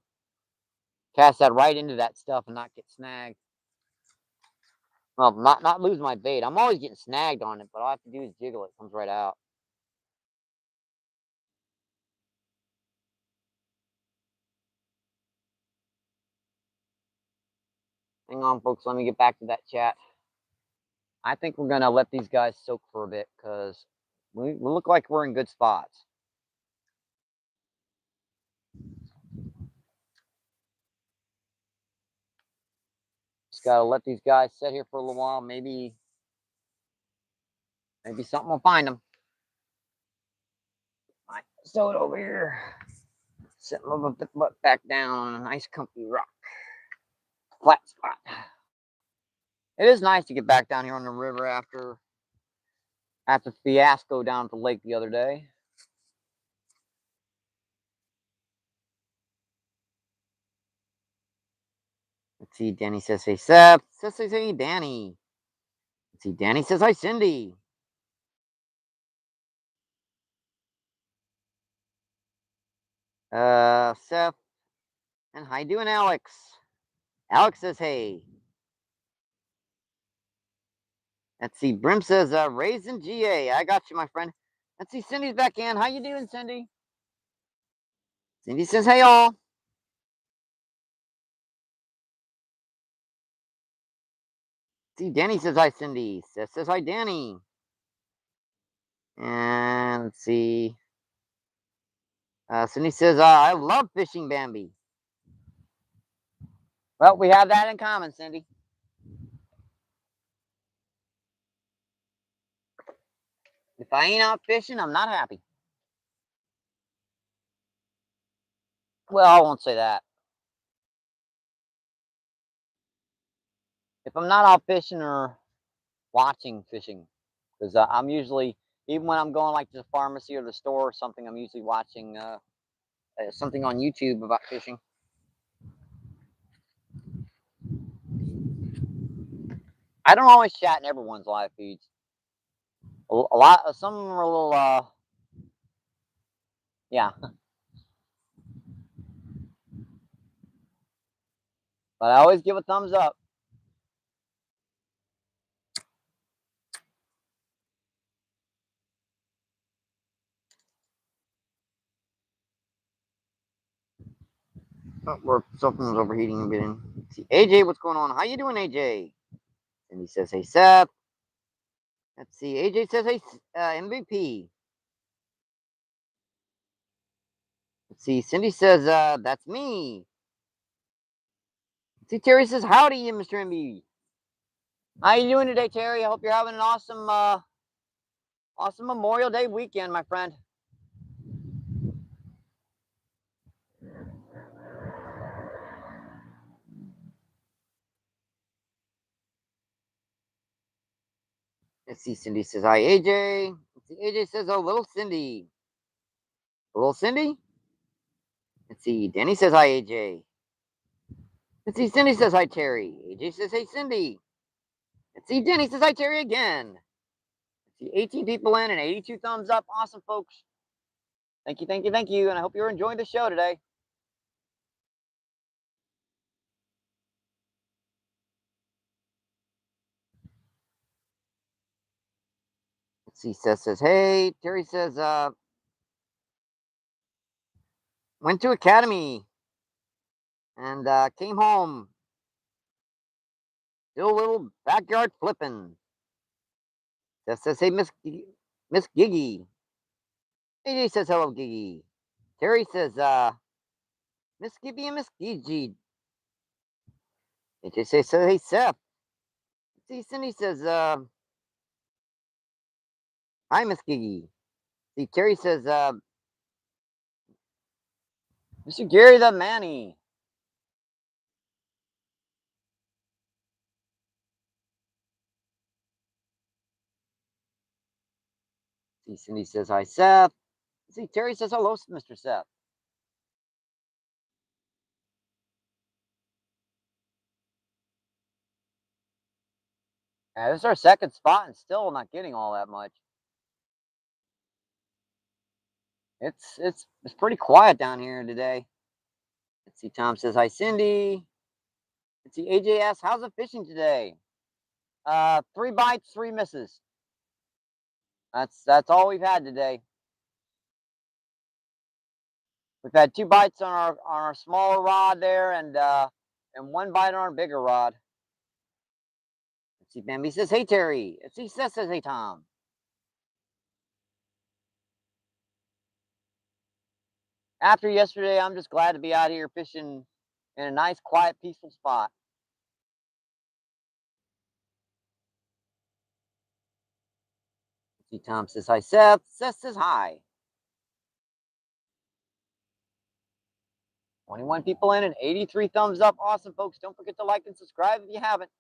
cast that right into that stuff and not get snagged. Well, not lose my bait. I'm always getting snagged on it, but all I have to do is jiggle it. It comes right out. Hang on, folks. Let me get back to that chat. I think we're going to let these guys soak for a bit because we look like we're in good spots. Just got to let these guys sit here for a little while. Maybe something will find them. Right, so it over here. Sit a little bit back down on a nice comfy rock. Flat spot. It is nice to get back down here on the river after After the fiasco down at the lake the other day. Let's see, Danny says, hey, Seth. Seth says, hey, Danny. Let's see, Danny says, hi, Cindy. Seth. And how you doing, Alex? Alex says, hey. Let's see, Brim says, Raisin GA. I got you, my friend. Let's see, Cindy's back in. How you doing, Cindy? Cindy says, hey, all. See, Danny says, hi, Cindy. Seth says, hi, Danny. And let's see. Cindy says, I love fishing, Bambi. Well, we have that in common, Cindy. If I ain't out fishing, I'm not happy. Well, I won't say that. If I'm not out fishing or watching fishing, because I'm usually, even when I'm going like to the pharmacy or the store or something, I'm usually watching something on YouTube about fishing. I don't always chat in everyone's live feeds. A lot, some of them are a little, yeah. But I always give a thumbs up. Oh, something's overheating a bit. See, AJ, what's going on? How you doing, AJ? And he says, hey, Seth. Let's see. AJ says, hey, MVP. Let's see. Cindy says, that's me. See, Terry says, howdy, Mr. MB. How you doing today, Terry? I hope you're having an awesome, awesome Memorial Day weekend, my friend. Let's see. Cindy says, hi, AJ. Let's see. AJ says, oh, little Cindy. Little Cindy? Let's see. Danny says, hi, AJ. Let's see. Cindy says, hi, Terry. AJ says, hey, Cindy. Let's see. Danny says, hi, Terry again. Let's see. 18 people in and 82 thumbs up. Awesome, folks. Thank you, thank you, thank you. And I hope you're enjoying the show today. Let's see. Seth says, hey. Terry says, went to academy and came home. Still a little backyard flipping. Seth says, hey, Miss Giggy. AJ says, hello, Giggy. Terry says, Miss Gibby and Miss Gigi. AJ says, hey, Seth. See, Cindy says, hi, Miss Giggy. See, Terry says, Mr. Gary the Manny. See, Cindy says, hi, Seth. See, Terry says, hello, Mr. Seth. This is our second spot and still not getting all that much. It's pretty quiet down here today. Let's see, Tom says, hi, Cindy. Let's see, AJ asks, how's the fishing today? 3 bites, 3 misses. That's all we've had today. We've had 2 bites on our smaller rod there, and 1 bite on our bigger rod. Let's see, Bambi says, hey, Terry. Let's see, Seth says, hey, Tom. After yesterday, I'm just glad to be out here fishing in a nice, quiet, peaceful spot. Let's see, Tom says, hi, Seth. Seth says, hi. 21 people in and 83 thumbs up. Awesome, folks. Don't forget to like and subscribe if you haven't.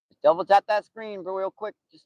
Just double tap that screen real quick. Just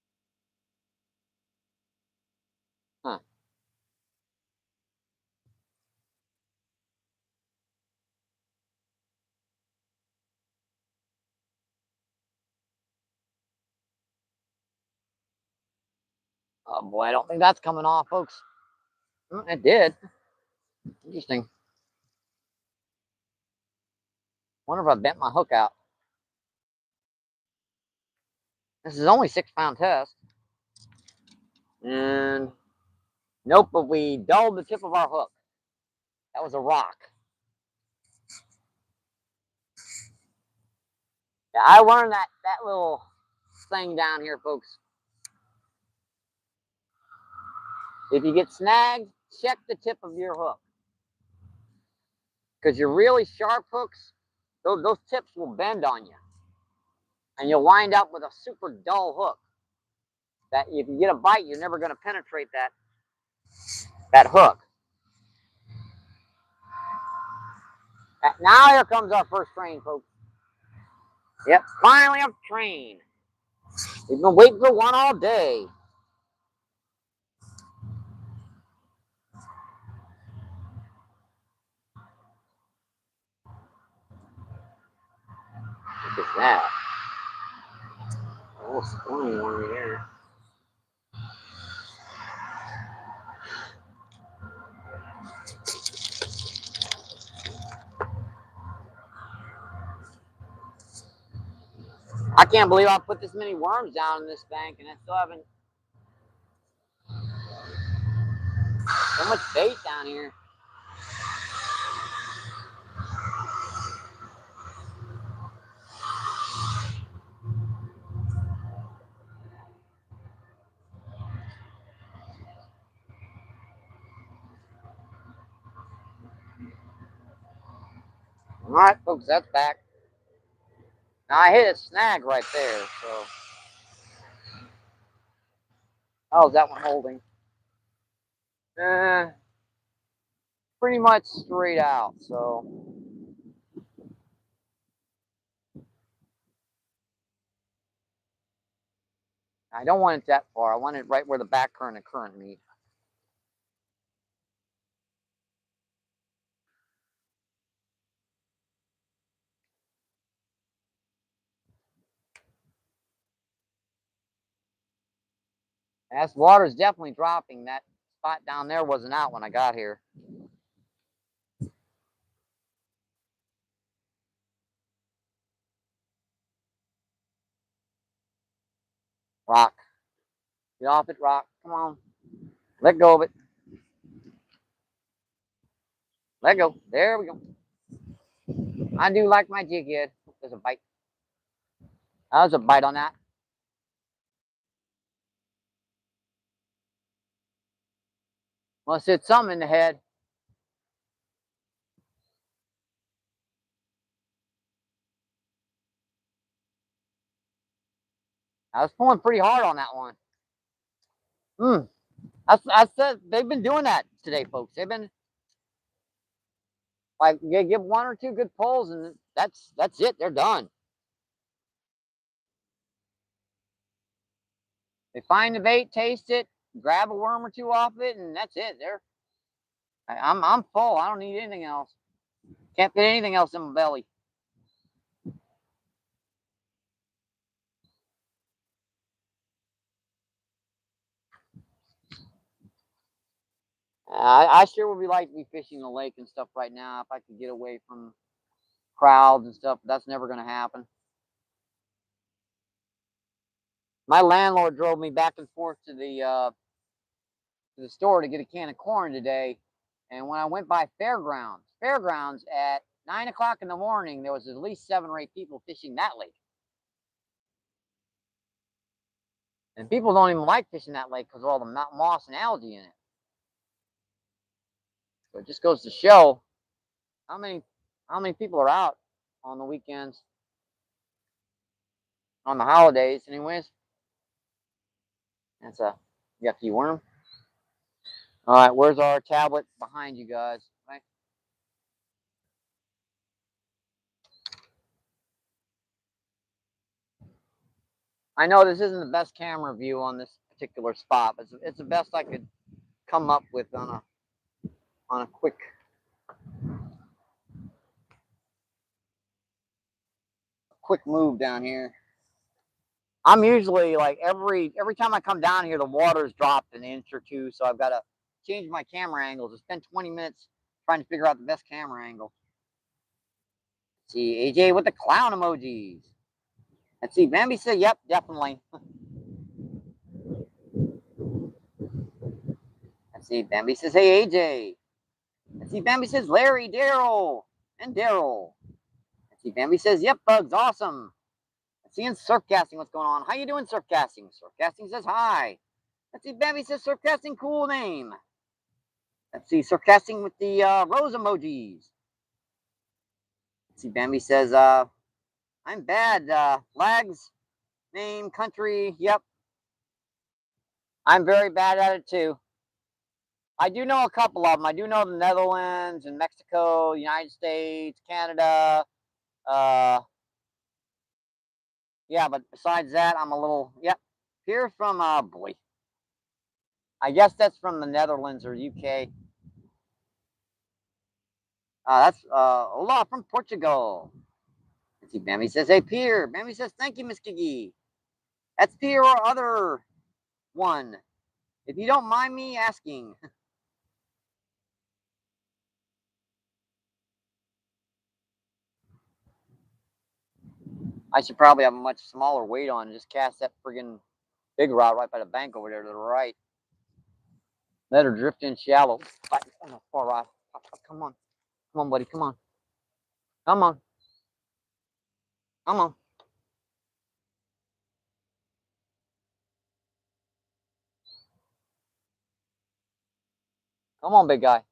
Oh boy, I don't think that's coming off, folks. It did. Interesting. Wonder if I bent my hook out. This is only 6-pound test. And nope, but we dulled the tip of our hook. That was a rock. Yeah, I learned that little thing down here, folks. If you get snagged, check the tip of your hook. Because your really sharp hooks, those tips will bend on you. And you'll wind up with a super dull hook. That if you get a bite, you're never going to penetrate that hook. Now here comes our first train, folks. Yep, finally a train. We've been waiting for one all day. Look at that. Oh, spawning one there. I can't believe I put this many worms down in this bank and I still haven't. So much bait down here. All right, folks, that's back. Now I hit a snag right there, so. How's that one holding? Pretty much straight out, so. I don't want it that far. I want it right where the back current and current meet. That water's definitely dropping. That spot down there wasn't out when I got here. Rock. Get off it, rock. Come on. Let go of it. Let go. There we go. I do like my jig head. There's a bite. That was a bite on that. Must hit something in the head. I was pulling pretty hard on that one. I said they've been doing that today, folks. They've been like, you give one or two good pulls, and that's it. They're done. They find the bait, taste it, grab a worm or two off it, and that's it. I'm full. I don't need anything else. Can't fit anything else in my belly. I sure would like to be fishing the lake and stuff right now if I could get away from crowds and stuff. But that's never going to happen. My landlord drove me back and forth to the store to get a can of corn today, and when I went by fairgrounds at 9 o'clock in the morning, there was at least 7 or 8 people fishing that lake. And people don't even like fishing that lake because of all the moss and algae in it. So it just goes to show how many people are out on the weekends, on the holidays, anyways. That's a yucky worm. All right, where's our tablet? Behind you guys. Right? I know this isn't the best camera view on this particular spot, but it's the best I could come up with on a quick move down here. I'm usually like every time I come down here, the water's dropped an inch or two, so I've got to change my camera angles. I spend 20 minutes trying to figure out the best camera angle. Let's see, AJ with the clown emojis. Let's see, Bambi said, "Yep, definitely." Let's see, Bambi says, "Hey AJ." Let's see, Bambi says, "Larry, Daryl, and Daryl." Let's see, Bambi says, "Yep, Bugs, awesome." Let's see, in Surfcasting, what's going on? How you doing, Surfcasting? Surfcasting says hi. Let's see, Bambi says, "Surfcasting, cool name." Let's see, Surfcasting with the rose emojis. Let's see, Bambi says, "I'm bad. Flags, name, country. Yep, I'm very bad at it too. I do know a couple of them. I do know the Netherlands and Mexico, United States, Canada. Uh, yeah, but besides that, I'm a little, yep. Here from, boy, I guess that's from the Netherlands or UK. That's Ola from Portugal. Let's see, Bambi says, "Hey, Pierre." Bambi says, "Thank you, Miss Kiki." That's Pierre or other one. If you don't mind me asking. I should probably have a much smaller weight on and just cast that friggin' big rod right by the bank over there to the right. Let her drift in shallow. Oh, far right. Come on. Come on, buddy. Come on. Come on. Come on. Come on, big guy.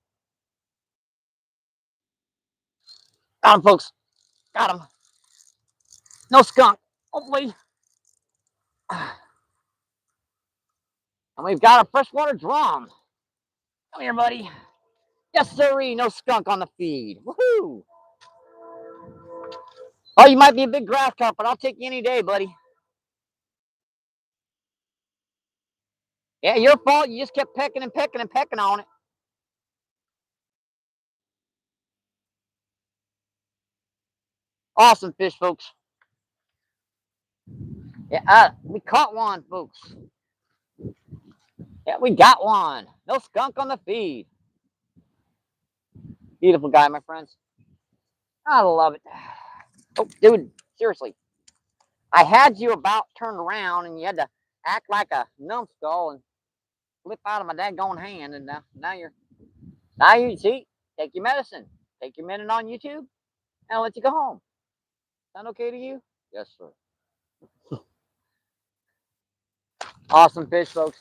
Got him, folks. Got him. No skunk. Hopefully. And we've got a freshwater drum. Come here, buddy. Yes, sirree. No skunk on the feed. Woohoo. Oh, you might be a big grass carp, but I'll take you any day, buddy. Yeah, your fault. You just kept pecking and pecking and pecking on it. Awesome fish, folks. Yeah, we caught one, folks. Yeah, we got one. No skunk on the feed. Beautiful guy, my friends. I love it. Oh, dude, seriously. I had you about turned around and you had to act like a numbskull and flip out of my daggone hand. And now you see, take your medicine. Take your minute on YouTube and I'll let you go home. Sound okay to you? Yes, sir. Awesome fish, folks.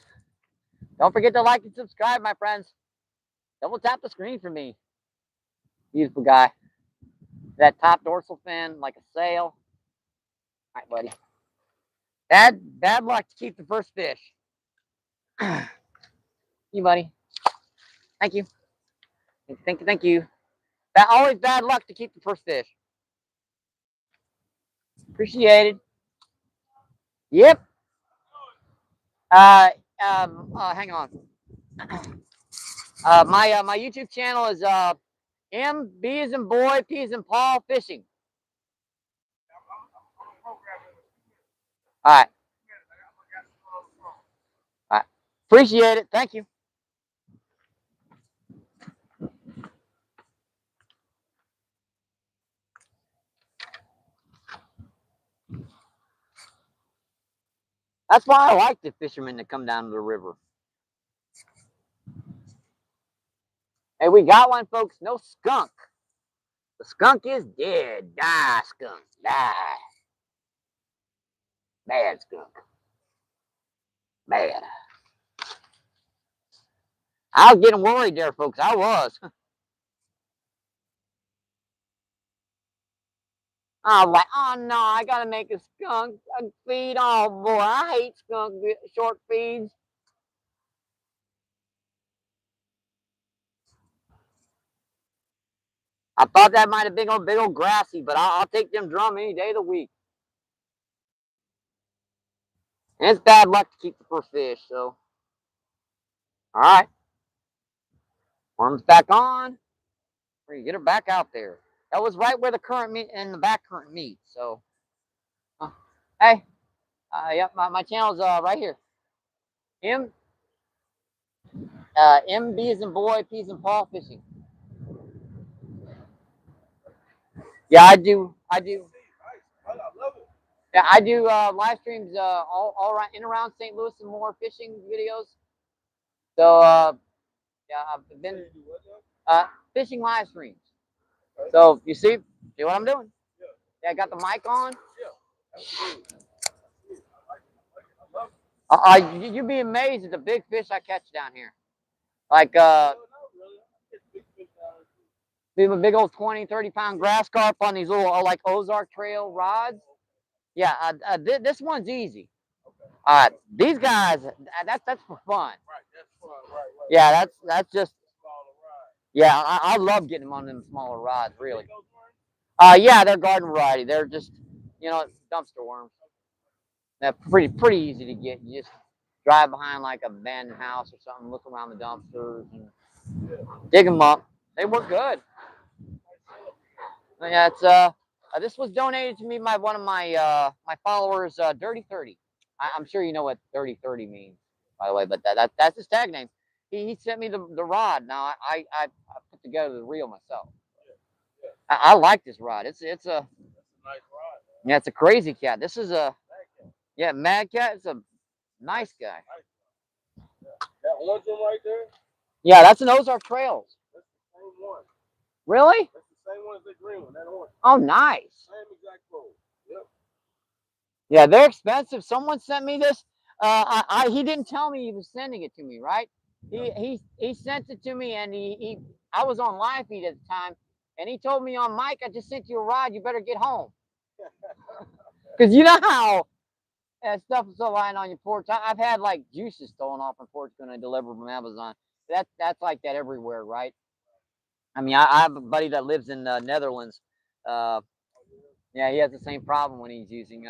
Don't forget to like and subscribe, my friends. Double tap the screen for me. Beautiful guy. That top dorsal fin like a sail. All right, buddy. Bad luck to keep the first fish. You, buddy. Thank you. Thank you. Always bad luck to keep the first fish. Appreciated. Yep. Hang on. My YouTube channel is MB as in boy, P as in Paul fishing. All right. All right. Appreciate it. Thank you. That's why I like the fishermen that come down to the river. Hey, we got one, folks. No skunk. The skunk is dead. Die, skunk. Die. Bad skunk. Bad. I was getting worried there, folks. I was. I was like, oh no, I gotta make a skunk feed. Oh boy, I hate skunk short feeds. I thought that might have been a big old grassy, but I'll take them drum any day of the week. And it's bad luck to keep the first fish, so. All right. Worm's back on. We get her back out there. That was right where the current meet and the back current meet. So, hey, Yep, my channel's right here. M MB is in boy, P is in Paul fishing. Yeah, I do. Yeah, I do live streams all around in around St. Louis and more fishing videos. So yeah, I've been fishing live streams. So you see what I'm doing? Yeah, I got the mic on. You'd be amazed at the big fish I catch down here. Like big old 20, 30-pound grass carp on these little like Ozark Trail rods. Yeah, this one's easy. These guys, that's for fun. Yeah, that's just. Yeah, I love getting them on them smaller rods. Really. Yeah, they're garden variety. They're just, dumpster worms. They're pretty easy to get. You just drive behind like a abandoned house or something, look around the dumpsters and dig them up. They work good. Yeah, it's this was donated to me by one of my followers, Dirty 30. I'm sure you know what Dirty 30 means, by the way, but that's his tag name. He sent me the rod. Now I put together the reel myself. I like this rod. It's a yeah, it's a crazy cat. This is a Mad Cat. It's a nice guy. That orange one right there? Yeah, that's an Ozark Trails. That's the same one. Really? That's the same one as the green one, that orange. Oh, nice. Same exact code. Yep. Yeah, they're expensive. Someone sent me this. He didn't tell me he was sending it to me, right? He sent it to me, and I was on live feed at the time, and he told me on mic, I just sent you a rod. You better get home, because you know how stuff is so lying on your porch. I've had like juices stolen off my porch when I deliver from Amazon. That's like that everywhere, right? I mean, I have a buddy that lives in the Netherlands. Yeah, he has the same problem when he's using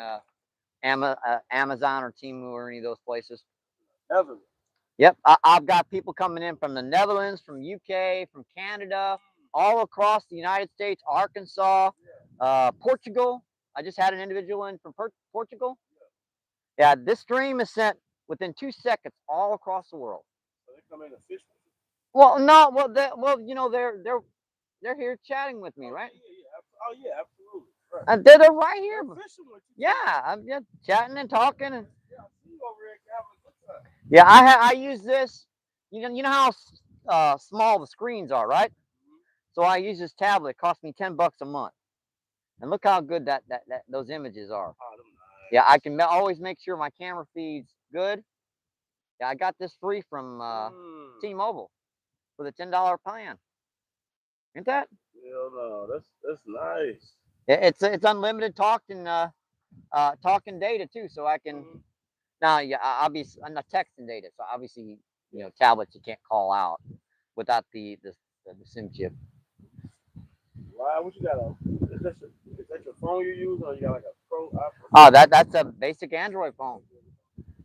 Amazon or Temu or any of those places. Netherlands. Yep, I've got people coming in from the Netherlands, from UK, from Canada, all across the United States, Arkansas, Portugal. I just had an individual in from Portugal. Yeah, this stream is sent within 2 seconds all across the world. So they come in to fish with you? Well, no, they're here chatting with me, right? Oh yeah, absolutely. Right. They're right here. They're fishing with you. Yeah, I'm just chatting and talking and. Yeah, I see you over here having a good time. Yeah, I use this. You know how small the screens are, right? So I use this tablet. It costs me $10 a month, and look how good that those images are. Oh, them nice. Yeah, I can always make sure my camera feed's good. Yeah, I got this free from T-Mobile with a $10 plan. Ain't that? Hell no, that's nice. It's unlimited talking data too, so I can. Now, yeah, obviously, I'm not texting data, so obviously, tablets you can't call out without the SIM chip. Wow, what you got on? Is that your phone you use, or you got like a pro? Oh, that's a basic Android phone.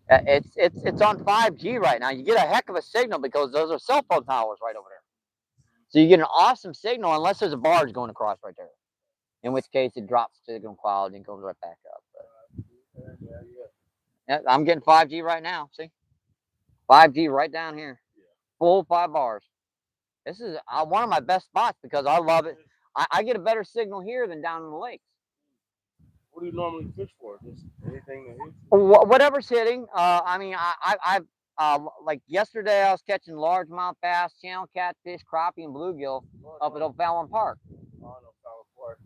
It's on 5G right now. You get a heck of a signal because those are cell phone towers right over there. So you get an awesome signal unless there's a barge going across right there. In which case it drops signal quality and goes right back up. But, yeah, I'm getting 5G right now. See, 5G right down here, full 5 bars. This is one of my best spots because I love it. I get a better signal here than down in the lakes. What do you normally fish for? Just anything that hits? Whatever's hitting. I mean, I've like yesterday I was catching largemouth bass, channel catfish, crappie, and bluegill up at O'Fallon Park.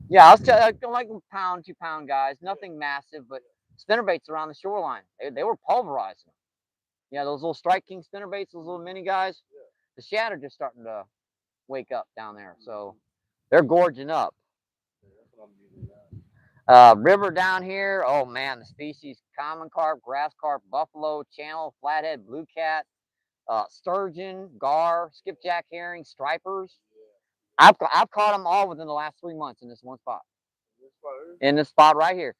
Yeah, I was like pound, 2 pound guys, nothing massive, but spinnerbaits around the shoreline. They were pulverizing. Yeah, those little Strike King spinnerbaits, those little mini guys. The shad are just starting to wake up down there, so they're gorging up. River down here, oh man, the species: common carp, grass carp, buffalo, channel, flathead, blue cat, sturgeon, gar, skipjack herring, stripers. I've caught them all within the last 3 months in this one spot. In this spot right here.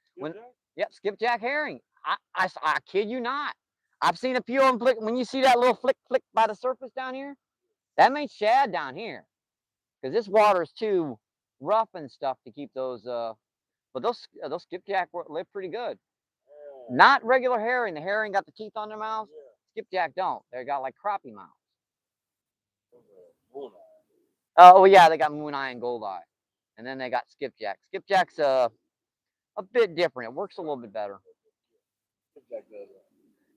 Yep, skipjack herring. I kid you not. I've seen a few of them flick. When you see that little flick by the surface down here, that means shad down here, because this water is too rough and stuff to keep those. But those skipjack live pretty good. Not regular herring. The herring got the teeth on their mouths. Skipjack don't. They got like crappie mouths. Oh yeah, they got moon eye and gold eye, and then they got skipjack. Skipjack's a bit different. It works a little bit better.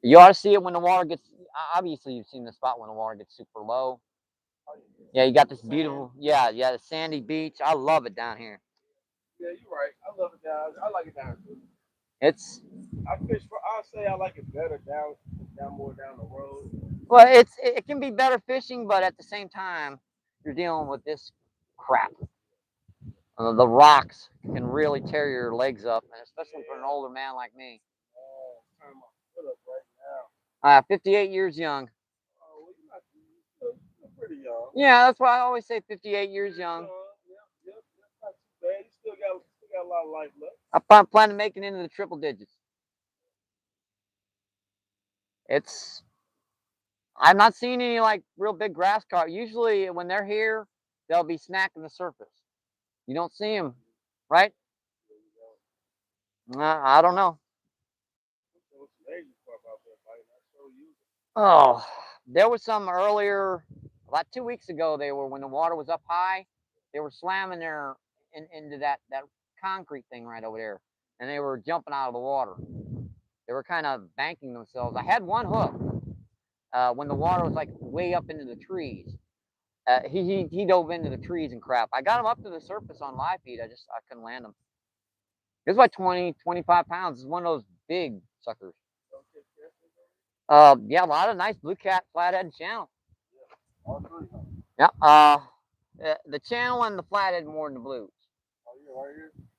You ought to see it when the water gets. Obviously, you've seen the spot when the water gets super low. Yeah, you got this beautiful. Yeah, the sandy beach. I love it down here. Yeah, you're right. I love it down. I like it down too. It's. I fish for. I say I like it better down more down the road. Well, it can be better fishing, but at the same time, you're dealing with this crap. The rocks can really tear your legs up, and especially for an older man like me. Turn my foot up right now. 58 years young. Oh, well, you're pretty young. Yeah, that's why I always say 58 years young. Yep, that's not too bad. You still got a lot of life left. I plan to make it into the triple digits. I'm not seeing any like real big grass carp. Usually when they're here, they'll be smacking the surface. You don't see them, right? I don't know. Oh, there was some earlier, about 2 weeks ago. They were when the water was up high. They were slamming into that concrete thing right over there, and they were jumping out of the water. They were kind of banking themselves. I had one hook when the water was like way up into the trees. He dove into the trees and crap. I got him up to the surface on live feed. I couldn't land him. It was like 20, 25 pounds. It's one of those big suckers. Yeah, a lot of nice blue cat flathead channel. Yeah. The channel and the flathead more than the blues.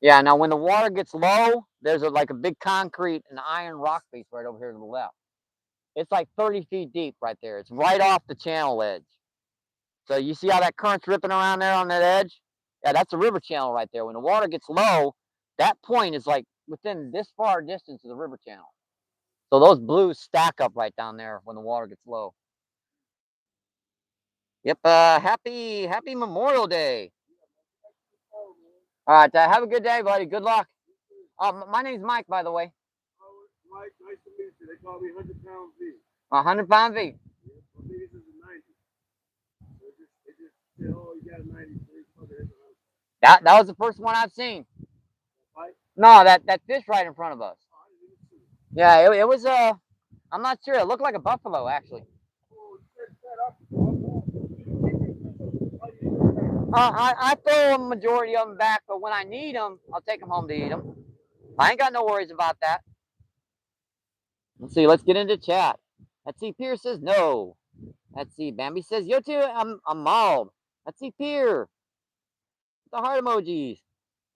Yeah. Now when the water gets low, there's like a big concrete and iron rock face right over here to the left. It's like 30 feet deep right there. It's right off the channel edge. So you see how that current's ripping around there on that edge? Yeah, that's a river channel right there. When the water gets low, that point is like within this far distance of the river channel. So those blues stack up right down there when the water gets low. Yep. Happy Memorial Day. All right. Have a good day, buddy. Good luck. My name's Mike, by the way. Mike, nice to meet you. They call me 100-pound V. 100-pound V. Yeah, I think this is a 90. They just said, oh, you got a 90. That was the first one I've seen. Right? No, that fish right in front of us. Yeah, it was I'm not sure. It looked like a buffalo actually. I throw a majority of them back, but when I need them, I'll take them home to eat them. I ain't got no worries about that. Let's see. Let's get into chat. Let's see. Pierce says no. Let's see. Bambi says yo too. I'm mauled. Let's see. Pierre. The heart emojis.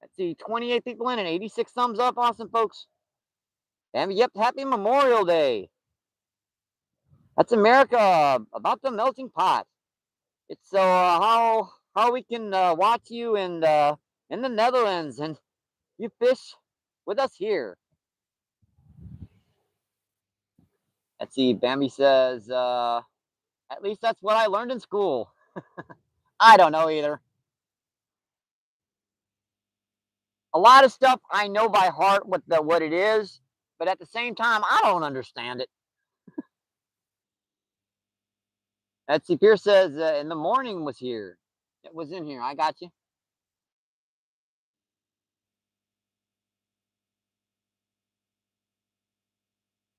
Let's see. 28 people in and 86 thumbs up. Awesome, folks. Bambi. Yep. Happy Memorial Day. That's America about the melting pot. It's how we can watch you in the Netherlands and you fish with us here. Let's see. Bambi says, at least that's what I learned in school. I don't know either. A lot of stuff I know by heart what it is, but at the same time, I don't understand it. Let's see. Pierce says, in the morning was here. It was in here. I got you.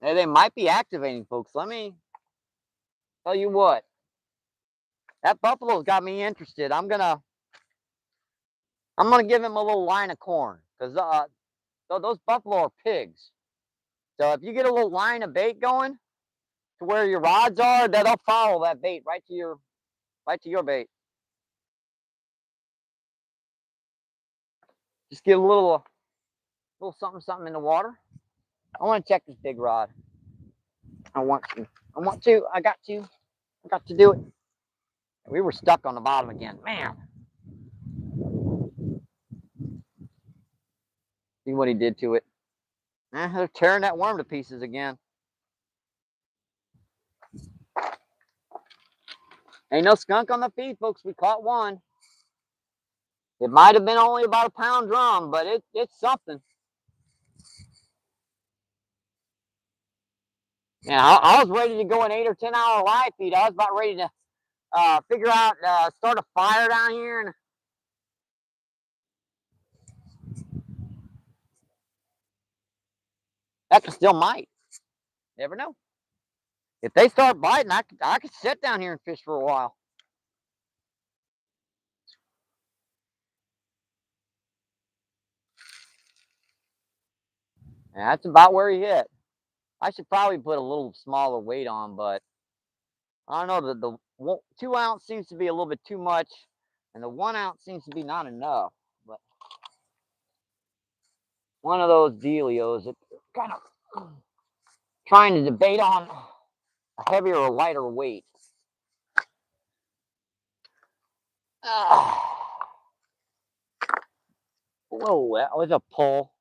They might be activating, folks. Let me tell you what. That buffalo's got me interested. I'm gonna give him a little line of corn because those buffalo are pigs. So if you get a little line of bait going to where your rods are, they'll follow that bait right to your bait. Just get a little something in the water. I want to check this big rod. I want to. I got to do it. We were stuck on the bottom again, man. See what he did to it. They're tearing that worm to pieces again. Ain't no skunk on the feed, folks. We caught one. It might have been only about a pound drum, but it's something. Yeah, I was ready to go an 8 or 10 hour live feed. I was about ready to figure out, start a fire down here. And that could still might. Never know. If they start biting, I could sit down here and fish for a while. Yeah, that's about where he hit. I should probably put a little smaller weight on, but I don't know. The 2 ounce seems to be a little bit too much, and the 1 ounce seems to be not enough. But one of those dealios that kind of trying to debate on a heavier or lighter weight. Whoa, that was a pull.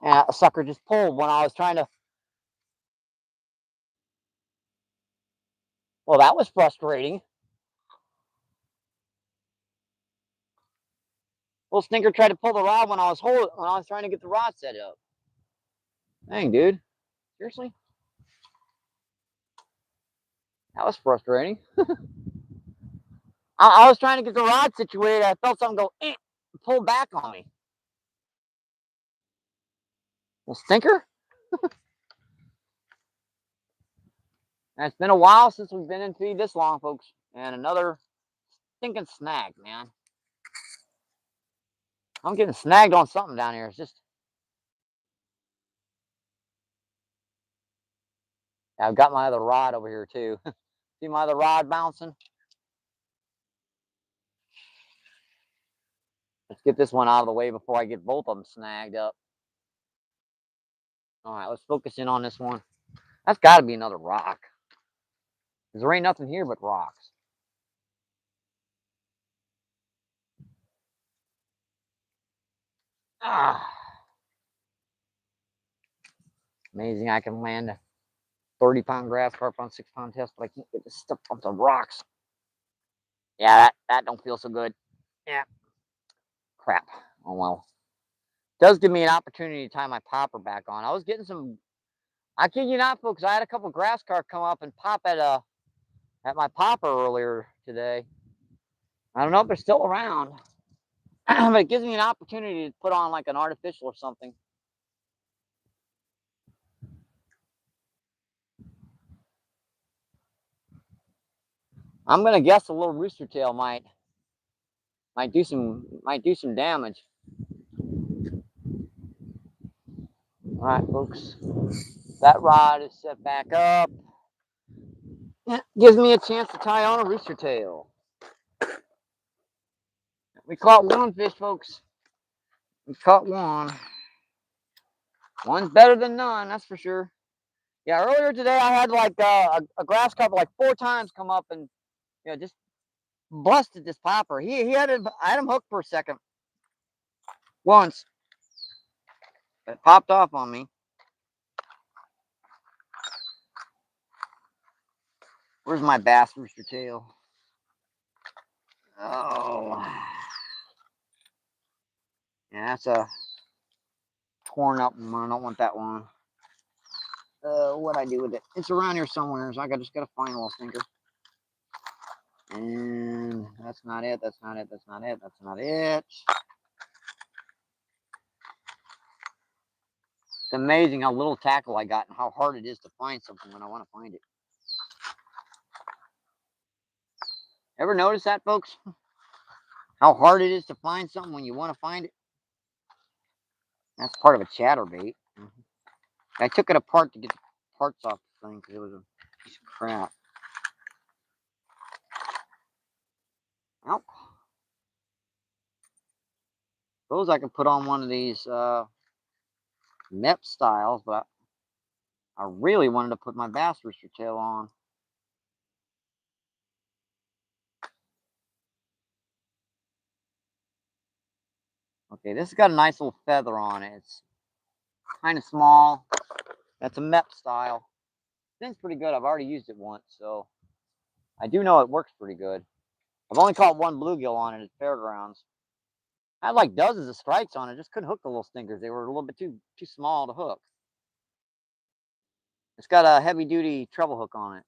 Yeah, a sucker just pulled when I was trying to. Well, that was frustrating. Little stinker tried to pull the rod when I was trying to get the rod set up. Dang, dude. Seriously? That was frustrating. I was trying to get the rod situated. I felt something go pull back on me. Well, stinker. And it's been a while since we've been in feed this long, folks. And another stinking snag, man. I'm getting snagged on something down here. It's just. I've got my other rod over here, too. See my other rod bouncing? Let's get this one out of the way before I get both of them snagged up. All right, let's focus in on this one. That's got to be another rock. Because there ain't nothing here but rocks. Ah. Amazing I can land a 30-pound grass carp on 6-pound test, but I can't get this stuff off the rocks. Yeah, that don't feel so good. Yeah. Crap. Oh well. Does give me an opportunity to tie my popper back on. I was getting some. I kid you not, folks. I had a couple grass carp come up and pop at my popper earlier today. I don't know if they're still around, but it gives me an opportunity to put on like an artificial or something. I'm gonna guess a little rooster tail might do some damage. All right, folks. That rod is set back up. Yeah, gives me a chance to tie on a rooster tail. We caught one fish, folks. We caught one. One's better than none, that's for sure. Yeah, earlier today I had like a grass carp like 4 times come up and just busted this popper. I had him hooked for a second. Once. It popped off on me. Where's my bass rooster tail? Oh. Yeah, that's a torn up one. I don't want that one. What'd I do with it? It's around here somewhere, so I just gotta find a little stinker. And that's not it. That's not it. That's not it. That's not it. It's amazing how little tackle I got and how hard it is to find something when I want to find it. Ever notice that, folks? How hard it is to find something when you want to find it? That's part of a chatterbait. I took it apart to get the parts off the thing because it was a piece of crap. Well, suppose I can put on one of these MEP styles, but I really wanted to put my bass rooster tail on. Okay, this has got a nice little feather on it. It's kind of small. That's a MEP style. It's pretty good. I've already used it once, so I do know it works pretty good. I've only caught one bluegill on it at fairgrounds. I had like dozens of strikes on it. Just couldn't hook the little stinkers. They were a little bit too small to hook. It's got a heavy duty treble hook on it.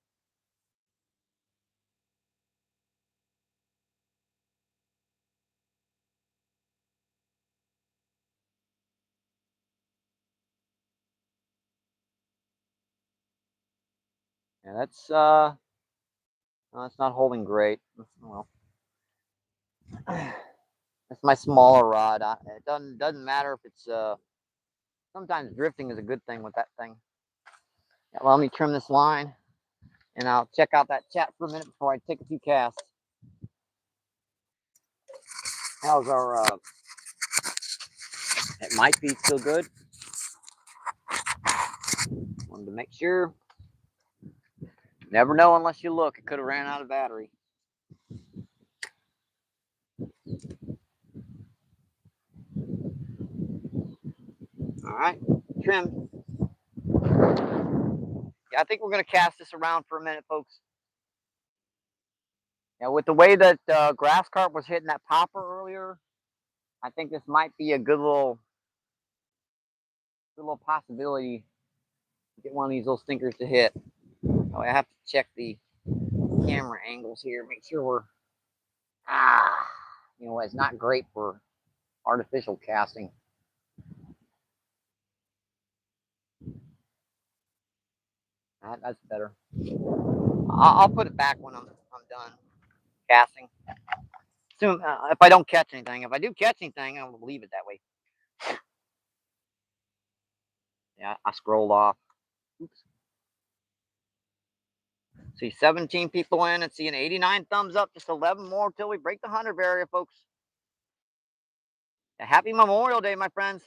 Yeah, that's no, it's not holding great. Well, that's my smaller rod. It doesn't matter if it's sometimes drifting is a good thing with that thing. Yeah, well, let me trim this line, and I'll check out that chat for a minute before I take a few casts. How's our? It might be still good. Wanted to make sure. Never know unless you look. It could have ran out of battery. All right, trim. Yeah, I think we're gonna cast this around for a minute, folks. Yeah, with the way that grass carp was hitting that popper earlier, I think this might be a good little possibility to get one of these little stinkers to hit. Oh, I have to check the camera angles here, make sure we're you know, it's not great for artificial casting. That's better. I'll put it back when I'm done casting. Soon, if I don't catch anything. If I do catch anything, I'll leave it that way. Yeah, I scrolled off. Oops. See 17 people in and seeing 89 thumbs up. Just 11 more till we break the 100 barrier, folks. Happy Memorial Day, my friends.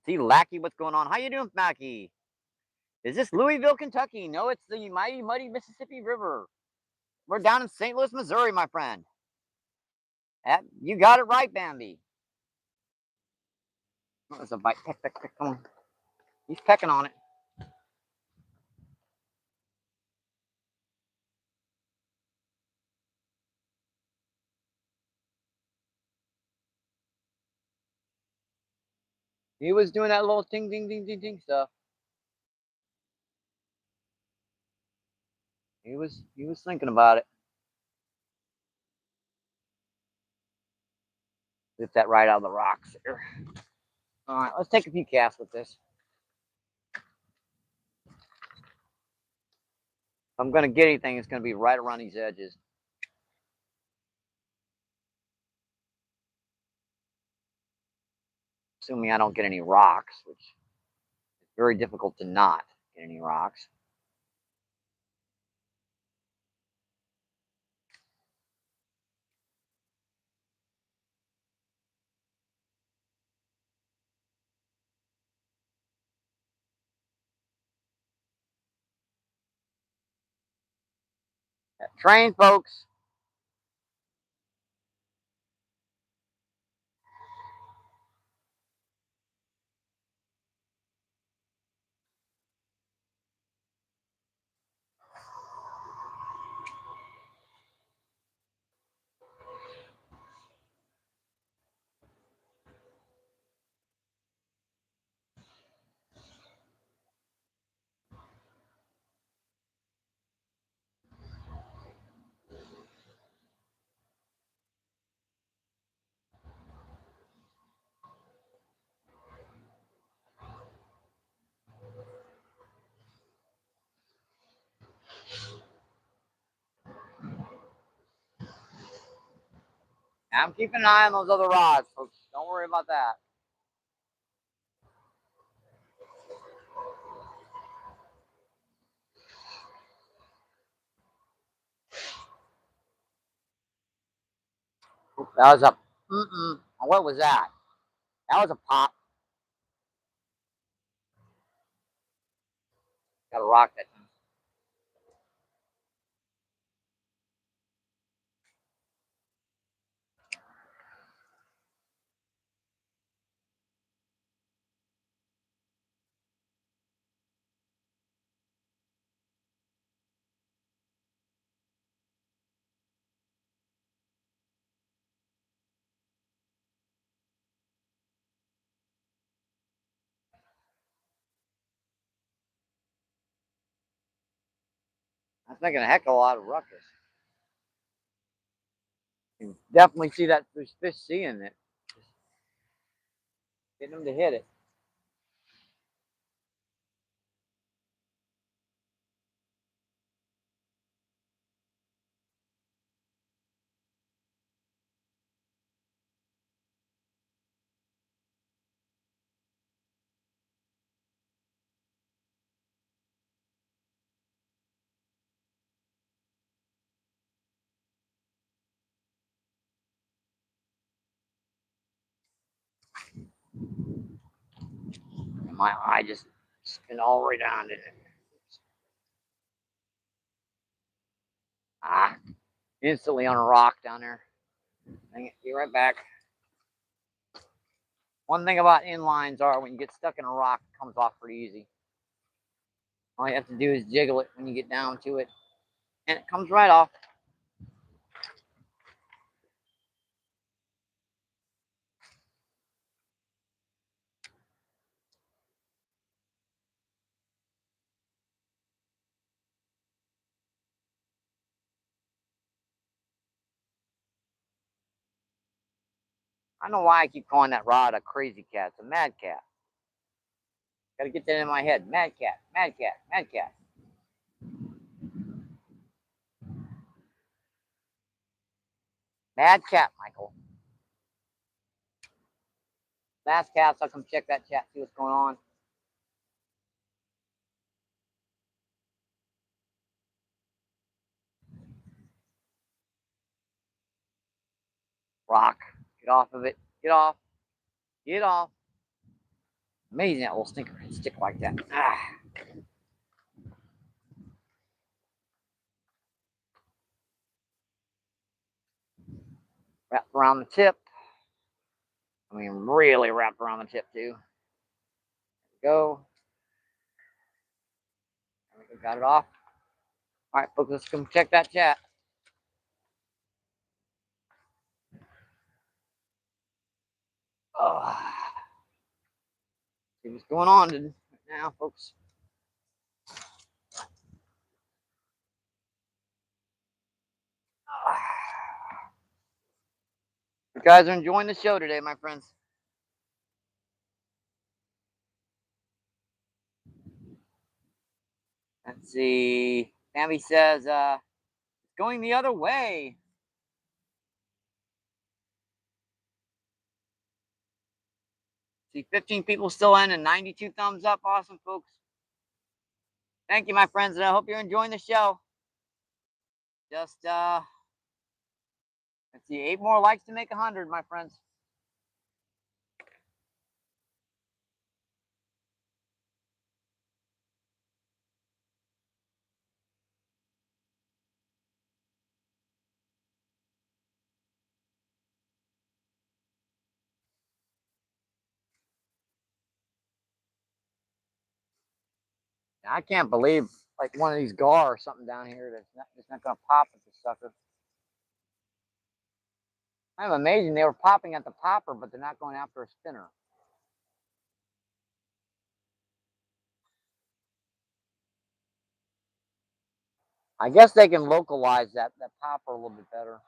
See Lackey, what's going on? How you doing, Mackie? Is this Louisville, Kentucky? No, it's the mighty, muddy Mississippi River. We're down in St. Louis, Missouri, my friend. You got it right, Bambi. Oh, there's a bite. Peck, peck, peck. Come on. He's pecking on it. He was doing that little ting, ding, ding, ding, ding stuff. He was thinking about it. Get that right out of the rocks there. All right, let's take a few casts with this. If I'm going to get anything, it's going to be right around these edges. Assuming I don't get any rocks, which is very difficult to not get any rocks. Train, folks. I'm keeping an eye on those other rods, folks. Don't worry about that. That was a What was that? That was a pop. Got a rock that time. That's making a heck of a lot of ruckus. You can definitely see that fish seeing it. Getting them to hit it. My eye just spin all the way down to it. Ah, instantly on a rock down there. Dang it, be right back. One thing about inlines are when you get stuck in a rock, it comes off pretty easy. All you have to do is jiggle it when you get down to it, and it comes right off. I don't know why I keep calling that rod a crazy cat. It's a mad cat. Gotta get that in my head. Mad cat, mad cat, mad cat. Mad cat, Michael. Last cast, I'll come check that chat, see what's going on. Rock. Get off of it. Get off. Get off. Amazing that little stinker can stick like that. Ah. Wrap around the tip. I mean, really wrap around the tip too. There we go. There we go. Got it off. All right, folks, let's come check that chat. Oh. See what's going on right now, folks. You guys are enjoying the show today, my friends. Let's see. Sammy says, it's going the other way. See, 15 people still in and 92 thumbs up. Awesome, folks. Thank you, my friends, and I hope you're enjoying the show. Just, let's see, 8 more likes to make 100, my friends. I can't believe like one of these gar or something down here that's just not going to pop at the sucker. I'm amazing they were popping at the popper, but they're not going after a spinner. I guess they can localize that popper a little bit better.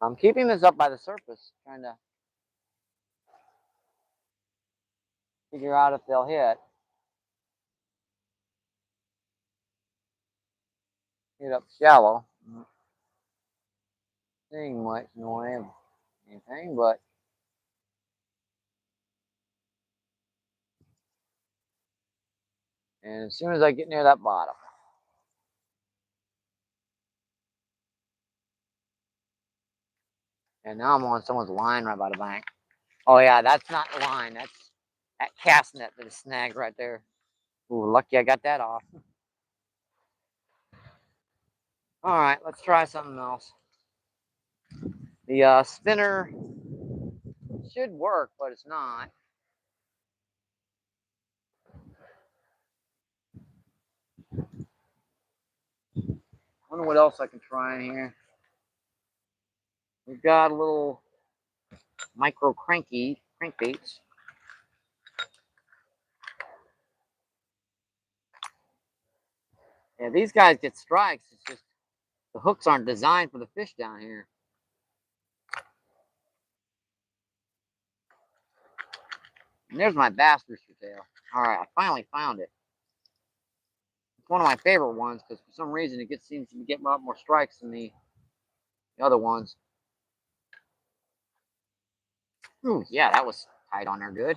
I'm keeping this up by the surface, trying to figure out if they'll hit. Hit up shallow. Seeing much in the way of anything, but and as soon as I get near that bottom. And now I'm on someone's line right by the bank. Oh yeah, that's not the line. That's that cast net that is snagged right there. Ooh, lucky I got that off. All right, let's try something else. The spinner should work, but it's not. I wonder what else I can try in here. We've got a little micro crankbaits. Yeah, these guys get strikes. It's just the hooks aren't designed for the fish down here. And there's my bass rooster tail. All right, I finally found it. It's one of my favorite ones because for some reason it seems to get a lot more strikes than the other ones. Ooh, yeah, that was tied on there good.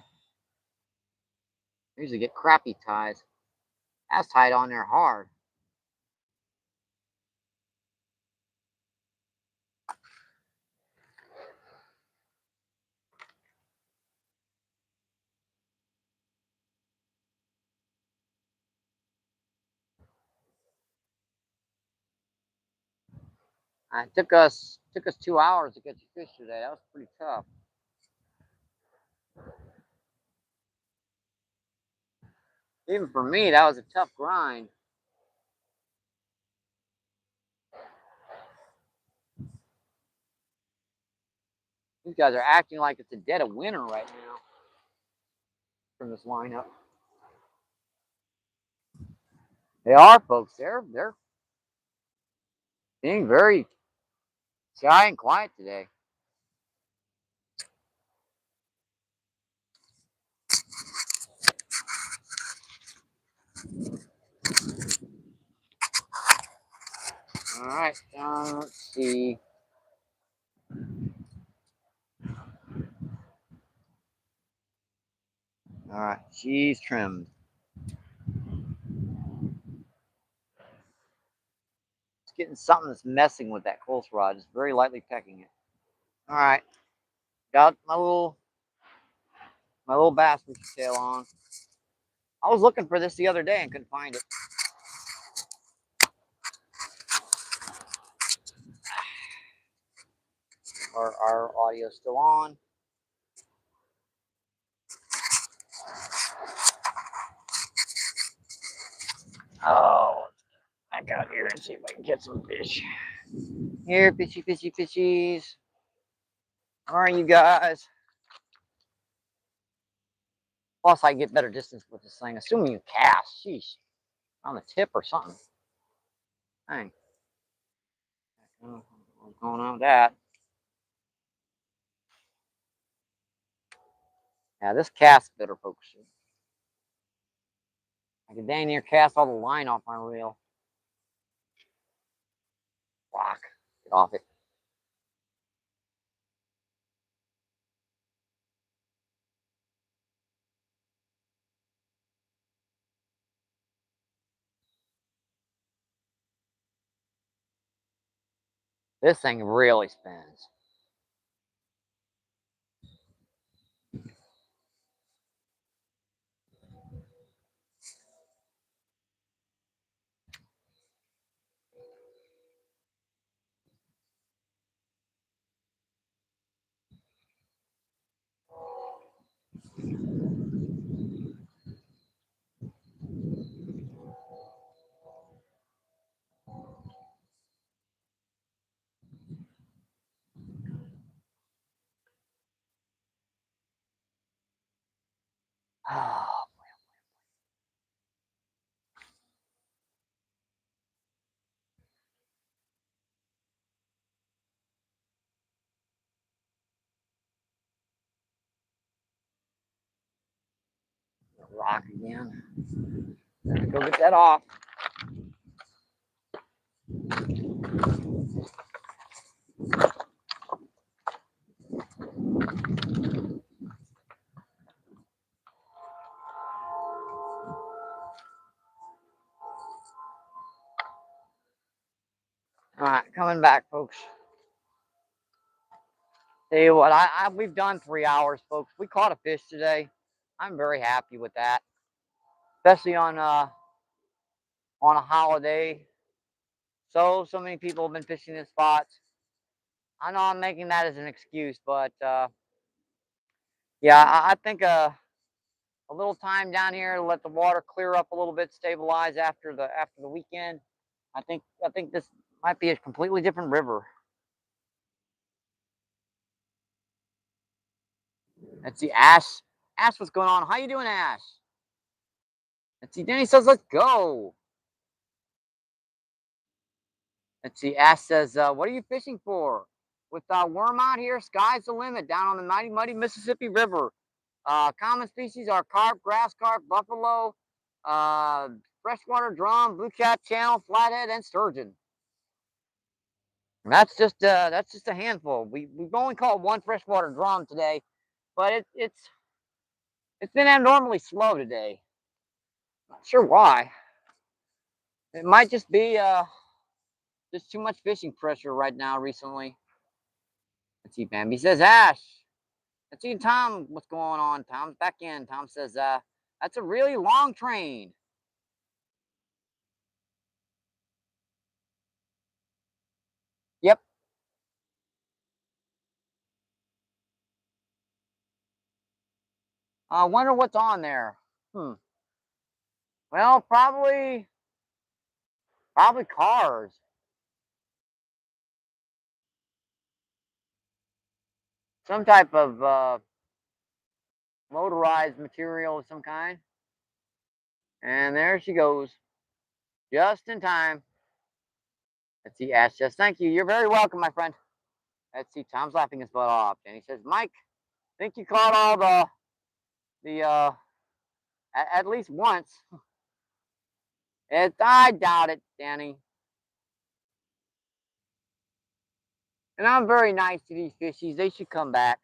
I usually get crappy ties. That's tied on there hard. It took us 2 hours to get the fish today. That was pretty tough. Even for me, that was a tough grind. These guys are acting like it's a dead of winter right now from this lineup. They are, folks. They're being very shy and quiet today. All right, let's see. All right, she's trimmed. It's getting something that's messing with that close rod. Just very lightly pecking it. All right, got my little bass rooster tail on. I was looking for this the other day and couldn't find it. Our audio's still on. Oh, back out here and see if I can get some fish. Here, fishy, fishy, fishies. Where are you guys? Plus, I get better distance with this thing, assuming you cast. Sheesh. On the tip or something. Dang. What's going on with that? Yeah, this cast better, folks. I can dang near cast all the line off my reel. Rock. Get off it. This thing really spins. Oh, rock again. Go get that off. All right, coming back, folks. Tell you what, we've done 3 hours, folks. We caught a fish today. I'm very happy with that, especially on a holiday. So many people have been fishing this spot. I know I'm making that as an excuse, but yeah, I think a little time down here to let the water clear up a little bit, stabilize after the weekend. I think this might be a completely different river. Let's see, Ash. Ash, what's going on? How you doing, Ash? Let's see. Danny says, "Let's go." Let's see. Ash says, "What are you fishing for?" With worm out here, sky's the limit. Down on the mighty muddy Mississippi River. Common species are carp, grass carp, buffalo, freshwater drum, blue cat channel, flathead, and sturgeon. And that's just a handful. We've only caught one freshwater drum today, but it's been abnormally slow today. Not sure why. It might just be just too much fishing pressure right now recently. Let's see, Bambi says, Ash. Let's see, Tom, what's going on? Tom's back in. Tom says, that's a really long train. Yep. I wonder what's on there. Well, probably cars. Some type of motorized material of some kind. And there she goes. Just in time. Let's see, Ash says, thank you. You're very welcome, my friend. Let's see, Tom's laughing his butt off. And he says, Mike, think you caught all the at least once. I doubt it, Danny. And I'm very nice to these fishies. They should come back.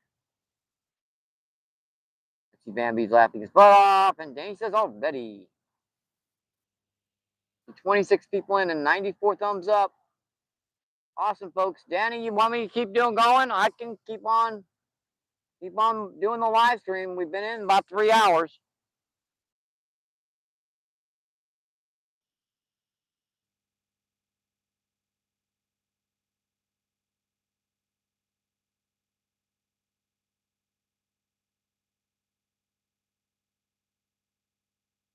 Let's see, Bambi's laughing his butt off. And Danny says, already. 26 people in and 94 thumbs up. Awesome, folks. Danny, you want me to keep going? I can keep on doing the live stream. We've been in about 3 hours.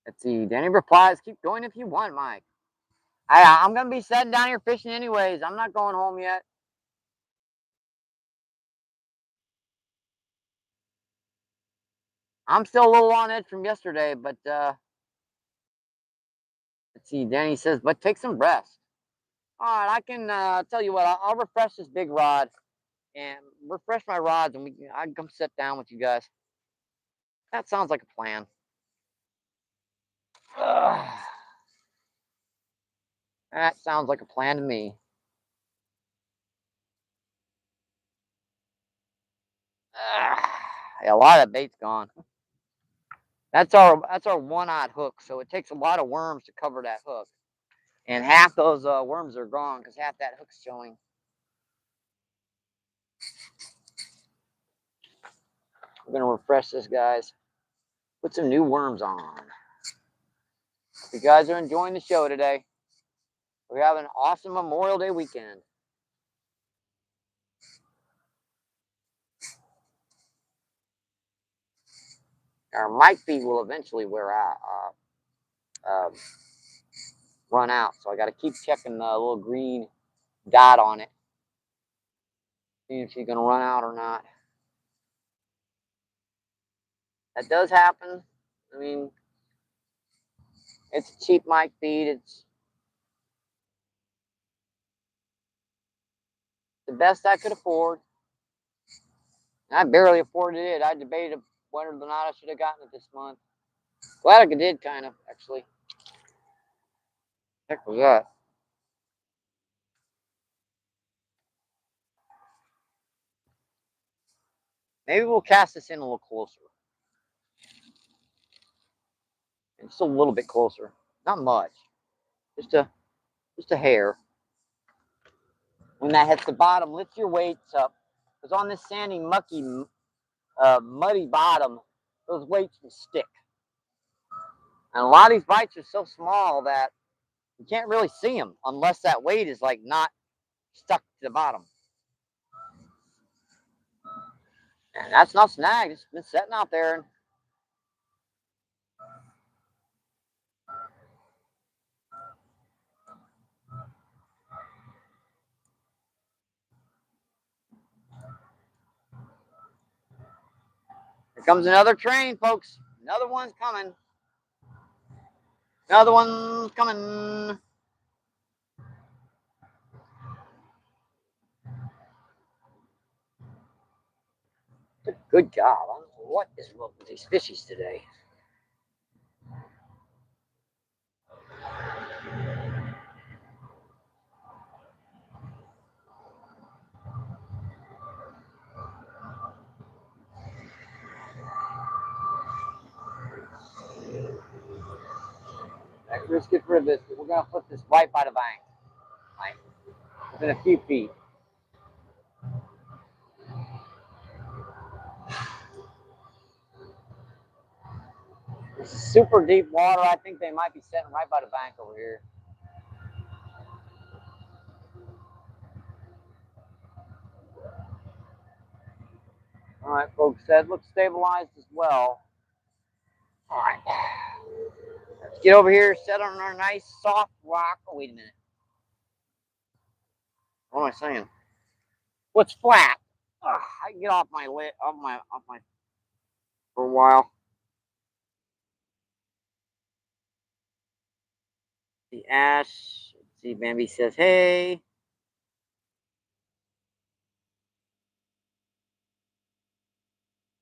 Let's see. Danny replies, keep going if you want, Mike. I'm going to be sitting down here fishing anyways. I'm not going home yet. I'm still a little on edge from yesterday, but let's see. Danny says, but take some rest. All right, I can tell you what. I'll refresh this big rod and refresh my rods, and I can come sit down with you guys. That sounds like a plan. That sounds like a plan to me. Yeah, a lot of that bait's gone. That's our one-eyed hook, so it takes a lot of worms to cover that hook, and half those worms are gone because half that hook's showing. We're gonna refresh this, guys. Put some new worms on. Hope you guys are enjoying the show today. We're having an awesome Memorial Day weekend. Our mic feed will eventually wear out, run out. So I got to keep checking the little green dot on it, seeing if she's gonna run out or not. That does happen. I mean, it's a cheap mic feed. It's the best I could afford. I barely afforded it. I debated whether or not I should have gotten it this month. Glad I did, kind of, actually. Heck was that? Maybe we'll cast this in a little closer. Just a little bit closer. Not much. Just a hair. When that hits the bottom, lift your weights up. Because on this sandy, mucky, muddy bottom, those weights will stick. And a lot of these bites are so small that you can't really see them unless that weight is like not stuck to the bottom. And that's not snagged. It's been sitting out there. Here comes another train, folks. Another one's coming. Another one's coming. Good job. I don't know what is wrong with these fishies today. Let's get rid of this. We're gonna put this right by the bank, like within a few feet. This is super deep water. I think they might be sitting right by the bank over here. All right, folks, that looks stabilized as well. All right, let's get over here, set on our nice soft rock. Oh, wait a minute. What am I saying? What's flat? Ugh, I can get off my for a while. The ash. Let's see, Bambi says, hey.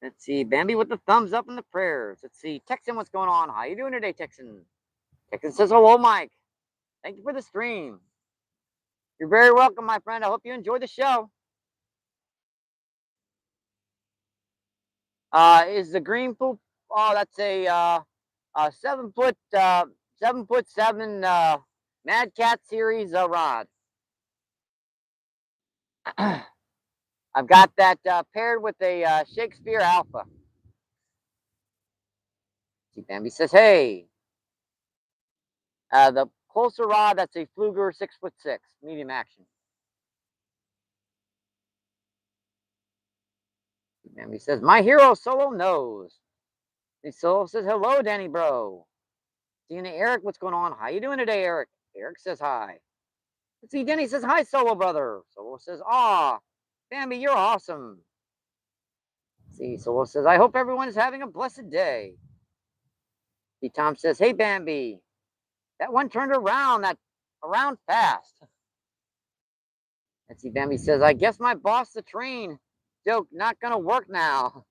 Let's see, Bambi with the thumbs up and the prayers. Let's see, Texan, what's going on? How you doing today, Texan? Texan says, hello, Mike. Thank you for the stream. You're very welcome, my friend. I hope you enjoy the show. Is the green poop? Oh, that's a 7 foot, 7 Mad Cat series rod. I've got that paired with a Shakespeare Alpha. See, Bambi says, hey. The closer rod, that's a Fluger 6'6", medium action. Bambi says, my hero Solo knows. And Solo says, hello, Danny bro. Seeing Eric, what's going on? How you doing today, Eric? Eric says hi. Let's see, Denny says, hi, Solo brother. Solo says, aw, Bambi, you're awesome. Let's see, Solo says, I hope everyone is having a blessed day. See, Tom says, hey, Bambi, that one turned around fast. Let's see, Bambi says, I guess my boss the train joke not gonna work now.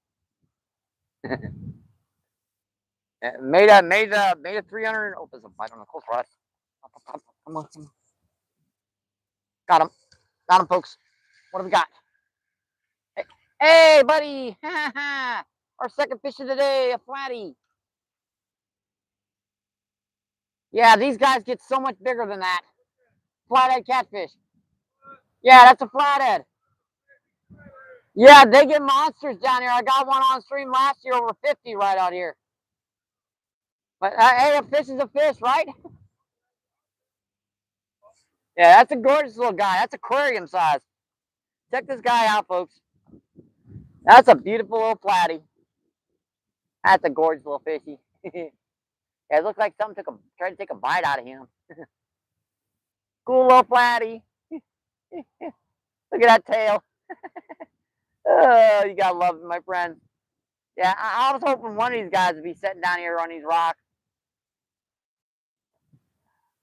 made a 300. Oh, there's a bite on the close rod. Come on. Got him, folks. What have we got? Hey, buddy. Our second fish of the day, a flatty. Yeah, these guys get so much bigger than that. Flathead catfish. Yeah, that's a flathead. Yeah, they get monsters down here. I got one on stream last year over 50 right out here. But hey, a fish is a fish, right? Yeah, that's a gorgeous little guy. That's aquarium size. Check this guy out, folks. That's a beautiful little flatty. That's a gorgeous little fishy. Yeah, it looks like something tried to take a bite out of him. Cool little flatty. Look at that tail. Oh, you gotta love it, my friend. Yeah, I was hoping one of these guys would be sitting down here on these rocks.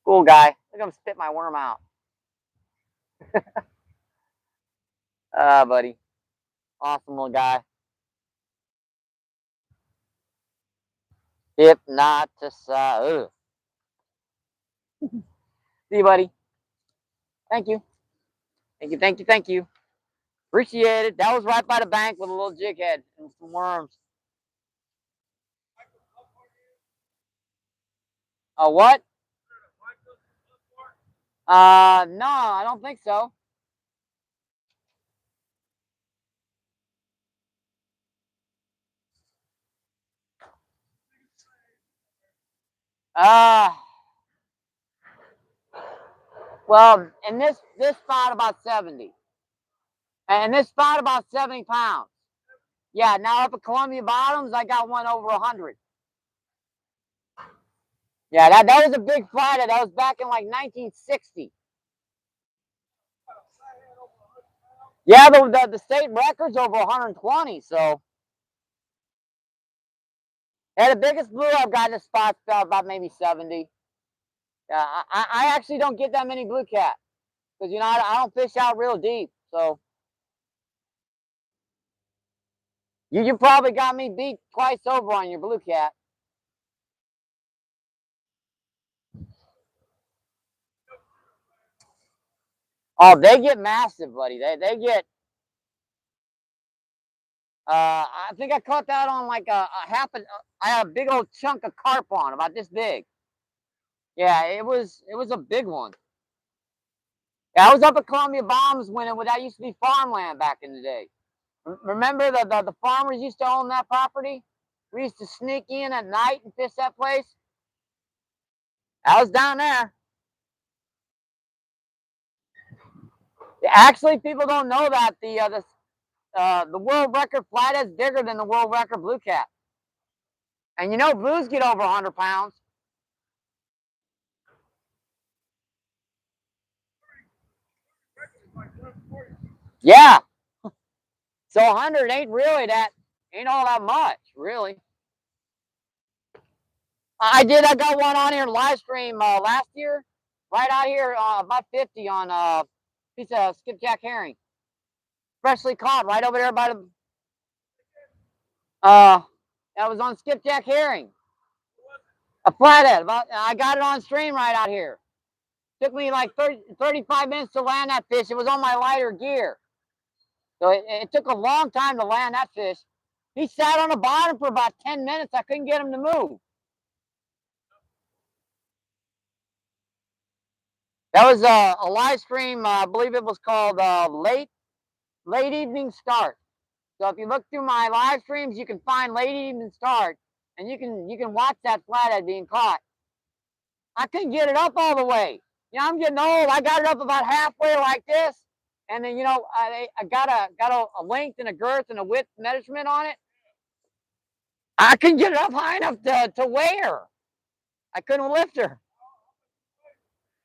Cool guy. Look at him spit my worm out. Buddy. Awesome little guy. Hypnotize. See you, buddy. Thank you. Thank you. Appreciate it. That was right by the bank with a little jig head and some worms. What? No, I don't think so. Well, in this spot about 70, and this spot about 70 pounds. Yeah, now up at Columbia Bottoms, I got one over 100. Yeah, that was a big flathead. That was back in like 1960. Yeah, the state record's over 120. So, yeah, the biggest blue I've got in this spot's about maybe 70. Yeah, I actually don't get that many blue cat because you know I, don't fish out real deep. So, You probably got me beat twice over on your blue cat. Oh, they get massive, buddy. They get. I think I caught that on like a half. I had a big old chunk of carp on, about this big. Yeah, it was a big one. Yeah, I was up at Columbia Bombs when that used to be farmland back in the day. Remember the farmers used to own that property? We used to sneak in at night and fish that place. I was down there. Actually, people don't know that the world record flathead's bigger than the world record blue cat. And you know, blues get over 100 pounds. Yeah. So 100 ain't really ain't all that much, really. I got one on here live stream last year, right out here, about 50 on a piece of skipjack herring. Freshly caught right over there by the, that was on skipjack herring. A flathead. I got it on stream right out here. Took me like 35 minutes to land that fish. It was on my lighter gear. So it took a long time to land that fish. He sat on the bottom for about 10 minutes. I couldn't get him to move. That was a live stream. I believe it was called late evening start. So if you look through my live streams, you can find late evening start, and you can watch that flathead being caught. I couldn't get it up all the way. You know, I'm getting old. I got it up about halfway like this, and then I got a length and a girth and a width measurement on it. I couldn't get it up high enough to weigh her. I couldn't lift her.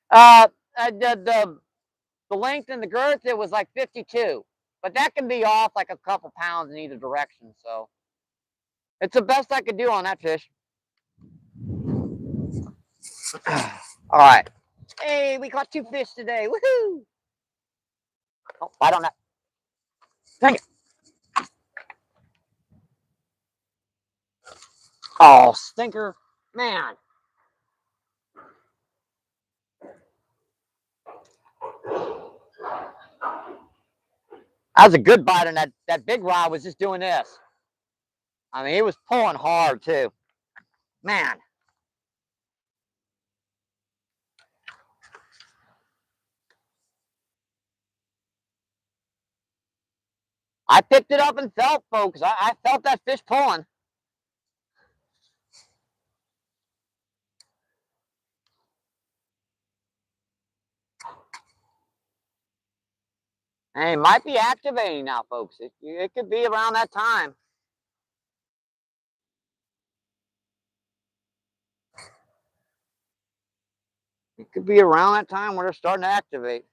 Uh, the length and the girth, it was like 52, but that can be off like a couple pounds in either direction. So it's the best I could do on that fish. All right. Hey, we caught 2 fish today. Woohoo! Oh, bite on that. Dang it. Oh, stinker. Man. That was a good bite, and that big rod was just doing this. I mean, he was pulling hard, too. Man. I picked it up and felt, folks. I felt that fish pulling. And it might be activating now, folks. It could be around that time. It could be around that time where they're starting to activate.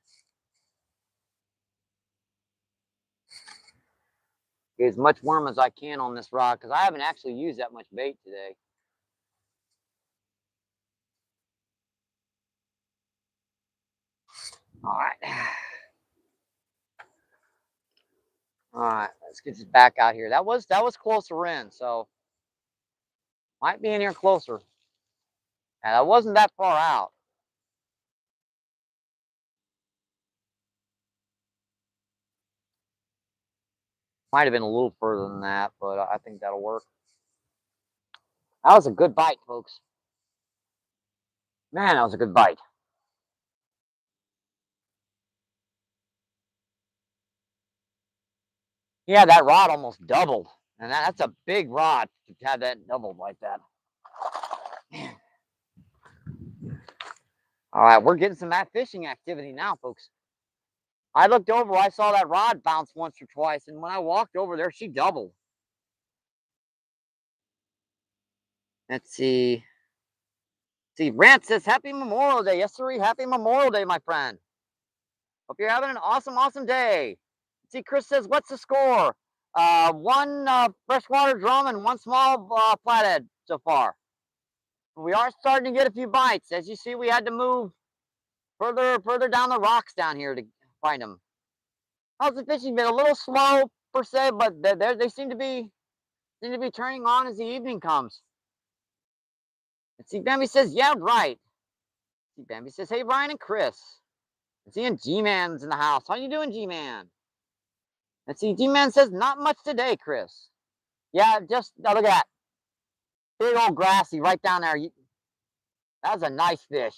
Get as much worm as I can on this rod, because I haven't actually used that much bait today. All right. All right, let's get this back out here. That was closer in, so might be in here closer. And that wasn't that far out. Might have been a little further than that, but I think that'll work. That was a good bite, folks. Man, that was a good bite. Yeah, that rod almost doubled. And that's a big rod to have that doubled like that. Man. All right, we're getting some fishing activity now, folks. I looked over, I saw that rod bounce once or twice, and when I walked over there, she doubled. Let's see. Brant says, Happy Memorial Day. Yes, sir. Happy Memorial Day, my friend. Hope you're having an awesome day. See, Chris says, what's the score? One freshwater drum and one small flathead so far. We are starting to get a few bites. As you see, we had to move further down the rocks down here to find them. How's the fishing been? A little slow per se, but they seem to be seem to be turning on as the evening comes. And see, Bambi says, yeah, right. See, Bambi says, hey, Ryan and Chris. And see, and G-Man's in the house. How you doing, G-Man? And see, G-Man says, not much today, Chris. Yeah, just, oh, look at that. Big old grassy right down there. That was a nice fish.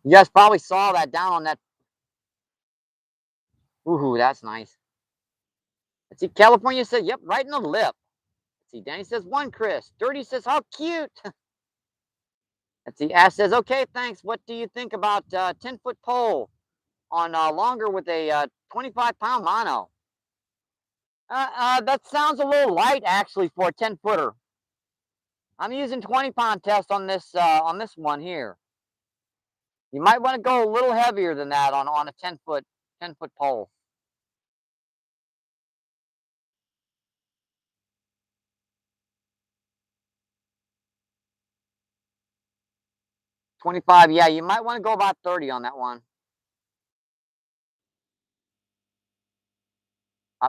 You guys probably saw that down on that. Ooh, that's nice. Let's see, California says, yep, right in the lip. Let's see, Danny says, one, Chris. Dirty says, how cute. Let's see, Ash says, okay, thanks. What do you think about 10-foot pole on longer with a 25-pound mono? That sounds a little light, actually, for a 10-footer. I'm using 20-pound test on this one here. You might want to go a little heavier than that on a 10-foot pole. 25, yeah, you might want to go about 30 on that one.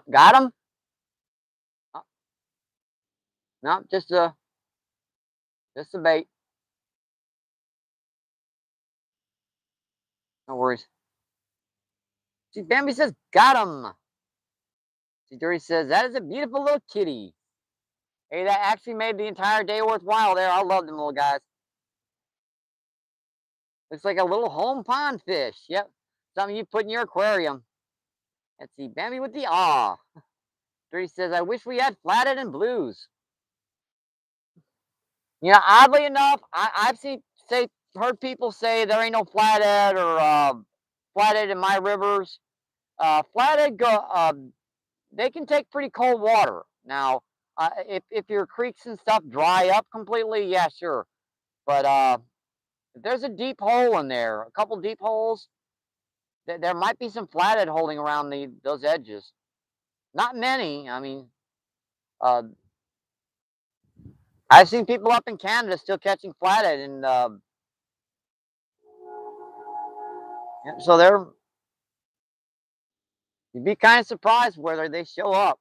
Got him? No, just a bait. No worries. See, Bambi says, got him. See, Dirty says, that is a beautiful little kitty. Hey, that actually made the entire day worthwhile there. I love them little guys. Looks like a little home pond fish. Yep. Something you put in your aquarium. Let's see, Bambi with the aw. Dirty says, I wish we had flathead and blues. You know, oddly enough, I've heard people say there ain't no flathead or flathead in my rivers. Flathead they can take pretty cold water. Now, if your creeks and stuff dry up completely, yeah, sure. But if there's a deep hole in there, a couple deep holes, there might be some flathead holding around those edges. Not many. I mean, uh, I've seen people up in Canada still catching flathead, and so you'd be kind of surprised whether they show up.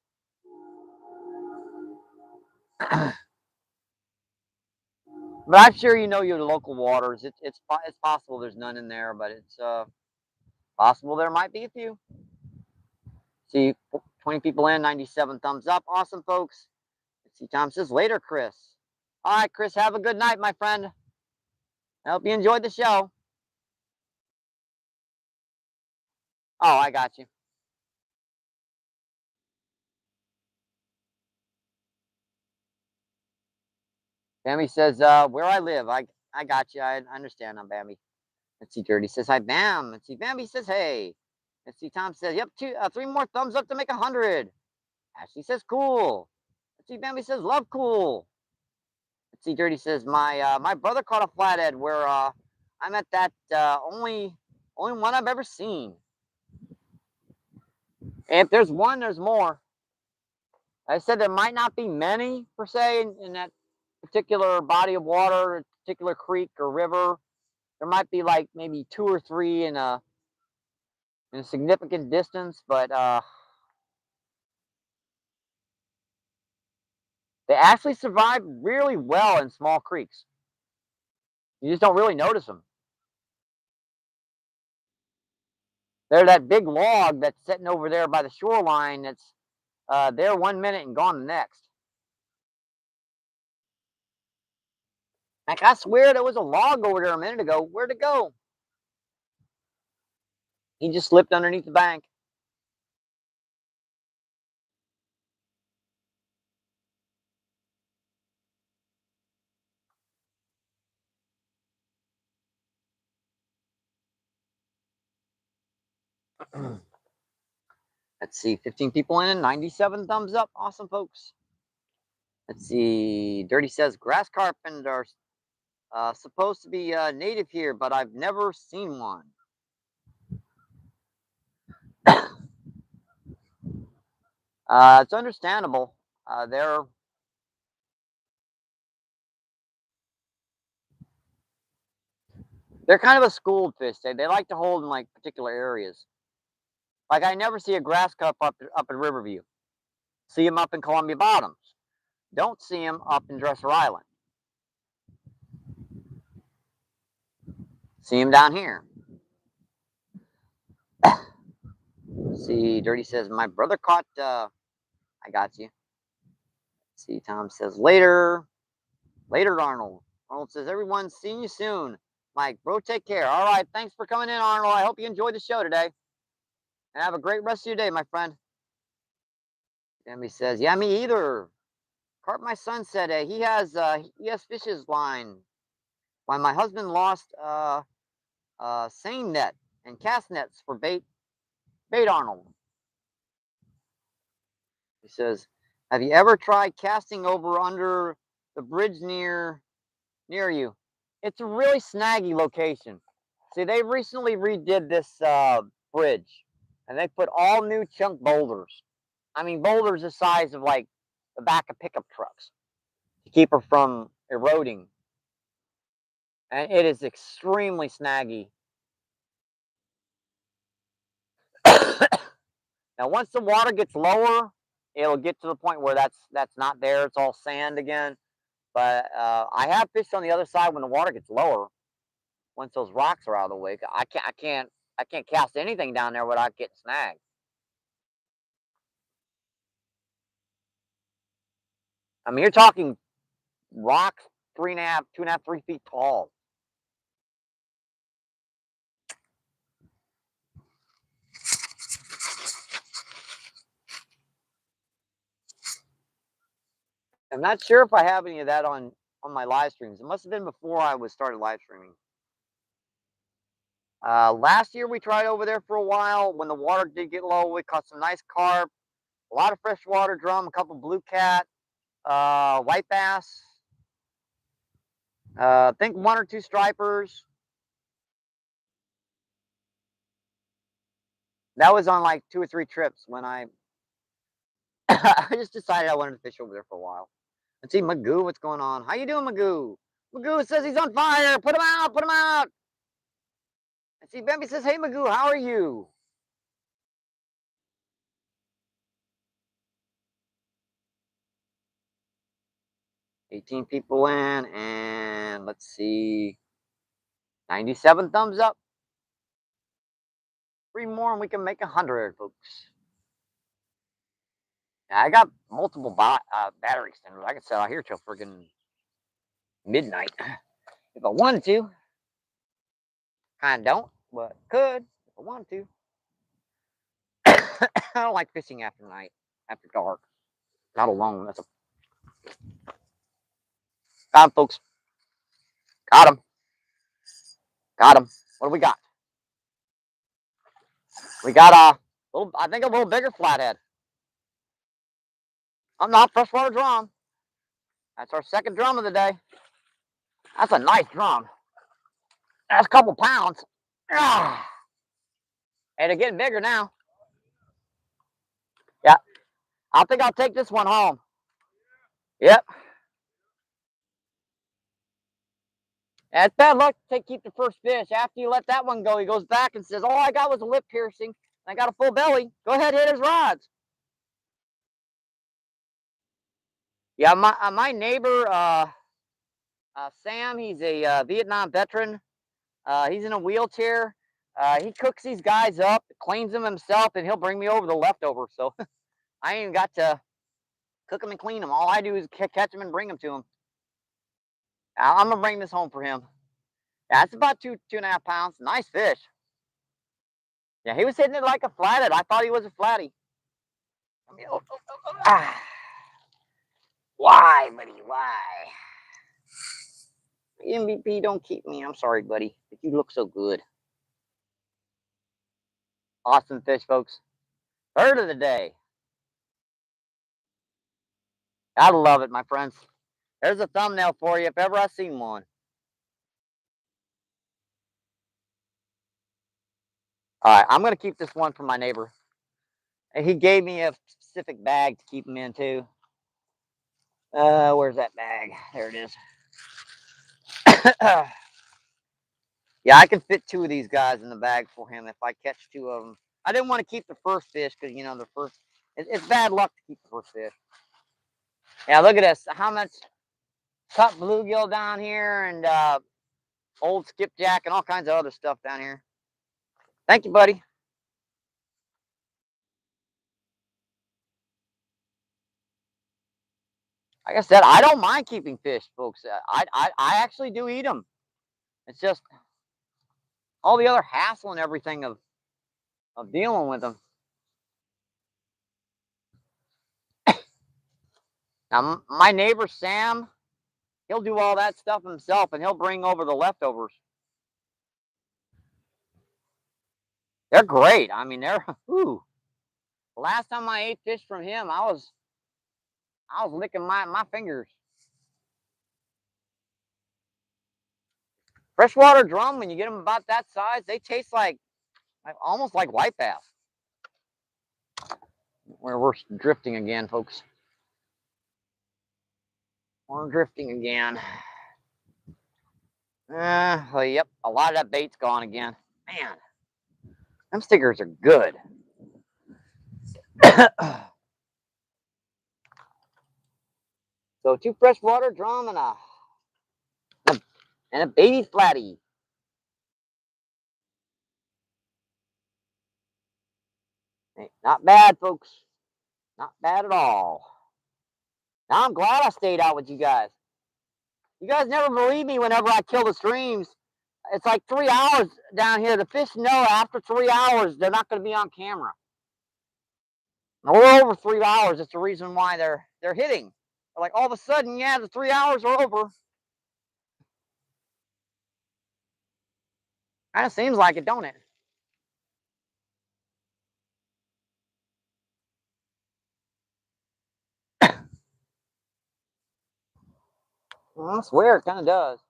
But I'm sure you know your local waters. It's possible there's none in there, but it's possible there might be a few. See, 20 people in, 97 thumbs up. Awesome, folks. Let's see, Tom says later, Chris. All right, Chris, have a good night, my friend. I hope you enjoyed the show. Oh, I got you. Bambi says, where I live. I got you. I understand. I'm Bambi. Let's see, Dirty says, hi, Bam. Let's see, Bambi says, hey. Let's see, Tom says, yep, three more thumbs up to make 100. Ashley says, cool. Let's see, Bambi says, love cool. Let's see, Dirty says, my brother caught a flathead where I'm at that only one I've ever seen. And if there's one, there's more. I said there might not be many per se in that particular body of water, particular creek or river. There might be like maybe two or three in a significant distance, but they actually survive really well in small creeks. You just don't really notice them. They're that big log that's sitting over there by the shoreline that's there 1 minute and gone the next. Like, I swear there was a log over there a minute ago. Where'd it go? He just slipped underneath the bank. Let's see, 15 people in, 97 thumbs up. Awesome, folks. Let's see. Dirty says grass carpent are supposed to be native here, but I've never seen one. It's understandable. They're kind of a schooled fish. They like to hold in like particular areas. Like I never see a grass cup up in Riverview. See them up in Columbia Bottoms. Don't see them up in Dresser Island. See them down here. Let's see, Dirty says, my brother caught, I got you. Let's see, Tom says, later. Later, Arnold. Arnold says, everyone, seeing you soon. Mike, bro, take care. All right, thanks for coming in, Arnold. I hope you enjoyed the show today. And have a great rest of your day, my friend. Jamie says, yeah, me either. Cart, my son said he has fish's line. Why my husband lost seine net and cast nets for bait Arnold. He says, have you ever tried casting over under the bridge near you? It's a really snaggy location. See, they recently redid this bridge, and they put all new chunk boulders. I mean, boulders the size of like the back of pickup trucks to keep her from eroding. And it is extremely snaggy. Now, once the water gets lower, it'll get to the point where that's not there. It's all sand again. But I have fished on the other side when the water gets lower. Once those rocks are out of the way, I can't cast anything down there without getting snagged. I mean, you're talking rocks 3.5, 2.5, 3 feet tall. I'm not sure if I have any of that on my live streams. It must have been before I started live streaming. Last year we tried over there for a while. When the water did get low, we caught some nice carp, a lot of freshwater drum, a couple blue cat, white bass. I think 1 or 2 stripers. That was on like 2 or 3 trips when I I just decided I wanted to fish over there for a while. Let's see, Magoo, what's going on? How you doing, Magoo? Magoo says he's on fire. Put him out. Put him out. I see Bambi says, hey, Magoo, how are you? $18 people in, and let's see, 97 thumbs up. 3 more, and we can make 100, folks. Yeah, I got multiple battery extenders. I could sit out here till friggin' midnight if I wanted to. Kind of don't, but could if I wanted to. I don't like fishing after night, after dark. Not alone. That's a got him, folks. Got him. Got him. What do we got? We got I think a little bigger flathead. I'm not freshwater drum. That's our second drum of the day. That's a nice drum. That's a couple pounds. Ah. And they're getting bigger now. Yeah. I think I'll take this one home. Yep. And it's bad luck to keep the first fish. After you let that one go, he goes back and says, all I got was a lip piercing. I got a full belly. Go ahead, hit his rods. Yeah, my neighbor, Sam, he's a Vietnam veteran. He's in a wheelchair. He cooks these guys up, cleans them himself, and he'll bring me over the leftovers. So I ain't even got to cook them and clean them. All I do is catch them and bring them to him. I'm gonna bring this home for him. Yeah, it's about 2.5 pounds. Nice fish. Yeah, he was hitting it like a flathead. I thought he was a flatty. I mean, Why, buddy? Why? MVP, don't keep me. I'm sorry, buddy, but you look so good. Awesome fish, folks. Third of the day. I love it, my friends. There's a thumbnail for you if ever I seen one. All right, I'm going to keep this one for my neighbor. And he gave me a specific bag to keep him in, too. Where's that bag? There it is. Yeah, I can fit 2 of these guys in the bag for him if I catch 2 of them. I didn't want to keep the first fish because, you know, the first, it's bad luck to keep the first fish. Yeah, look at this. How much cut bluegill down here and old skipjack and all kinds of other stuff down here. Thank you, buddy. Like I said, I don't mind keeping fish, folks. I actually do eat them. It's just all the other hassle and everything of dealing with them. Now, my neighbor Sam, he'll do all that stuff himself, and he'll bring over the leftovers. They're great. I mean, they're ooh. The last time I ate fish from him, I was licking my fingers. Freshwater drum, when you get them about that size, they taste like almost like white bass. We're drifting again, folks. We're drifting again. Well, yep, a lot of that bait's gone again. Man, them stickers are good. So 2 freshwater drum and a baby flatty. Hey, not bad, folks. Not bad at all. Now I'm glad I stayed out with you guys. You guys never believe me whenever I kill the streams. It's like 3 hours down here. The fish know after 3 hours they're not going to be on camera. We're over 3 hours. It's the reason why they're hitting. They're like all of a sudden, yeah, the 3 hours are over. Kind of seems like it, don't it? Well, I swear it kind of does.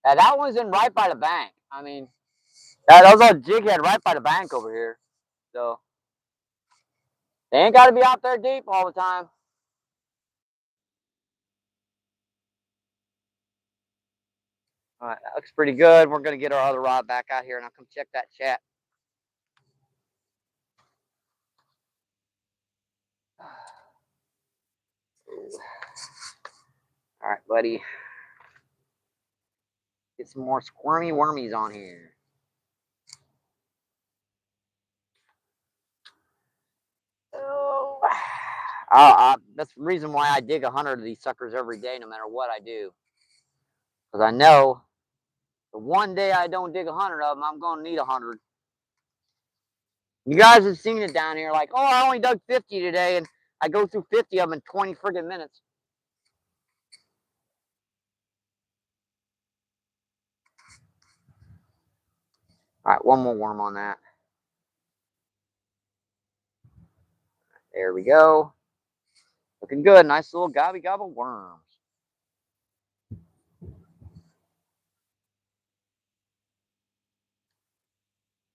That one's in right by the bank. I mean, that was a jig head right by the bank over here. So they ain't got to be out there deep all the time. All right, that looks pretty good. We're going to get our other rod back out here and I'll come check that chat. All right, buddy. Get some more squirmy wormies on here. Oh, that's the reason why I dig 100 of these suckers every day, no matter what I do. Because I know the one day I don't dig 100 of them, I'm going to need 100. You guys have seen it down here, like, oh, I only dug 50 today, and I go through 50 of them in 20 friggin' minutes. All right, one more worm on that. There we go. Looking good. Nice little gobby gobble worms.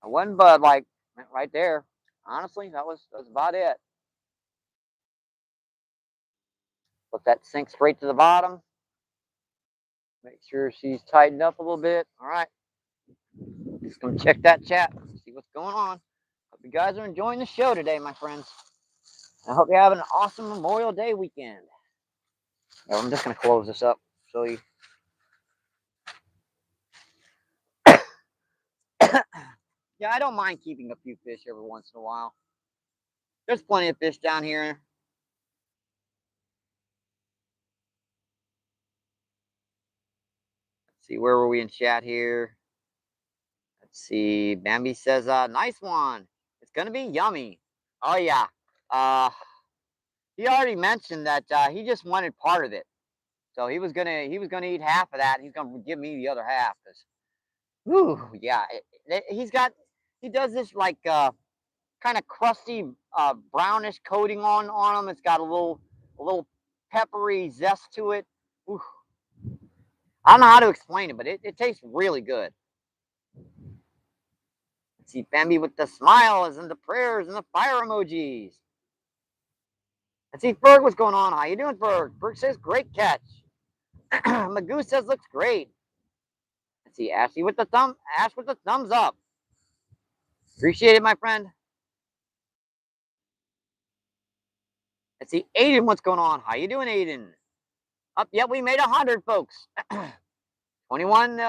One bud, like, right there. Honestly, that was about it. Let that sink straight to the bottom. Make sure she's tightened up a little bit. All right. Just come check that chat. See what's going on. Hope you guys are enjoying the show today, my friends. I hope you're having an awesome Memorial Day weekend. Now, I'm just going to close this up so you. Yeah, I don't mind keeping a few fish every once in a while. There's plenty of fish down here. Let's see, where were we in chat here? Let's see. Bambi says, nice one. It's going to be yummy. Oh, yeah. He already mentioned that he just wanted part of it. So he was gonna eat half of that, and he's gonna give me the other half. Cause, whew, yeah, he does this like kind of crusty brownish coating on them. It's got a little peppery zest to it. Whew. I don't know how to explain it, but it tastes really good. Let's see, Bambi with the smiles and the prayers and the fire emojis. Let's see, Ferg, what's going on? How you doing, Ferg? Ferg says, great catch. Magoo says, looks great. Let's see, Ash with the thumbs up. Appreciate it, my friend. Let's see, Aiden, what's going on? How you doing, Aiden? Up, yep, we made 100, folks. 21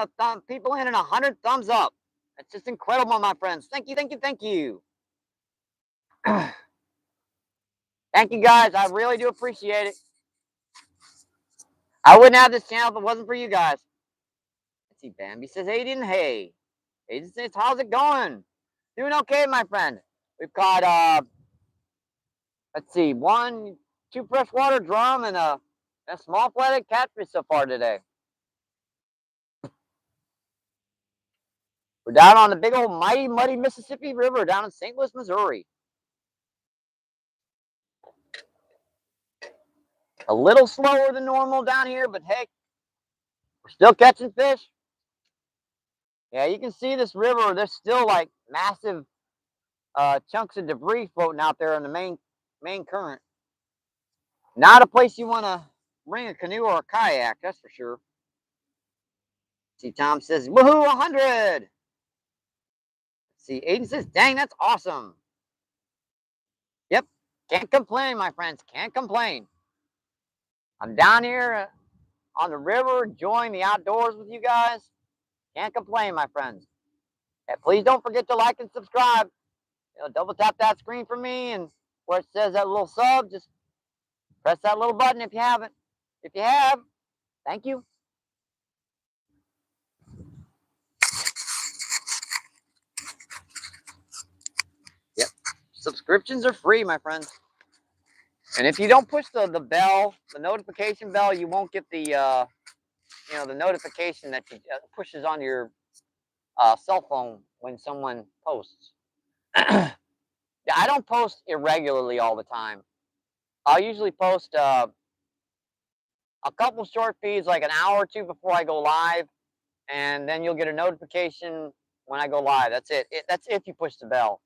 people in and 100 thumbs up. That's just incredible, my friends. Thank you, thank you, thank you. Thank you, guys. I really do appreciate it. I wouldn't have this channel if it wasn't for you guys. Let's see, Bambi says, Aiden, hey. Aiden says, how's it going? Doing okay, my friend. We've got, let's see, 2 freshwater drum and a small flathead catfish so far today. We're down on the big old mighty muddy Mississippi River down in St. Louis, Missouri. A little slower than normal down here, but hey, we're still catching fish. Yeah, you can see this river. There's still like massive chunks of debris floating out there in the main current. Not a place you want to bring a canoe or a kayak, that's for sure. See, Tom says, woohoo, 100. See, Aiden says, dang, that's awesome. Yep, can't complain, my friends, can't complain. I'm down here on the river, enjoying the outdoors with you guys. Can't complain, my friends. And please don't forget to like and subscribe. Double tap that screen for me, and where it says that little sub, just press that little button if you haven't. If you have, thank you. Yep, subscriptions are free, my friends. And if you don't push the bell, the notification bell, you won't get the the notification that pushes on your cell phone when someone posts. I don't post irregularly all the time. I'll usually post a couple short feeds like an hour or two before I go live, and then you'll get a notification when I go live. That's it. That's if you push the bell.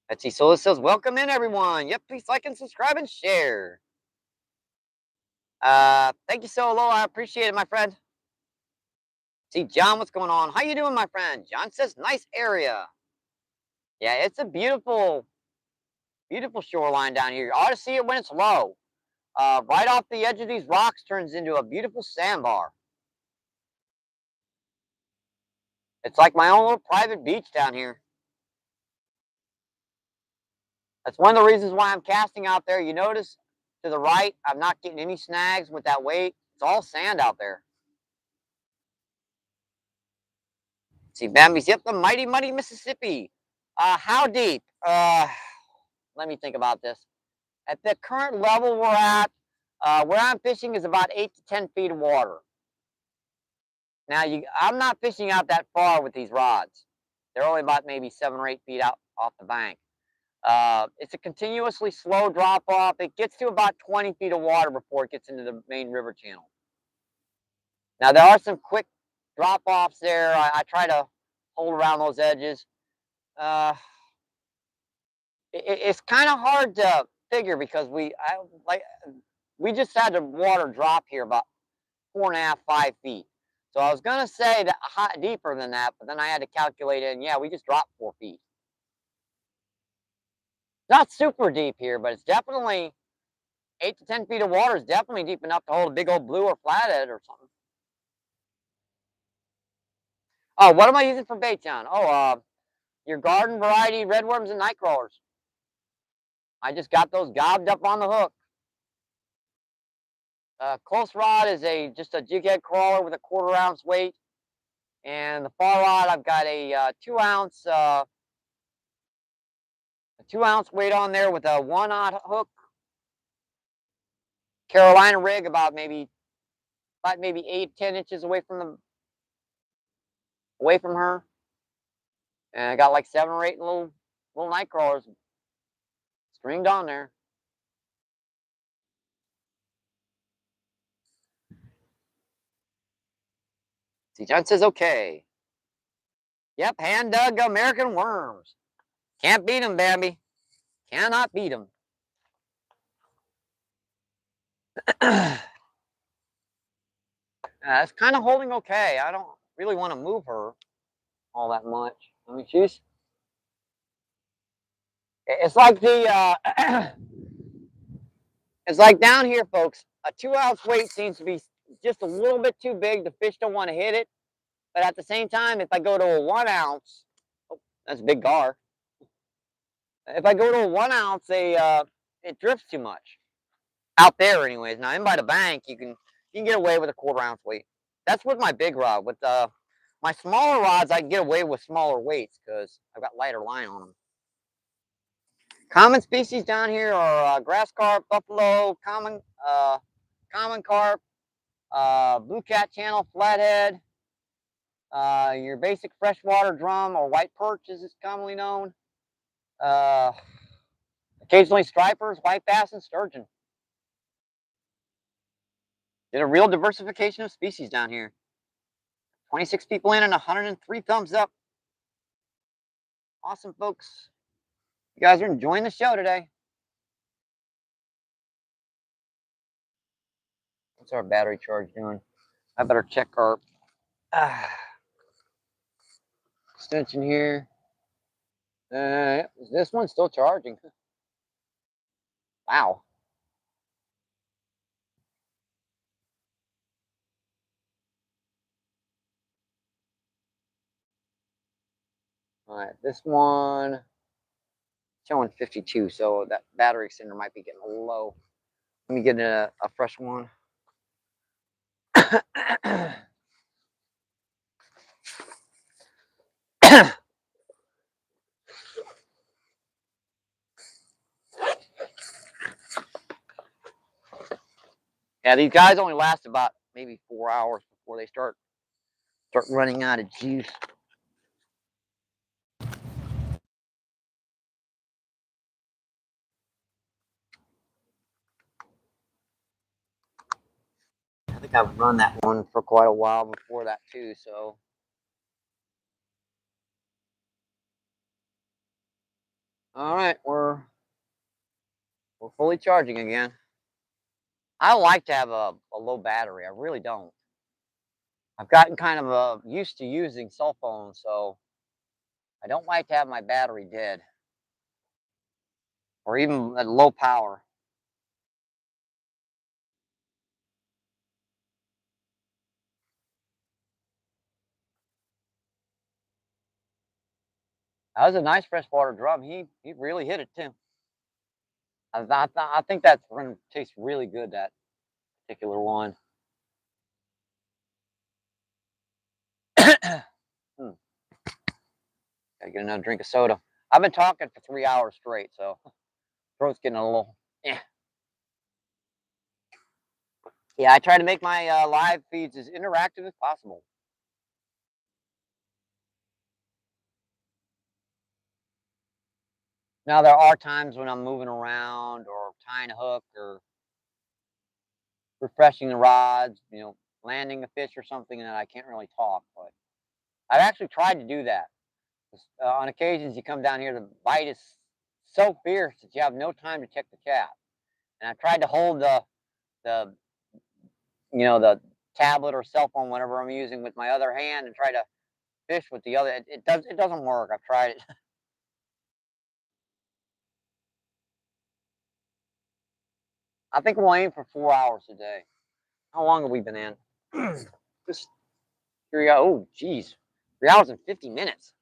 Let's see. So it says, welcome in, everyone. Yep, please like and subscribe and share. Thank you, Solo. I appreciate it, my friend. See, John, what's going on? How you doing, my friend? John says, nice area. Yeah, it's a beautiful, beautiful shoreline down here. You ought to see it when it's low. Right off the edge of these rocks turns into a beautiful sandbar. It's like my own little private beach down here. That's one of the reasons why I'm casting out there. You notice to the right, I'm not getting any snags with that weight. It's all sand out there. See, Bambi's, yep, the mighty, muddy Mississippi. How deep? Let me think about this. At the current level we're at, where I'm fishing is about 8 to 10 feet of water. Now, I'm not fishing out that far with these rods. They're only about maybe 7 or 8 feet out off the bank. It's a continuously slow drop off. It gets to about 20 feet of water before it gets into the main river channel. Now, there are some quick drop offs there. I try to hold around those edges. It's kind of hard to figure because we just had the water drop here about 4.5, 5 feet. So I was gonna say that deeper than that, but then I had to calculate it, and yeah, we just dropped 4 feet. Not super deep here, but it's definitely 8 to 10 feet of water is definitely deep enough to hold a big old blue or flathead or something. Oh, what am I using for bait, John? Oh, your garden variety redworms and night crawlers. I just got those gobbed up on the hook. Close rod is just a jig head crawler with a 1/4 ounce weight, and the far rod I've got a 2-ounce weight on there with a 1/0 hook. Carolina rig about maybe 8-10 inches away from her, and I got like 7 or 8 little night crawlers stringed on there. See, John says okay. Yep, hand dug American worms. Can't beat them, Bambi. Cannot beat them. It's kind of holding okay. I don't really want to move her all that much. I mean, it's like it's like down here, folks. A 2-ounce weight seems to be just a little bit too big. The fish don't want to hit it. But at the same time, if I go to a 1-ounce, oh, that's a big gar. If I go to a 1-ounce, it drifts too much. Out there, anyways. Now in by the bank, you can get away with a 1/4 ounce weight. That's with my big rod. With my smaller rods, I can get away with smaller weights because I've got lighter line on them. Common species down here are grass carp, buffalo, common carp, blue cat channel, flathead, your basic freshwater drum or white perch as it's commonly known. Occasionally stripers, white bass, and sturgeon. Did a real diversification of species down here. 26 people in and 103 thumbs up. Awesome, folks. You guys are enjoying the show today. What's our battery charge doing? I better check our extension here. Is this one still charging? Wow. All right, this one showing 52, so that battery extender might be getting a little low. Let me get a fresh one. Yeah, these guys only last about maybe 4 hours before they start running out of juice. I think I've run that one for quite a while before that too, so. All right, we're fully charging again. I don't like to have a low battery. I really don't. I've gotten kind of used to using cell phones, so I don't like to have my battery dead or even at low power. That was a nice freshwater drum. He really hit it too. I think that's going to taste really good, that particular one. Hmm. Gotta get another drink of soda. I've been talking for 3 hours straight, so throat's getting a little. Yeah, I try to make my live feeds as interactive as possible. Now there are times when I'm moving around or tying a hook or refreshing the rods, landing a fish or something, and I can't really talk. But I've actually tried to do that. On occasions, you come down here, the bite is so fierce that you have no time to check the chat. And I tried to hold the the tablet or cell phone, whatever I'm using, with my other hand and try to fish with the other. It doesn't work. I've tried it. I think we'll aim for 4 hours a day. How long have we been in? Just 3 hours. Oh, geez, 3 hours and 50 minutes.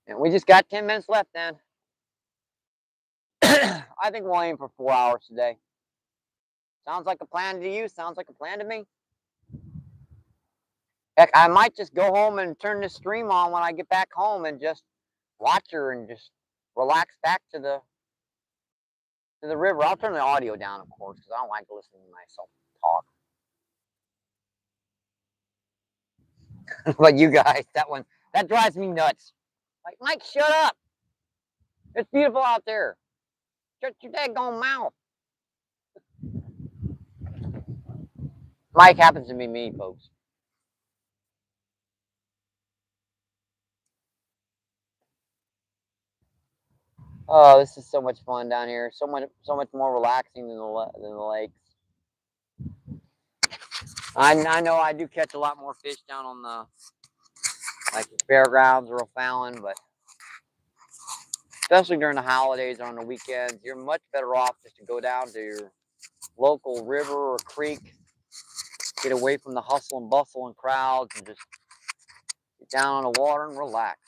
And we just got 10 minutes left then. I think we'll aim for 4 hours today. Sounds like a plan to you. Sounds like a plan to me. Heck, I might just go home and turn this stream on when I get back home and just watch her and just relax back to the river. I'll turn the audio down, of course, because I don't like listening to myself talk. But you guys, that drives me nuts. Like, Mike, shut up. It's beautiful out there. Shut your daggone mouth. Mike happens to be me, folks. Oh, this is so much fun down here. So much more relaxing than the lakes. I know I do catch a lot more fish down on the fairgrounds or O'Fallon, but especially during the holidays or on the weekends, you're much better off just to go down to your local river or creek, get away from the hustle and bustle and crowds, and just get down on the water and relax.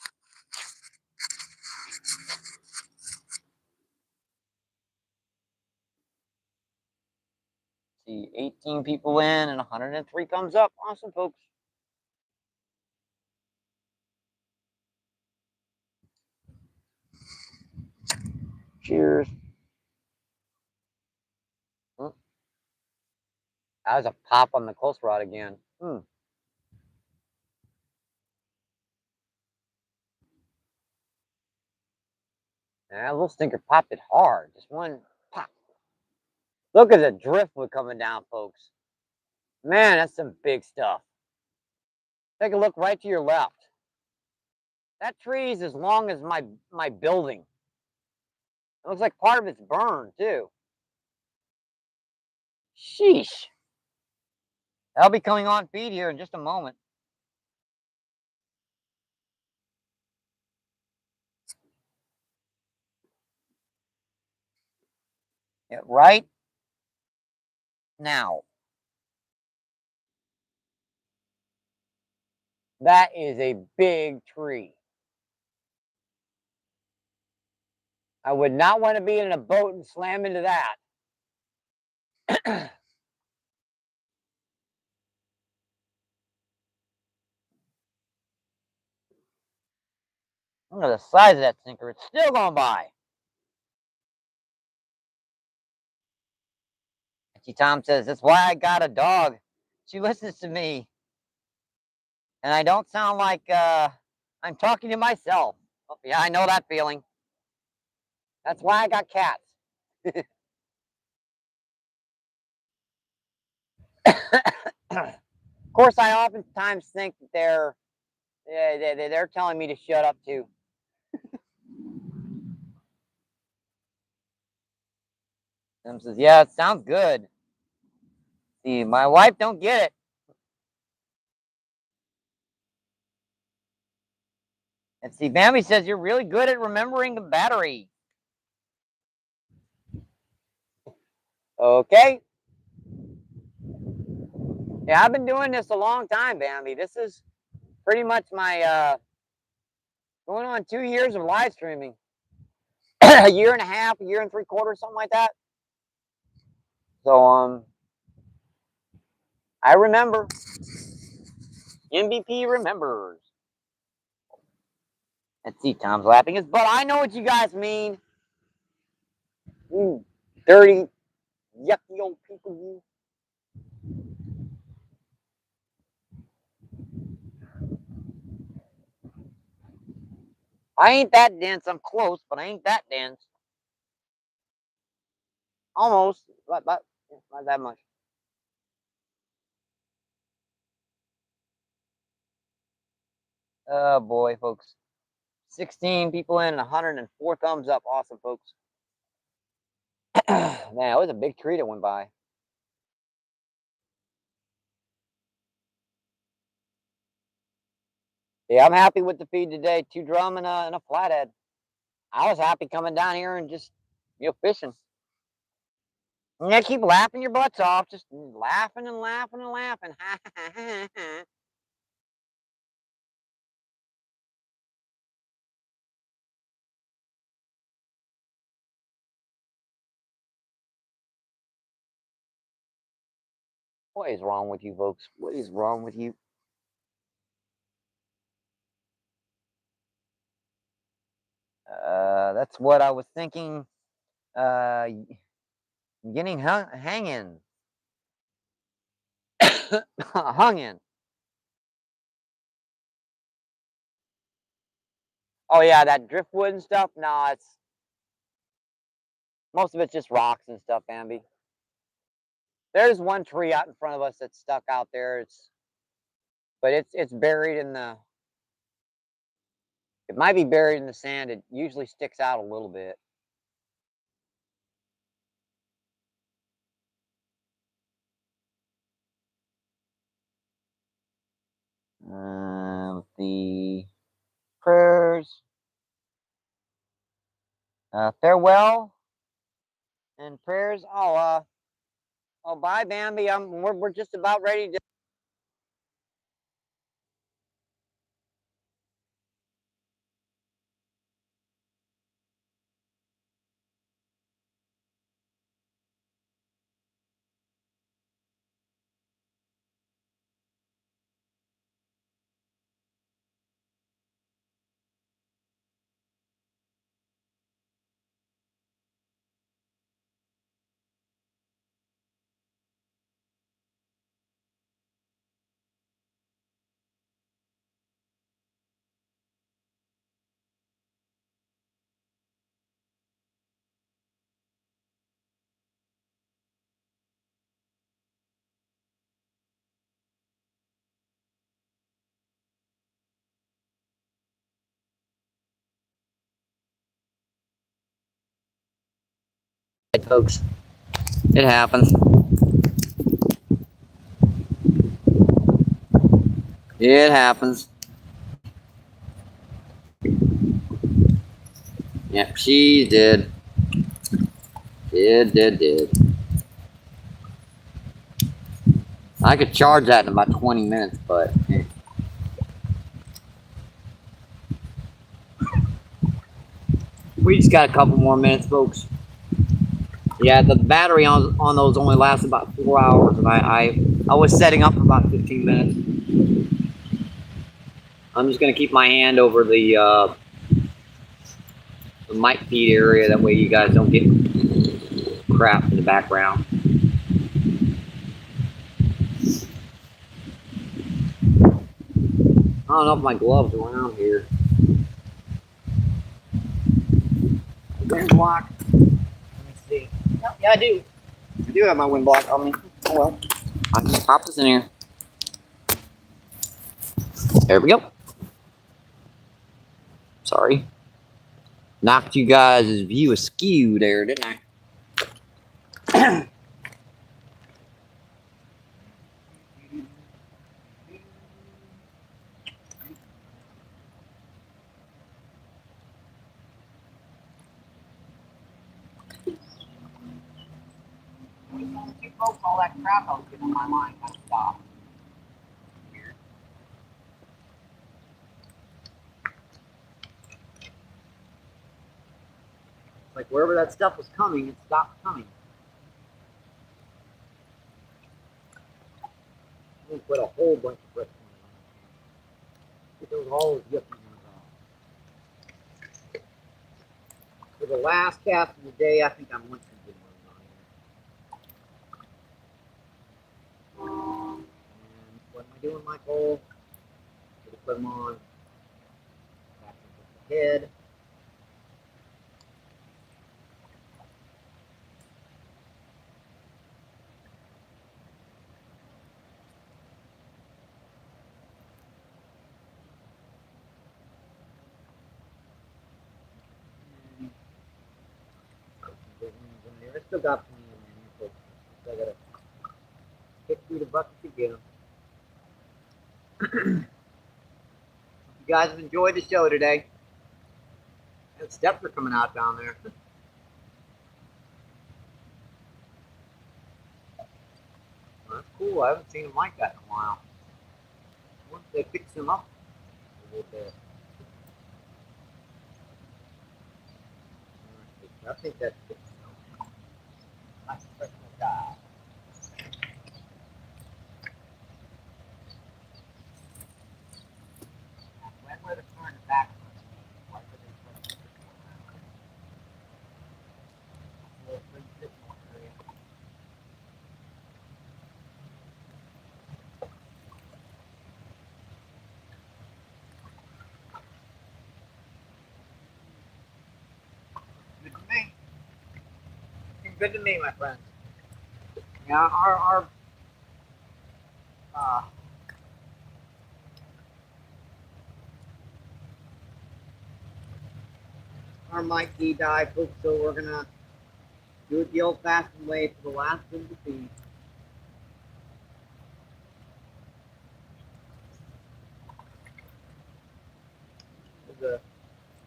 See, 18 people in and 103 thumbs up. Awesome, folks. Cheers. That was a pop on the close rod again. That little stinker popped it hard. Just one pop. Look at the driftwood coming down, folks. Man, that's some big stuff. Take a look right to your left. That tree is as long as my building. It looks like part of it's burned, too. Sheesh. That'll be coming on feed here in just a moment. Yeah, right now. That is a big tree. I would not want to be in a boat and slam into that. Look at the size of that sinker. It's still going by. Auntie Tom says, that's why I got a dog. She listens to me. And I don't sound like I'm talking to myself. Oh, yeah, I know that feeling. That's why I got cats. Of course, I oftentimes think that they're telling me to shut up too. Tim says, yeah, it sounds good. See, my wife don't get it. And see, Bambi says, you're really good at remembering the battery. Okay. Yeah, I've been doing this a long time, Bambi. This is pretty much my going on 2 years of live streaming. A year and a half, a year and 3/4, something like that. So I remember. MVP remembers. Let's see, Tom's laughing his butt. I know what you guys mean. You dirty, yucky old people, you. I ain't that dense. I'm close, but I ain't that dense. Almost, but not that much. Oh boy, folks. 16 people in, 104 thumbs up. Awesome, folks. Man, it was a big tree that went by. Yeah, I'm happy with the feed today. 2 drum and a flathead. I was happy coming down here and just, fishing. Yeah, keep laughing your butts off. Just laughing and laughing and laughing. What is wrong with you, folks? What is wrong with you? That's what I was thinking. Getting hanging, hung in. Oh yeah, that driftwood and stuff. No, it's most of it's just rocks and stuff, Bambi. There's one tree out in front of us that's stuck out there. But it's buried in the. It might be buried in the sand. It usually sticks out a little bit. The prayers, farewell and prayers. Oh, bye, Bambi. We're just about ready to. Folks, it happens. It happens. Yep, she did. Did. I could charge that in about 20 minutes, but we just got a couple more minutes, folks. Yeah, the battery on those only lasts about 4 hours, and I was setting up for about 15 minutes. I'm just gonna keep my hand over the mic feed area, that way you guys don't get crap in the background. I don't know if my gloves are around here. Wind block. Let me see. Yeah, I do. I do have my wind block on me. Oh well. I can pop this in here. There we go. Sorry. Knocked you guys' view askew there, didn't I? Folks, all that crap I was getting on my line kind of stopped. Like wherever that stuff was coming, it stopped coming. I'm gonna put a whole bunch of bricks on it. Get those all those yucky ones off. For the last cast of the day, I think I'm going to good ones on here. And what am I doing, Michael? I'm gonna put them on. Back with the head. I still got plenty in there, so I gotta pick through the bucket to get them. You guys have enjoyed the show today. The steps are coming out down there. Well, that's cool. I haven't seen them like that in a while. Once they fix them up a little bit. I think that's good. Nice professional guy. When we're turn back, good to me. Good to me, my friend. Yeah, our mic D died, folks, so we're gonna do it the old-fashioned way for the last of the feed.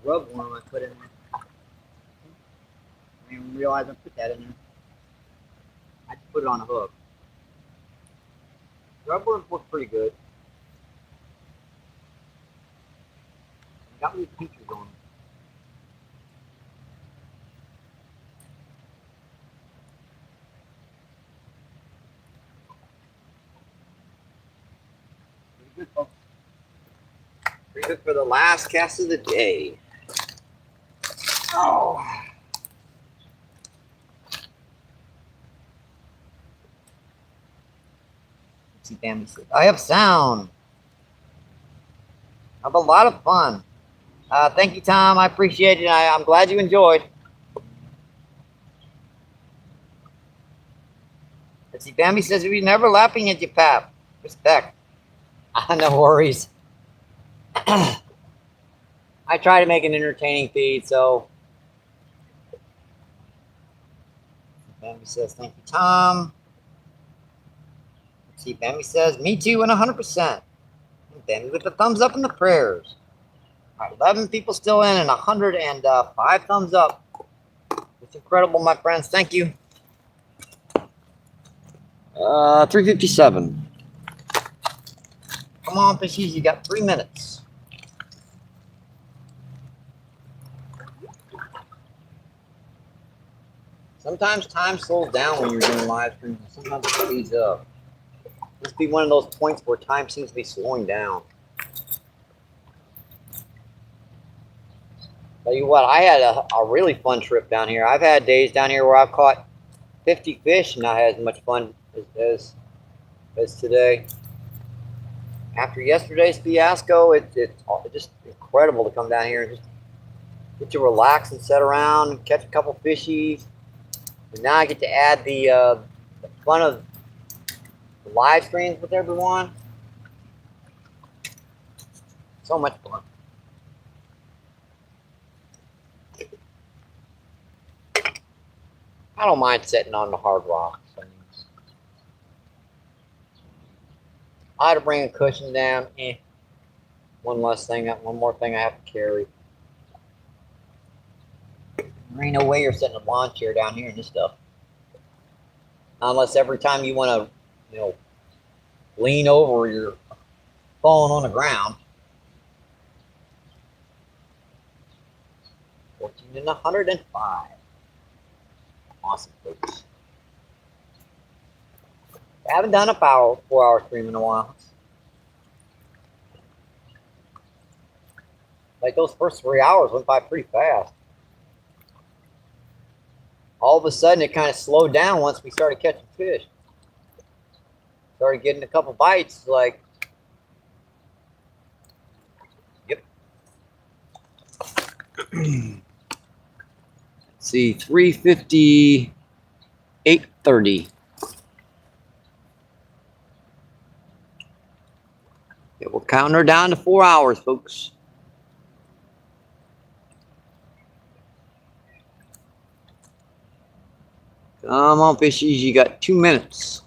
grub worm I put in there. I didn't even realize I put that in there. I just put it on a hook. Grub worms look pretty good. Got me pictures on them. Pretty good, folks. Pretty good for the last cast of the day. Oh. Let's see, Bambi says, I have sound. I have a lot of fun. Thank you, Tom. I appreciate it. I'm glad you enjoyed. Let's see, Bambi says, we're never laughing at you, Pap. Respect. No worries. I try to make an entertaining feed, so. Bambi says, thank you, Tom. Let's see, Bambi says, me too, and 100%. Bambi with the thumbs up and the prayers. All right, 11 people still in and 105 thumbs up. It's incredible, my friends. Thank you. 357. Come on, fishies. You got 3 minutes. Sometimes time slows down when you're doing live streams. Sometimes it speeds up. This be one of those points where time seems to be slowing down. Tell you what, I had a really fun trip down here. I've had days down here where I've caught 50 fish and not had as much fun as today. After yesterday's fiasco, it's just incredible to come down here and just get to relax and sit around and catch a couple fishies. And now I get to add the fun of the live streams with everyone. So much fun. I don't mind sitting on the hard rocks. I had to bring a cushion down. One more thing I have to carry. There ain't no way you're sitting in a lawn chair down here and this stuff. Unless every time you want to, lean over, you're falling on the ground. 14 and 105. Awesome, folks. I haven't done a 4-hour stream in a while. Like those first 3 hours went by pretty fast. All of a sudden, it kind of slowed down once we started catching fish. Started getting a couple bites, like, yep. Let's see, 350, 830. Yeah, we're counting her down to 4 hours, folks. Come on, fishies, you got 2 minutes.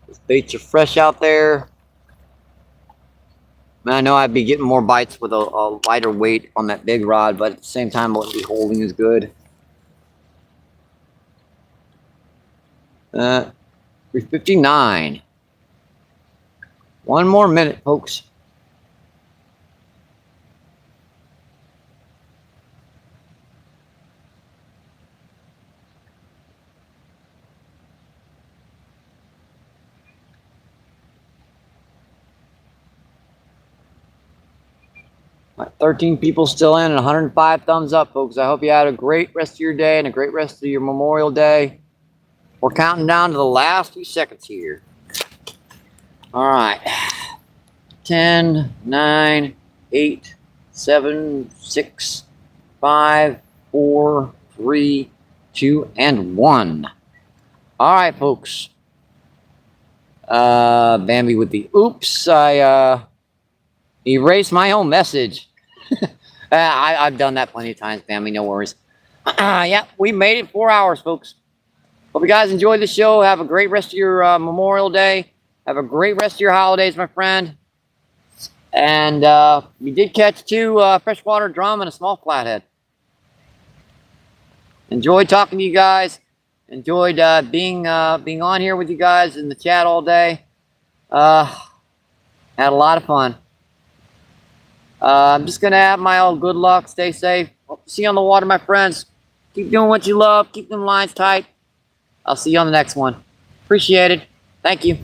Those baits are fresh out there. Man, I know I'd be getting more bites with a lighter weight on that big rod, but at the same time, I wouldn't be holding as good. 359. 1 more minute, folks. Right, 13 people still in and 105 thumbs up, folks. I hope you had a great rest of your day and a great rest of your Memorial Day. We're counting down to the last few seconds here. All right. 10, 9, 8, 7, 6, 5, 4, 3, 2, and 1. All right, folks. Bambi with the oops. I erased my own message. I've done that plenty of times, Bambi. No worries. Yeah, we made it 4 hours, folks. Hope you guys enjoyed the show. Have a great rest of your Memorial Day. Have a great rest of your holidays, my friend. And we did catch 2 freshwater drum and a small flathead. Enjoyed talking to you guys. Enjoyed being on here with you guys in the chat all day. Had a lot of fun. I'm just gonna have my old good luck. Stay safe. Hope to see you on the water, my friends. Keep doing what you love. Keep them lines tight. I'll see you on the next one. Appreciate it. Thank you.